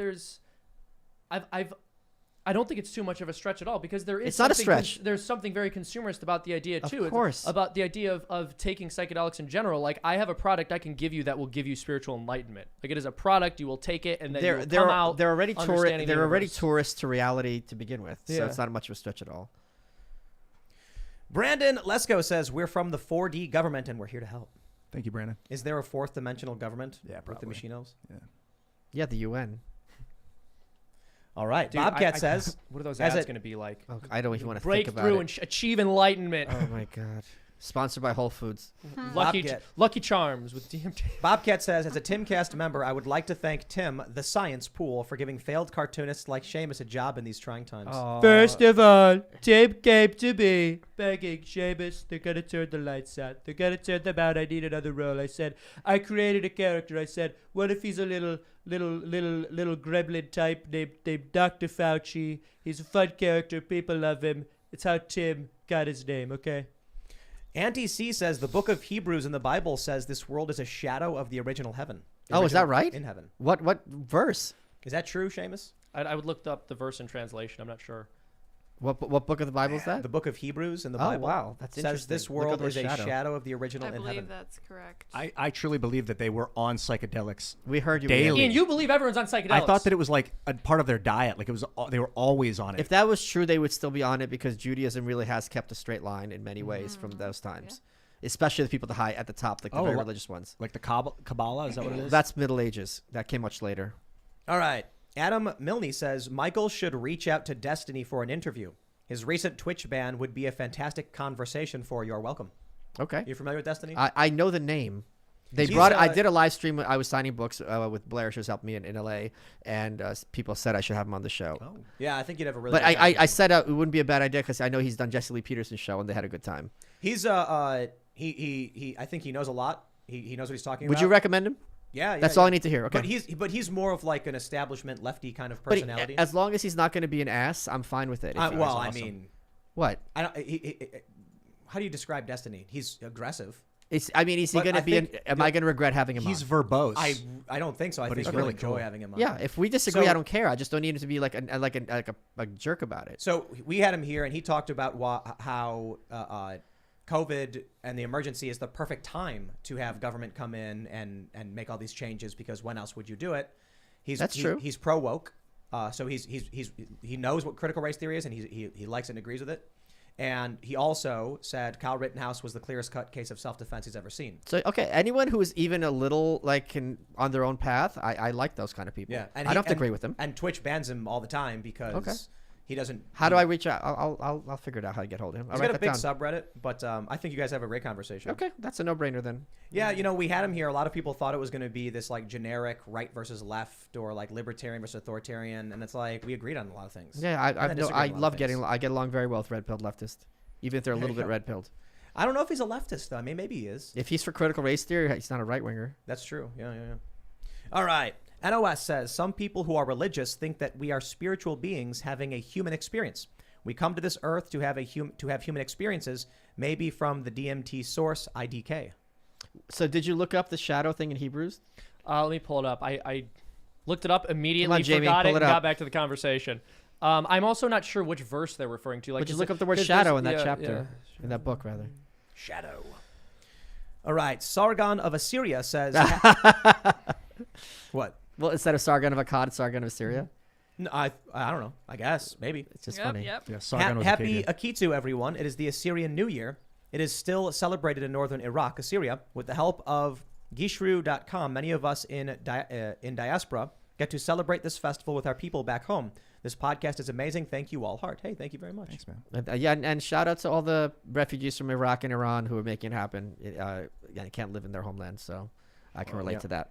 I don't think it's too much of a stretch at all because there is. It's not a something stretch. There's something very consumerist about the idea too. Of course. About the idea of taking psychedelics in general. Like I have a product I can give you that will give you spiritual enlightenment. Like it is a product, you will take it and then you will come out. They're already understanding the they're already universe. tourists to reality to begin with, so Yeah. it's not much of a stretch at all. Brandon Lesko says, we're from the 4D government and we're here to help. Thank you, Brandon. Is there a fourth dimensional government Yeah, with the probably. machine elves? Yeah, the UN. All right. Dude, Bobcat says, what are those as ads it- going to be like? Oh, I don't even want to Break think about through it. and achieve enlightenment. Oh my God. Sponsored by Whole Foods. Bobcat. Lucky Charms with DMT. Bobcat says, as a Timcast member, I would like to thank Tim, the science pool, for giving failed cartoonists like Seamus a job in these trying times. First of all, Tim came to me begging, Seamus, they're going to turn the lights out. They're going to turn them out. I need another role. I said, I created a character. I said, what if he's a little gremlin type named Dr. Fauci? He's a fun character. People love him. It's how Tim got his name, okay? Auntie C says, the book of Hebrews in the Bible says this world is a shadow of the original heaven. The Oh, is that original right? In heaven. What verse? Is that true, Seamus? I would look up the verse in translation. I'm not sure. What book of the Bible is that? The book of Hebrews in the Oh, Bible wow. That's says interesting. this Look world up the is a shadow. shadow of the original I in believe heaven. that's correct. I truly believe that they were on psychedelics. We heard you. Daily. Ian, you believe everyone's on psychedelics. I thought that it was like a part of their diet. Like it was, they were always on it. If that was true, they would still be on it because Judaism really has kept a straight line in many ways from those times, especially the people at the top, like the very religious ones. like the Kabbalah, is that what it is? That's Middle Ages. That came much later. All right. Adam Milne says, Michael should reach out to Destiny for an interview. His recent Twitch ban would be a fantastic conversation for your welcome. Okay. You familiar with Destiny? I know the name. They He's, brought. I did a live stream. I was signing books with Blair. She was helping me in LA, and people said I should have him on the show. Oh. Yeah, I think you'd have a really But good I conversation. said it wouldn't be a bad idea because I know he's done Jesse Lee Peterson's show and they had a good time. He's I think he knows a lot. He knows what he's talking Would about. you recommend him? Yeah, That's all I need to hear. Okay. But he's more of like an establishment lefty kind of But personality. as long as he's not going to be an ass, I'm fine with it. well, I Awesome. mean, What? I don't. How do you describe Destiny? He's aggressive. Is he But going I to be? think Am I going to regret having him He's on? verbose. I don't think so. I But think he's you'll really enjoy cool. having him on. Yeah. If we disagree, So- I don't care. I just don't need him to be like a jerk about it. So we had him here, and he talked about how COVID and the emergency is the perfect time to have government come in and make all these changes, because when else would you do it? That's true. He's pro woke, so he knows what critical race theory is, and he likes it and agrees with it. And he also said Kyle Rittenhouse was the clearest cut case of self-defense he's ever seen. So okay, anyone who is even a little on their own path, I like those kind of people. Yeah, I don't have to agree with them. And Twitch bans him all the time because Okay. he doesn't. How do I reach out? I'll figure it out how to get hold of him. I'll He's write got a that big down. subreddit, but I think you guys have a great conversation. Okay, that's a no-brainer then. Yeah, we had him here. A lot of people thought it was going to be this like generic right versus left or like libertarian versus authoritarian, and it's like we agreed on a lot of things. Yeah, And then disagreed I on a lot love of getting. things. I get along very well with red-pilled leftists, even if they're a little bit red-pilled. I don't know if he's a leftist though. I mean, maybe he is. If he's for critical race theory, he's not a right-winger. That's true. Yeah. All right. NOS says some people who are religious think that we are spiritual beings having a human experience. We come to this earth to have human experiences, maybe from the DMT source IDK. So did you look up the shadow thing in Hebrews? Let me pull it up. I looked it up immediately, Come on, Jamie, forgot it, pull and it got up. back to the conversation. I'm also not sure which verse they're referring to. Like, But just is look it- up the word 'cause shadow there's- in that yeah, chapter, yeah. in that book, rather. Shadow. All right. Sargon of Assyria says. What? Well, instead of Sargon of Akkad, it's Sargon of Assyria. No, I don't know. I guess maybe. It's just Yep, funny. yep. Yeah, Sargon was a Happy Akkadian. Akitsu, everyone. It is the Assyrian New Year. It is still celebrated in northern Iraq, Assyria. With the help of Gishru.com, many of us in diaspora get to celebrate this festival with our people back home. This podcast is amazing. Thank you all. Heart. Hey, thank you very much. Thanks, man. And shout out to all the refugees from Iraq and Iran who are making it happen. They can't live in their homeland, so I can relate yeah. to that.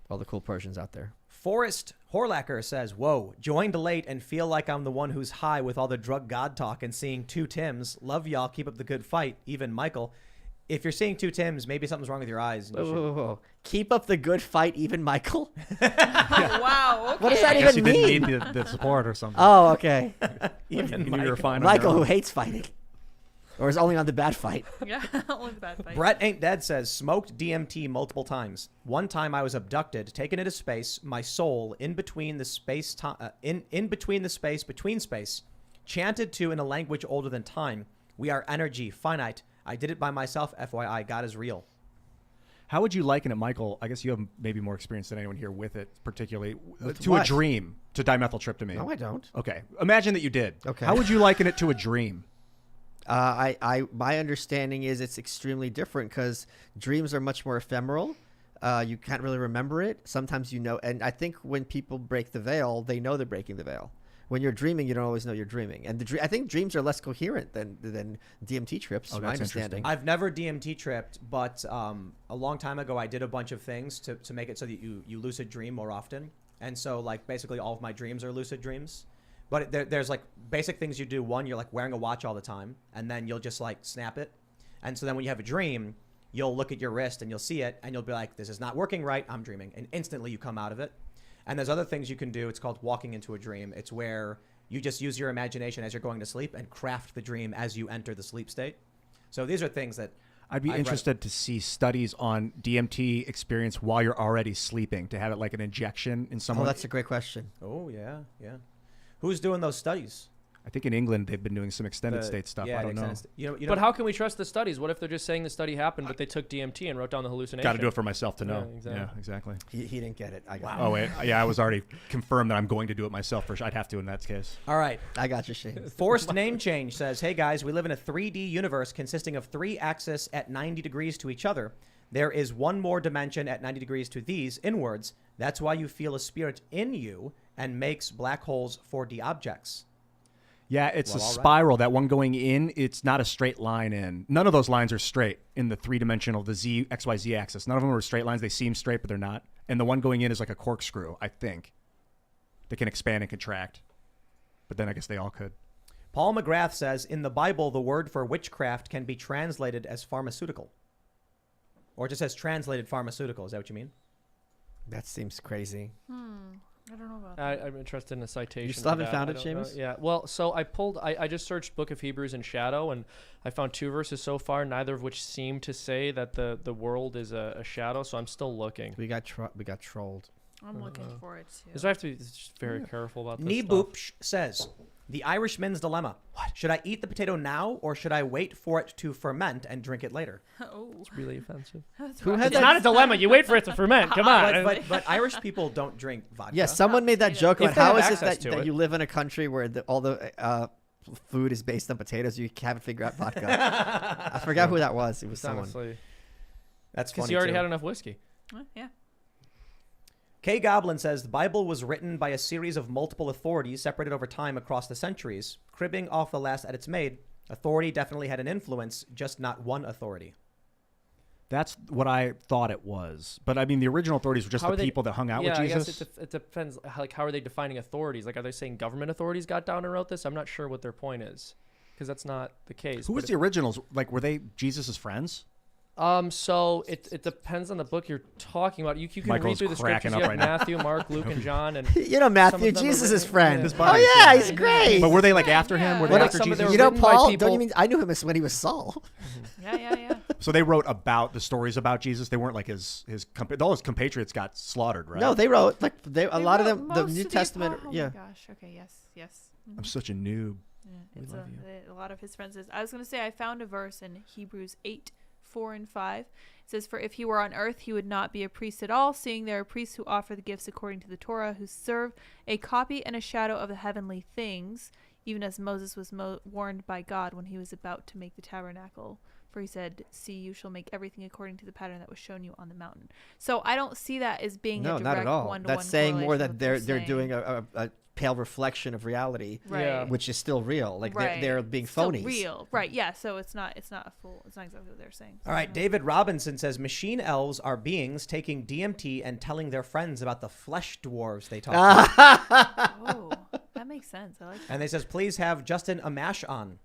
All the cool Persians out there. Forrest Horlacker says, whoa, joined late and feel like I'm the one who's high with all the drug god talk and seeing two Tims. Love y'all. Keep up the good fight. Even Michael. if you're seeing two Tims, maybe something's wrong with your eyes. And you should- Whoa. Keep up the good fight, even Michael. Wow. Okay. What does that I guess even you mean? didn't need the support or something. Oh, okay. Even you knew you were fine on Michael, your who own. hates fighting, or is only on the bad fight. Yeah. Only the bad fight. Brett Ain't Dead says, smoked DMT multiple times. One time I was abducted, taken into space, my soul in between the space in between the space between space, chanted to in a language older than time. We are energy, finite. I did it by myself, FYI. God is real. How would you liken it, Michael? I guess you have maybe more experience than anyone here with it, particularly With to what? a dream, to dimethyltryptamine. No, I don't. Okay, imagine that you did. Okay. How would you liken it to a dream? My understanding is it's extremely different because dreams are much more ephemeral. You can't really remember it. Sometimes you know, and I think when people break the veil, they know they're breaking the veil. When you're dreaming, you don't always know you're dreaming, and I think dreams are less coherent than DMT trips. Oh, my that's understanding. I've never DMT tripped, but a long time ago I did a bunch of things to make it so that you lucid dream more often. And so like basically all of my dreams are lucid dreams. But there's like basic things you do. One, you're like wearing a watch all the time, and then you'll just like snap it. And so then when you have a dream, you'll look at your wrist and you'll see it, and you'll be like, this is not working right, I'm dreaming. And instantly you come out of it. And there's other things you can do. It's called walking into a dream. It's where you just use your imagination as you're going to sleep and craft the dream as you enter the sleep state. So these are things that I'd be I've read- interested to see studies on DMT experience while you're already sleeping, to have it like an injection in Oh, someone. that's a great question. Oh, yeah, yeah. Who's doing those studies? I think in England they've been doing some extended The- state stuff. yeah, I don't know. extended sta- You know, But how can we trust the studies? What if they're just saying the study happened, but they took DMT and wrote down the hallucination? Got to do it for myself to know. Yeah, exactly. Yeah, exactly. He didn't get it. I got Oh wait, yeah, I was already confirmed that I'm going to do it myself. For sure. I'd have to in that case. All right. it. I got you, Shane. Forced name change says, hey guys, we live in a 3D universe consisting of 3 axes at 90 degrees to each other. There is one more dimension at 90 degrees to these inwards. That's why you feel a spirit in you and makes black holes 4D objects. Yeah, it's Well, a all right. spiral. That one going in, it's not a straight line in. None of those lines are straight in the 3-dimensional, the Z, XYZ axis. None of them are straight lines. They seem straight, but they're not. And the one going in is like a corkscrew, I think. They can expand and contract. But then I guess they all could. Paul McGrath says, in the Bible, the word for witchcraft can be translated as pharmaceutical. Or it just says translated pharmaceutical. Is that what you mean? That seems crazy. I don't know about that. I'm interested in a citation. You still for haven't that. found I it, don't know. Seamus? Yeah. Well, so I just searched Book of Hebrews in shadow, and I found 2 verses so far, neither of which seem to say that the world is a shadow. So I'm still looking. We got trolled. I'm looking for it too. So I have to be just very careful about this stuff. Neeboopsh says, the Irishman's dilemma. What? Should I eat the potato now or should I wait for it to ferment and drink it later? Oh, It's really offensive. that's Who rough. had It's that- not a dilemma. You wait for it to ferment. Come on. But Irish people don't drink vodka. Yeah, someone made that If joke they about how have is it access that, to that it. you live in a country where all the food is based on potatoes, you haven't figured out vodka. I forgot who that was. It was someone. Honestly, That's because funny you already too. had enough whiskey. Yeah. K. Goblin says the Bible was written by a series of multiple authorities separated over time across the centuries. Cribbing off the last edits made, authority definitely had an influence, just not one authority. That's what I thought it was. But I mean, the original authorities were just How the are they- people that hung out Yeah, with I Jesus. guess it depends. Like, how are they defining authorities? Like, are they saying government authorities got down and wrote this? I'm not sure what their point is, because that's not the case. Who was But the originals? Like, were they Jesus's friends? So it depends on the book you're talking about. You can read Michael's through the cracking scriptures. up You have right now. Matthew, Mark, Luke, and John, and You know, Some Matthew, of them are Jesus' written- friend. yeah. His Oh buddies, yeah, yeah. he's great. But were they like after him? Were Yeah. they Well, after some of Jesus? them You know, written by Paul? people- Don't you mean I knew him as when he was Saul? Yeah. So they wrote about the stories about Jesus. They weren't like all his compatriots got slaughtered, right? No, they wrote like a They lot of wrote them. The most New of Testament. Oh yeah. my gosh. Okay. Yes. I'm such a noob. Yeah, it's a lot of his friends. I was going to say I found a verse in Hebrews 8:4-5. It says, "For if he were on earth, he would not be a priest at all, seeing there are priests who offer the gifts according to the Torah, who serve a copy and a shadow of the heavenly things, even as Moses was warned by God when he was about to make the tabernacle. For he said, 'See, you shall make everything according to the pattern that was shown you on the mountain.'" So I don't see that as being No, a direct not at all. one-to-one That's saying more correlation that with they're what they're saying. doing a pale reflection of reality, Right. Yeah. which is still real. Like Right. they're being It's still phonies. real. Right. Yeah. So it's not a full. It's not exactly what they're saying. All right, David Robinson says machine elves are beings taking DMT and telling their friends about the flesh dwarves they talk to. Oh, that makes sense. I like that. And they says, please have Justin Amash on.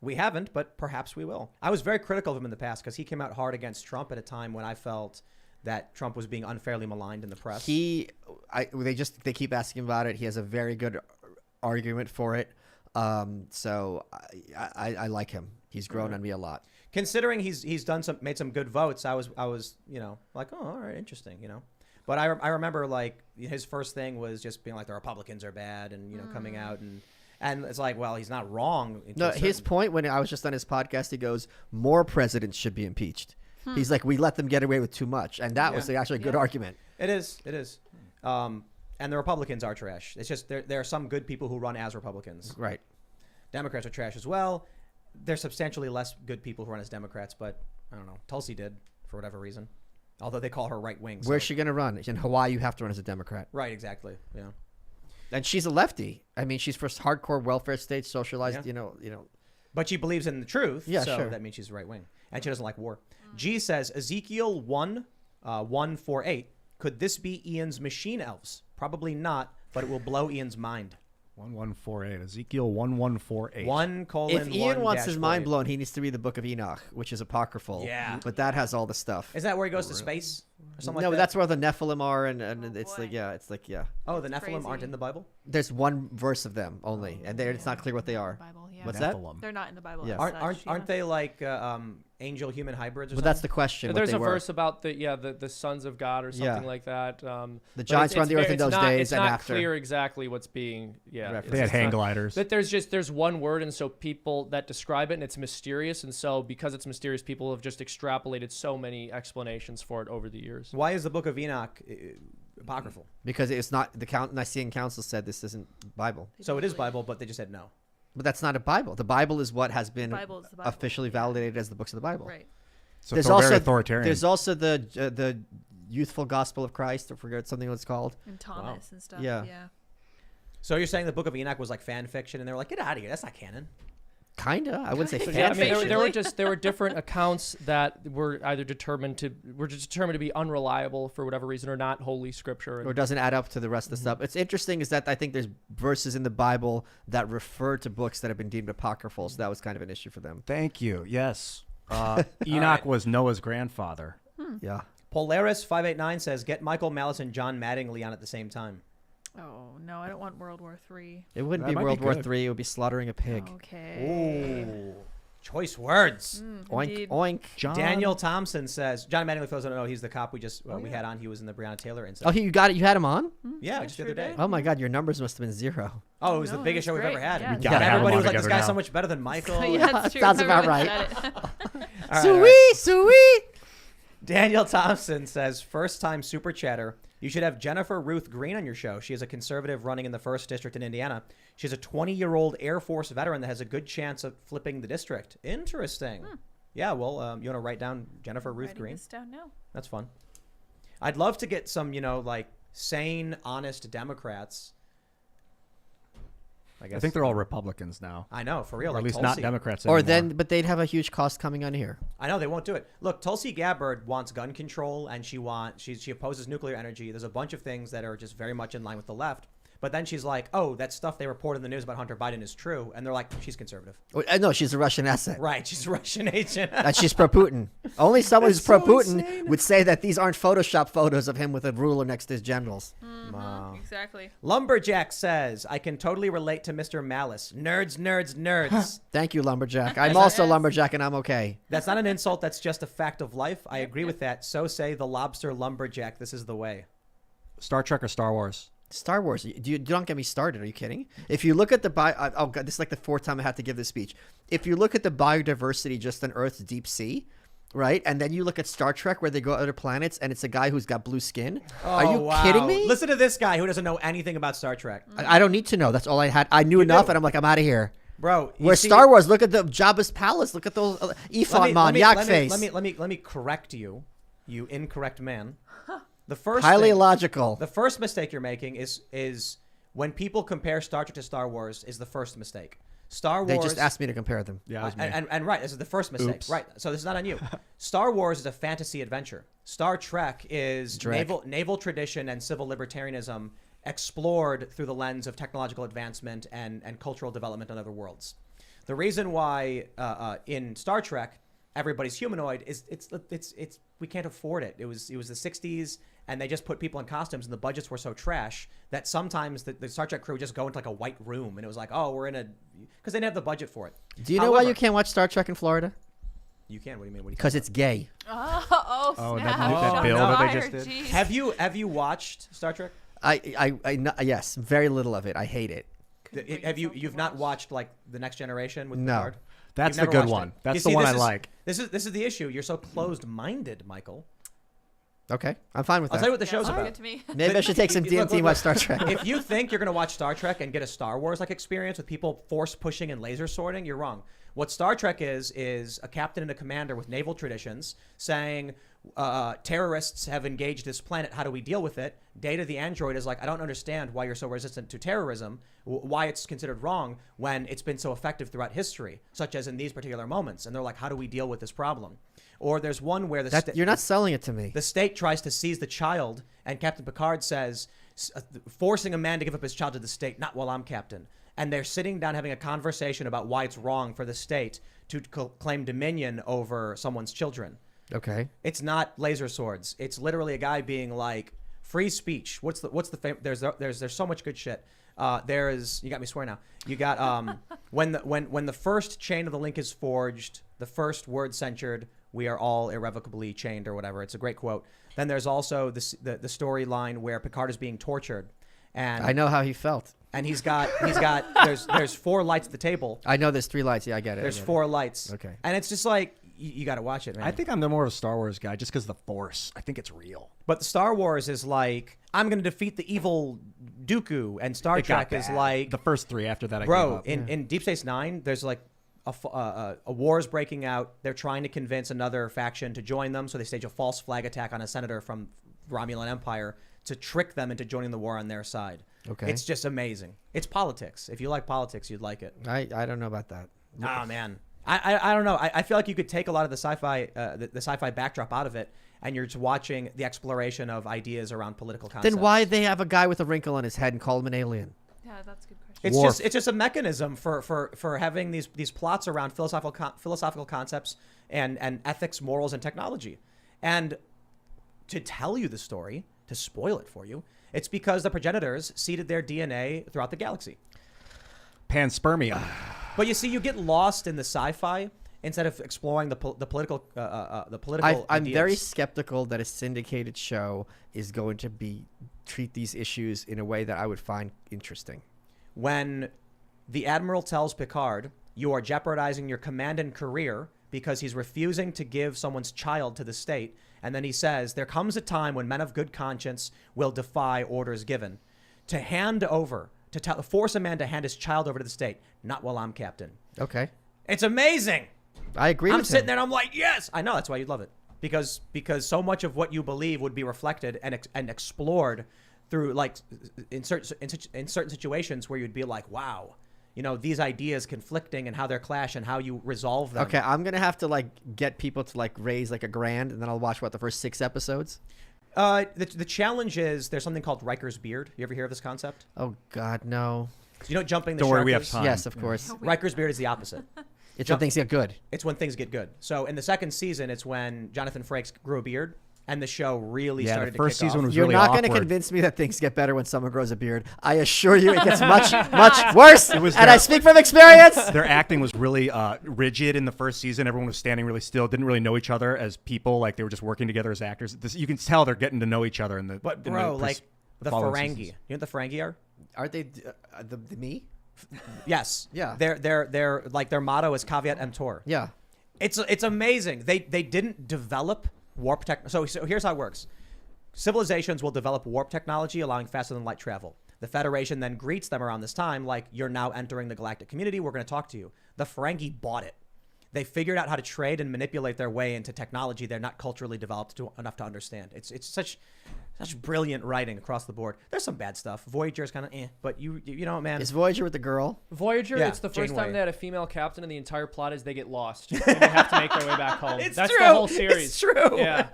We haven't, but perhaps we will. I was very critical of him in the past because he came out hard against Trump at a time when I felt that Trump was being unfairly maligned in the press. They keep asking about it. He has a very good argument for it. So I like him. He's grown on me a lot. Considering he's made some good votes, I was like, oh, all right, interesting, But I remember like his first thing was just being like the Republicans are bad and coming out and it's like, well, he's not wrong. No, his point when I was just on his podcast, he goes, more presidents should be impeached. He's like, we let them get away with too much, and that was actually a good argument. It is. And the Republicans are trash. It's just there are some good people who run as Republicans. Right. Democrats are trash as well. There's substantially less good people who run as Democrats, but I don't know. Tulsi did for whatever reason, although they call her right wing. Where's she going to run? In Hawaii, you have to run as a Democrat. Right, exactly. Yeah. And she's a lefty. I mean, she's for hardcore welfare state, socialized. Yeah. You know. But she believes in the truth. Yeah, so sure. that means she's right wing, and she doesn't like war. G says Ezekiel 1:148. Could this be Ian's machine elves? Probably not, but it will blow Ian's mind. 1148. Ezekiel 1148. 1:1. If Ian wants his mind blown, he needs to read the Book of Enoch, which is apocryphal. Yeah. But that has all the stuff. Is that where he goes to space or something No, like that? that's where the Nephilim are, and it's boy. like. Oh, the That's Nephilim aren't crazy. in the Bible? There's one verse of them only, and it's not clear what they are. Bible, yeah. What's that? Nephilim. They're not in the Bible. Yeah. as such, Aren't they like angel human hybrids or But something? that's the question. There's what a they were. verse about the sons of God or something Yeah. like that. The giants were on the earth in those days it's and not after. clear exactly what's being Referenced. They had it's hang not- gliders. But there's one word, and so people that describe it, and it's mysterious, and so because it's mysterious, people have just extrapolated so many explanations for it over the years. Why is the Book of Enoch apocryphal? Because it's not the Nicene Council said this isn't Bible. So it is Bible, but they just said no. But that's not a Bible. The Bible is what has been Bible is the Bible. officially validated as the books of the Bible. Right. So it's very authoritarian. There's also the youthful gospel of Christ. I forget something what it's called. And Thomas and stuff. Yeah. Yeah. So you're saying the Book of Enoch was like fan fiction, and they were like, get out of here. That's not canon. Kinda. I wouldn't say Kinda. fan Yeah, I mean, fiction. there were different accounts that were either determined to be unreliable for whatever reason or not holy scripture. Or doesn't add up to the rest of the stuff. It's interesting is that I think there's verses in the Bible that refer to books that have been deemed apocryphal. So that was kind of an issue for them. Thank you. Yes. Enoch was Noah's grandfather. Yeah. Polaris 589 says, get Michael Malice and John Mattingly on at the same time. Oh no, I don't want World War III. It wouldn't That be might be World War good. III. It would be slaughtering a pig. Okay. Ooh. Choice words. Oink, Indeed. oink. John. Daniel Thompson says, John Mattingly, for those who don't know, he's the cop we had on. He was in the Breonna Taylor Oh, incident. you got it. You had him on? Yeah, just the other day. Oh my God, your numbers must have been 0. Oh, it was No, the biggest that's show we've ever great. had. Yeah, And gotta have everybody him was on like, this together guy's so now. much better than Michael. Yeah, that's true. Sounds about Everyone right. said it. All right. Sweet. Daniel Thompson says, first time super chatter. You should have Jennifer Ruth Green on your show. She is a conservative running in the 1st District in Indiana. She's a 20-year-old Air Force veteran that has a good chance of flipping the district. Interesting. Yeah, well, you want to write down Jennifer Ruth Writing Green? this down now. That's fun. I'd love to get some, like sane, honest Democrats. I I think they're all Republicans now. I know, for real. Or like at least Tulsi. not Democrats anymore. Or then, but they'd have a huge cost coming on here. I know they won't do it. Look, Tulsi Gabbard wants gun control, and she opposes nuclear energy. There's a bunch of things that are just very much in line with the left. But then she's like, oh, that stuff they report in the news about Hunter Biden is true. And they're like, she's conservative. No, she's a Russian asset. Right, she's a Russian agent. And she's pro-Putin. Only someone who's That's so pro-Putin insane. would say that these aren't Photoshop photos of him with a ruler next to his genitals. Wow. Exactly. Lumberjack says, I can totally relate to Mr. Malice. Nerds, nerds, nerds. Thank you, Lumberjack. I'm also Lumberjack, and I'm okay. That's not an insult. That's just a fact of life. I agree with that. So say the lobster lumberjack. This is the way. Star Trek or Star Wars? Star Wars. You don't get me started. Are you kidding? If you look at the oh God, this is like the 4th time I have to give this speech. If you look at the biodiversity just on Earth's deep sea, right, and then you look at Star Trek where they go to other planets and it's a guy who's got blue skin. Are you wow. kidding me? Listen to this guy who doesn't know anything about Star Trek. I don't need to know. That's all I had. I knew enough, do. and I'm like, I'm out of here. Bro, you Where see- Star Wars? Look at the Jabba's palace. Look at those Ephod man, yak face. Let me correct you, you incorrect man. The first Highly thing- illogical. The first mistake you're making is when people compare Star Trek to Star Wars is the first mistake. Star Wars. They just asked me to compare them. Yeah, it was me. and right, this is the first mistake. Oops. Right, so this is not on you. Star Wars is a fantasy adventure. Star Trek is naval tradition and civil libertarianism explored through the lens of technological advancement and cultural development on other worlds. The reason why in Star Trek everybody's humanoid is it's we can't afford it. It was the 60s, and they just put people in costumes, and the budgets were so trash that sometimes the Star Trek crew would just go into like a white room, and it was like, oh, we're in a, because they didn't have the budget for it. Do you know why you can't watch Star Trek in Florida? You can. What do you mean? Because it's gay. Oh, that snap. bill that they just Fire, did? jeez. Have you watched Star Trek? Yes, very little of it. I hate it. You've not watched like The Next Generation with No. Picard? That's You've the never good watched one. it. That's You the see, one this I is- like. This is the issue. You're so closed-minded, Michael. Okay, I'm fine with I'll that. tell you what the Yeah, show's sounds about. good to me. Maybe I should take some Look, DMT look, and watch look. Star Trek. If you think you're going to watch Star Trek and get a Star Wars like experience with people force pushing and laser sorting, you're wrong. What Star Trek is a captain and a commander with naval traditions saying terrorists have engaged this planet. How do we deal with it? Data, the android, is like, I don't understand why you're so resistant to terrorism, why it's considered wrong when it's been so effective throughout history, such as in these particular moments. And they're like, how do we deal with this problem? Or there's one where You're not selling it to me. the state tries to seize the child, and Captain Picard says, forcing a man to give up his child to the state, not while I'm captain. And they're sitting down having a conversation about why it's wrong for the state to claim dominion over someone's children. Okay. It's not laser swords. It's literally a guy being like, free speech. What's the there's so much good shit. There is, you got me swearing now. You got when the first chain of the link is forged, the first word censored, we are all irrevocably chained or whatever. It's a great quote. Then there's also the storyline where Picard is being tortured, and I know how he felt. and he's got there's 4 lights at the table. I know there's 3 lights. Yeah, I get it. There's 4 lights. Okay. And it's just like you got to watch it, man. I think I'm the more of a Star Wars guy just because the Force. I think it's real. But the Star Wars is like, I'm going to defeat the evil Dooku, and Star It got Trek is bad. like, The first 3 after that I gave bro, up. in Deep Space Nine, there's like a war is breaking out. They're trying to convince another faction to join them, so they stage a false flag attack on a senator from Romulan Empire to trick them into joining the war on their side. Okay. It's just amazing. It's politics. If you like politics, you'd like it. I don't know about that. Oh man, I don't know. I feel like you could take a lot of the sci-fi the sci-fi backdrop out of it, and you're just watching the exploration of ideas around political concepts. Then why they have a guy with a wrinkle on his head and call him an alien? Yeah, that's a good question. It's just a mechanism for having these plots around philosophical concepts and ethics, morals, and technology. And to tell you the story, to spoil it for you, it's because the progenitors seeded their DNA throughout the galaxy. Panspermia. But you see, you get lost in the sci-fi instead of exploring the political I'm ideas. very skeptical that a syndicated show is going to treat these issues in a way that I would find interesting. When the Admiral tells Picard, you are jeopardizing your command and career because he's refusing to give someone's child to the state. And then he says, there comes a time when men of good conscience will defy orders given. To hand over, to force a man to hand his child over to the state, not while I'm captain. Okay. It's amazing. I agree I'm with sitting him. there and I'm like, yes. I know, that's why you'd love it. Because so much of what you believe would be reflected and explored through, like, in certain situations where you'd be like, wow, you know, these ideas conflicting and how they're clash and how you resolve them. Okay, I'm gonna have to get people to raise $1,000, and then I'll watch the first 6 episodes. The challenge is there's something called Riker's beard. You ever hear of this concept? Oh God, no. You know what jumping the Don't worry, shark we have is? time. Yes, of course. Riker's beard is the opposite. It's when things get good. It's when things get good. So in the second season, it's when Jonathan Frakes grew a beard, and the show really Yeah, started the first to kick season off. was You're really not going to awkward. convince me that things get better when someone grows a beard. I assure you, it gets much worse. was And their- I speak from experience. Their acting was really rigid in the first season. Everyone was standing really still, didn't really know each other as people. Like they were just working together as actors. You can tell they're getting to know each other in the. But in bro, the like the following Ferengi. seasons. You know what the Ferengi are? Aren't they the me? Yes. Yeah. They're like their motto is caveat emptor. Yeah. It's amazing. They didn't develop warp tech. So here's how it works. Civilizations will develop warp technology, allowing faster than light travel. The Federation then greets them around this time, like, you're now entering the galactic community. We're going to talk to you. The Ferengi bought it. They figured out how to trade and manipulate their way into technology they're not culturally developed enough to understand. It's Such brilliant writing across the board. There's some bad stuff. Voyager's kind of but you know, man. Is Voyager with the girl? Voyager, Yeah, it's the first Janeway. time they had a female captain, and the entire plot is they get lost and they have to make their way back home. It's That's true. the whole series. It's true. Yeah.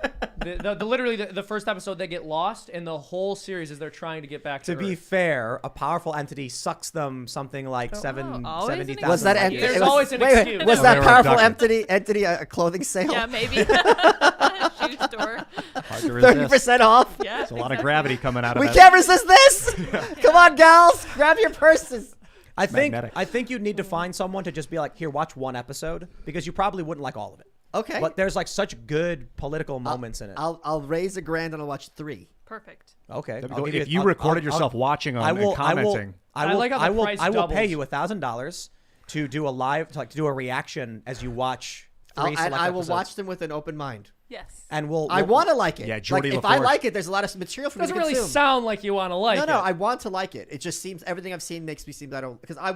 Literally, the first episode they get lost, and the whole series is they're trying to get back to To be Earth. fair, a powerful entity sucks them something like Oh, seven wow. Always an 70,000. Was that There's entity? There's it was- always an wait, excuse. Was Oh, that they were powerful abducted. entity a clothing sale? Yeah, maybe. Shoe store. Hard to resist. 30% off. Yeah. There's a lot of gravity coming out of We that. can't resist this. Come on, gals, grab your purses. I think Magnetic. you'd need to find someone to just be like, here, watch one episode, because you probably wouldn't like all of it. Okay. But there's like such good political moments in it. I'll raise $1,000 and I'll watch 3. Perfect. Okay. That'd be I'll cool. give If you I'll- recorded I'll- yourself watching them I will, and commenting. I like how the price I will pay doubles. you $1,000 to do a live, to do a reaction as you watch 3 And select I will episodes. watch them with an open mind. Yes. And we'll I want to like it. Yeah, like, Geordie if I LaForge. like it, there's a lot of material for me to Doesn't really consume. sound like you want to like No, it. I want to like it. It just seems everything I've seen makes me seem that I don't, because I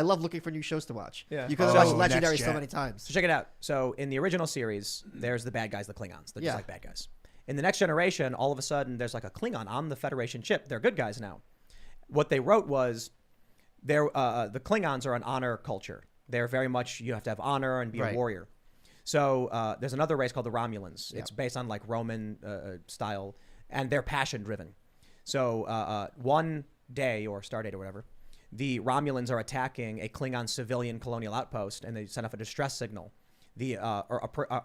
love looking for new shows to watch. Yeah. You could Oh, watch Next Legendary so Gen. many times. So check it out. So in the original series, there's the bad guys, the Klingons. They're Yeah. just like bad guys. In the Next Generation, all of a sudden, there's like a Klingon on the Federation ship. They're good guys now. What they wrote was, the Klingons are an honor culture. They're very much, you have to have honor and be Right. a warrior. So there's another race called the Romulans. Yeah. It's based on like Roman style, and they're passion driven. So one day, or Stardate or whatever, the Romulans are attacking a Klingon civilian colonial outpost, and they send off a distress signal. The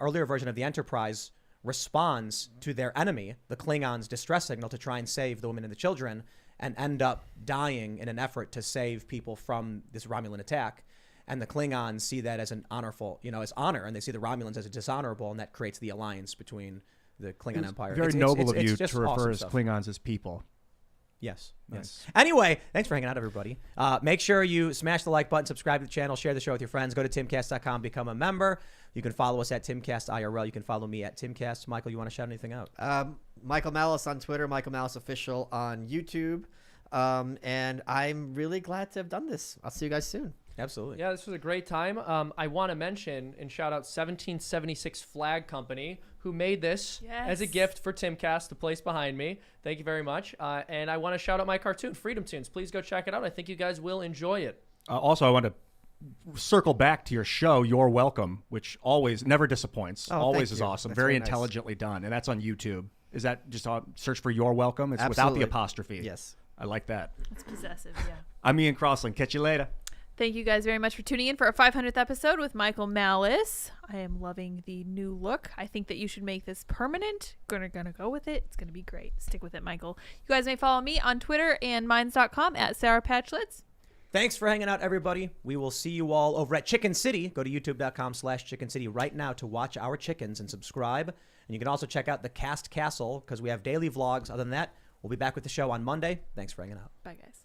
earlier version of the Enterprise responds to their enemy, the Klingons' distress signal, to try and save the women and the children, and end up dying in an effort to save people from this Romulan attack. And the Klingons see that as an honorful, as honor, and they see the Romulans as a dishonorable, and that creates the alliance between the Klingon Empire. Very It's- noble it's- of it's you just to refer awesome as stuff. Klingons as people. Yes. Nice. Yes. Anyway, thanks for hanging out, everybody. Make sure you smash the like button, subscribe to the channel, share the show with your friends. Go to timcast.com, become a member. You can follow us at Timcast IRL. You can follow me at Timcast. Michael, you want to shout anything out? Michael Malice on Twitter, Michael Malice Official on YouTube. And I'm really glad to have done this. I'll see you guys soon. Absolutely. Yeah, this was a great time. I want to mention and shout out 1776 Flag Company, who made this as a Yes. gift for Timcast to place behind me. Thank you very much. And I want to shout out my cartoon, Freedom Tunes. Please go check it out. I think you guys will enjoy it. Also, I want to circle back to your show, You're Welcome, which always never disappoints. Oh, Always thank is you. awesome. That's Very very nice. intelligently done. And that's on YouTube. Is that just on search for You're Welcome? It's without Absolutely. the apostrophe. Yes. I like that. It's possessive, yeah. I'm Ian Crossland. Catch you later. Thank you guys very much for tuning in for our 500th episode with Michael Malice. I am loving the new look. I think that you should make this permanent. Gonna go with it. It's gonna be great. Stick with it, Michael. You guys may follow me on Twitter and minds.com at Sarah Patchlitz. Thanks for hanging out, everybody. We will see you all over at Chicken City. Go to youtube.com/Chicken City right now to watch our chickens and subscribe. And you can also check out the Cast Castle because we have daily vlogs. Other than that, we'll be back with the show on Monday. Thanks for hanging out. Bye, guys.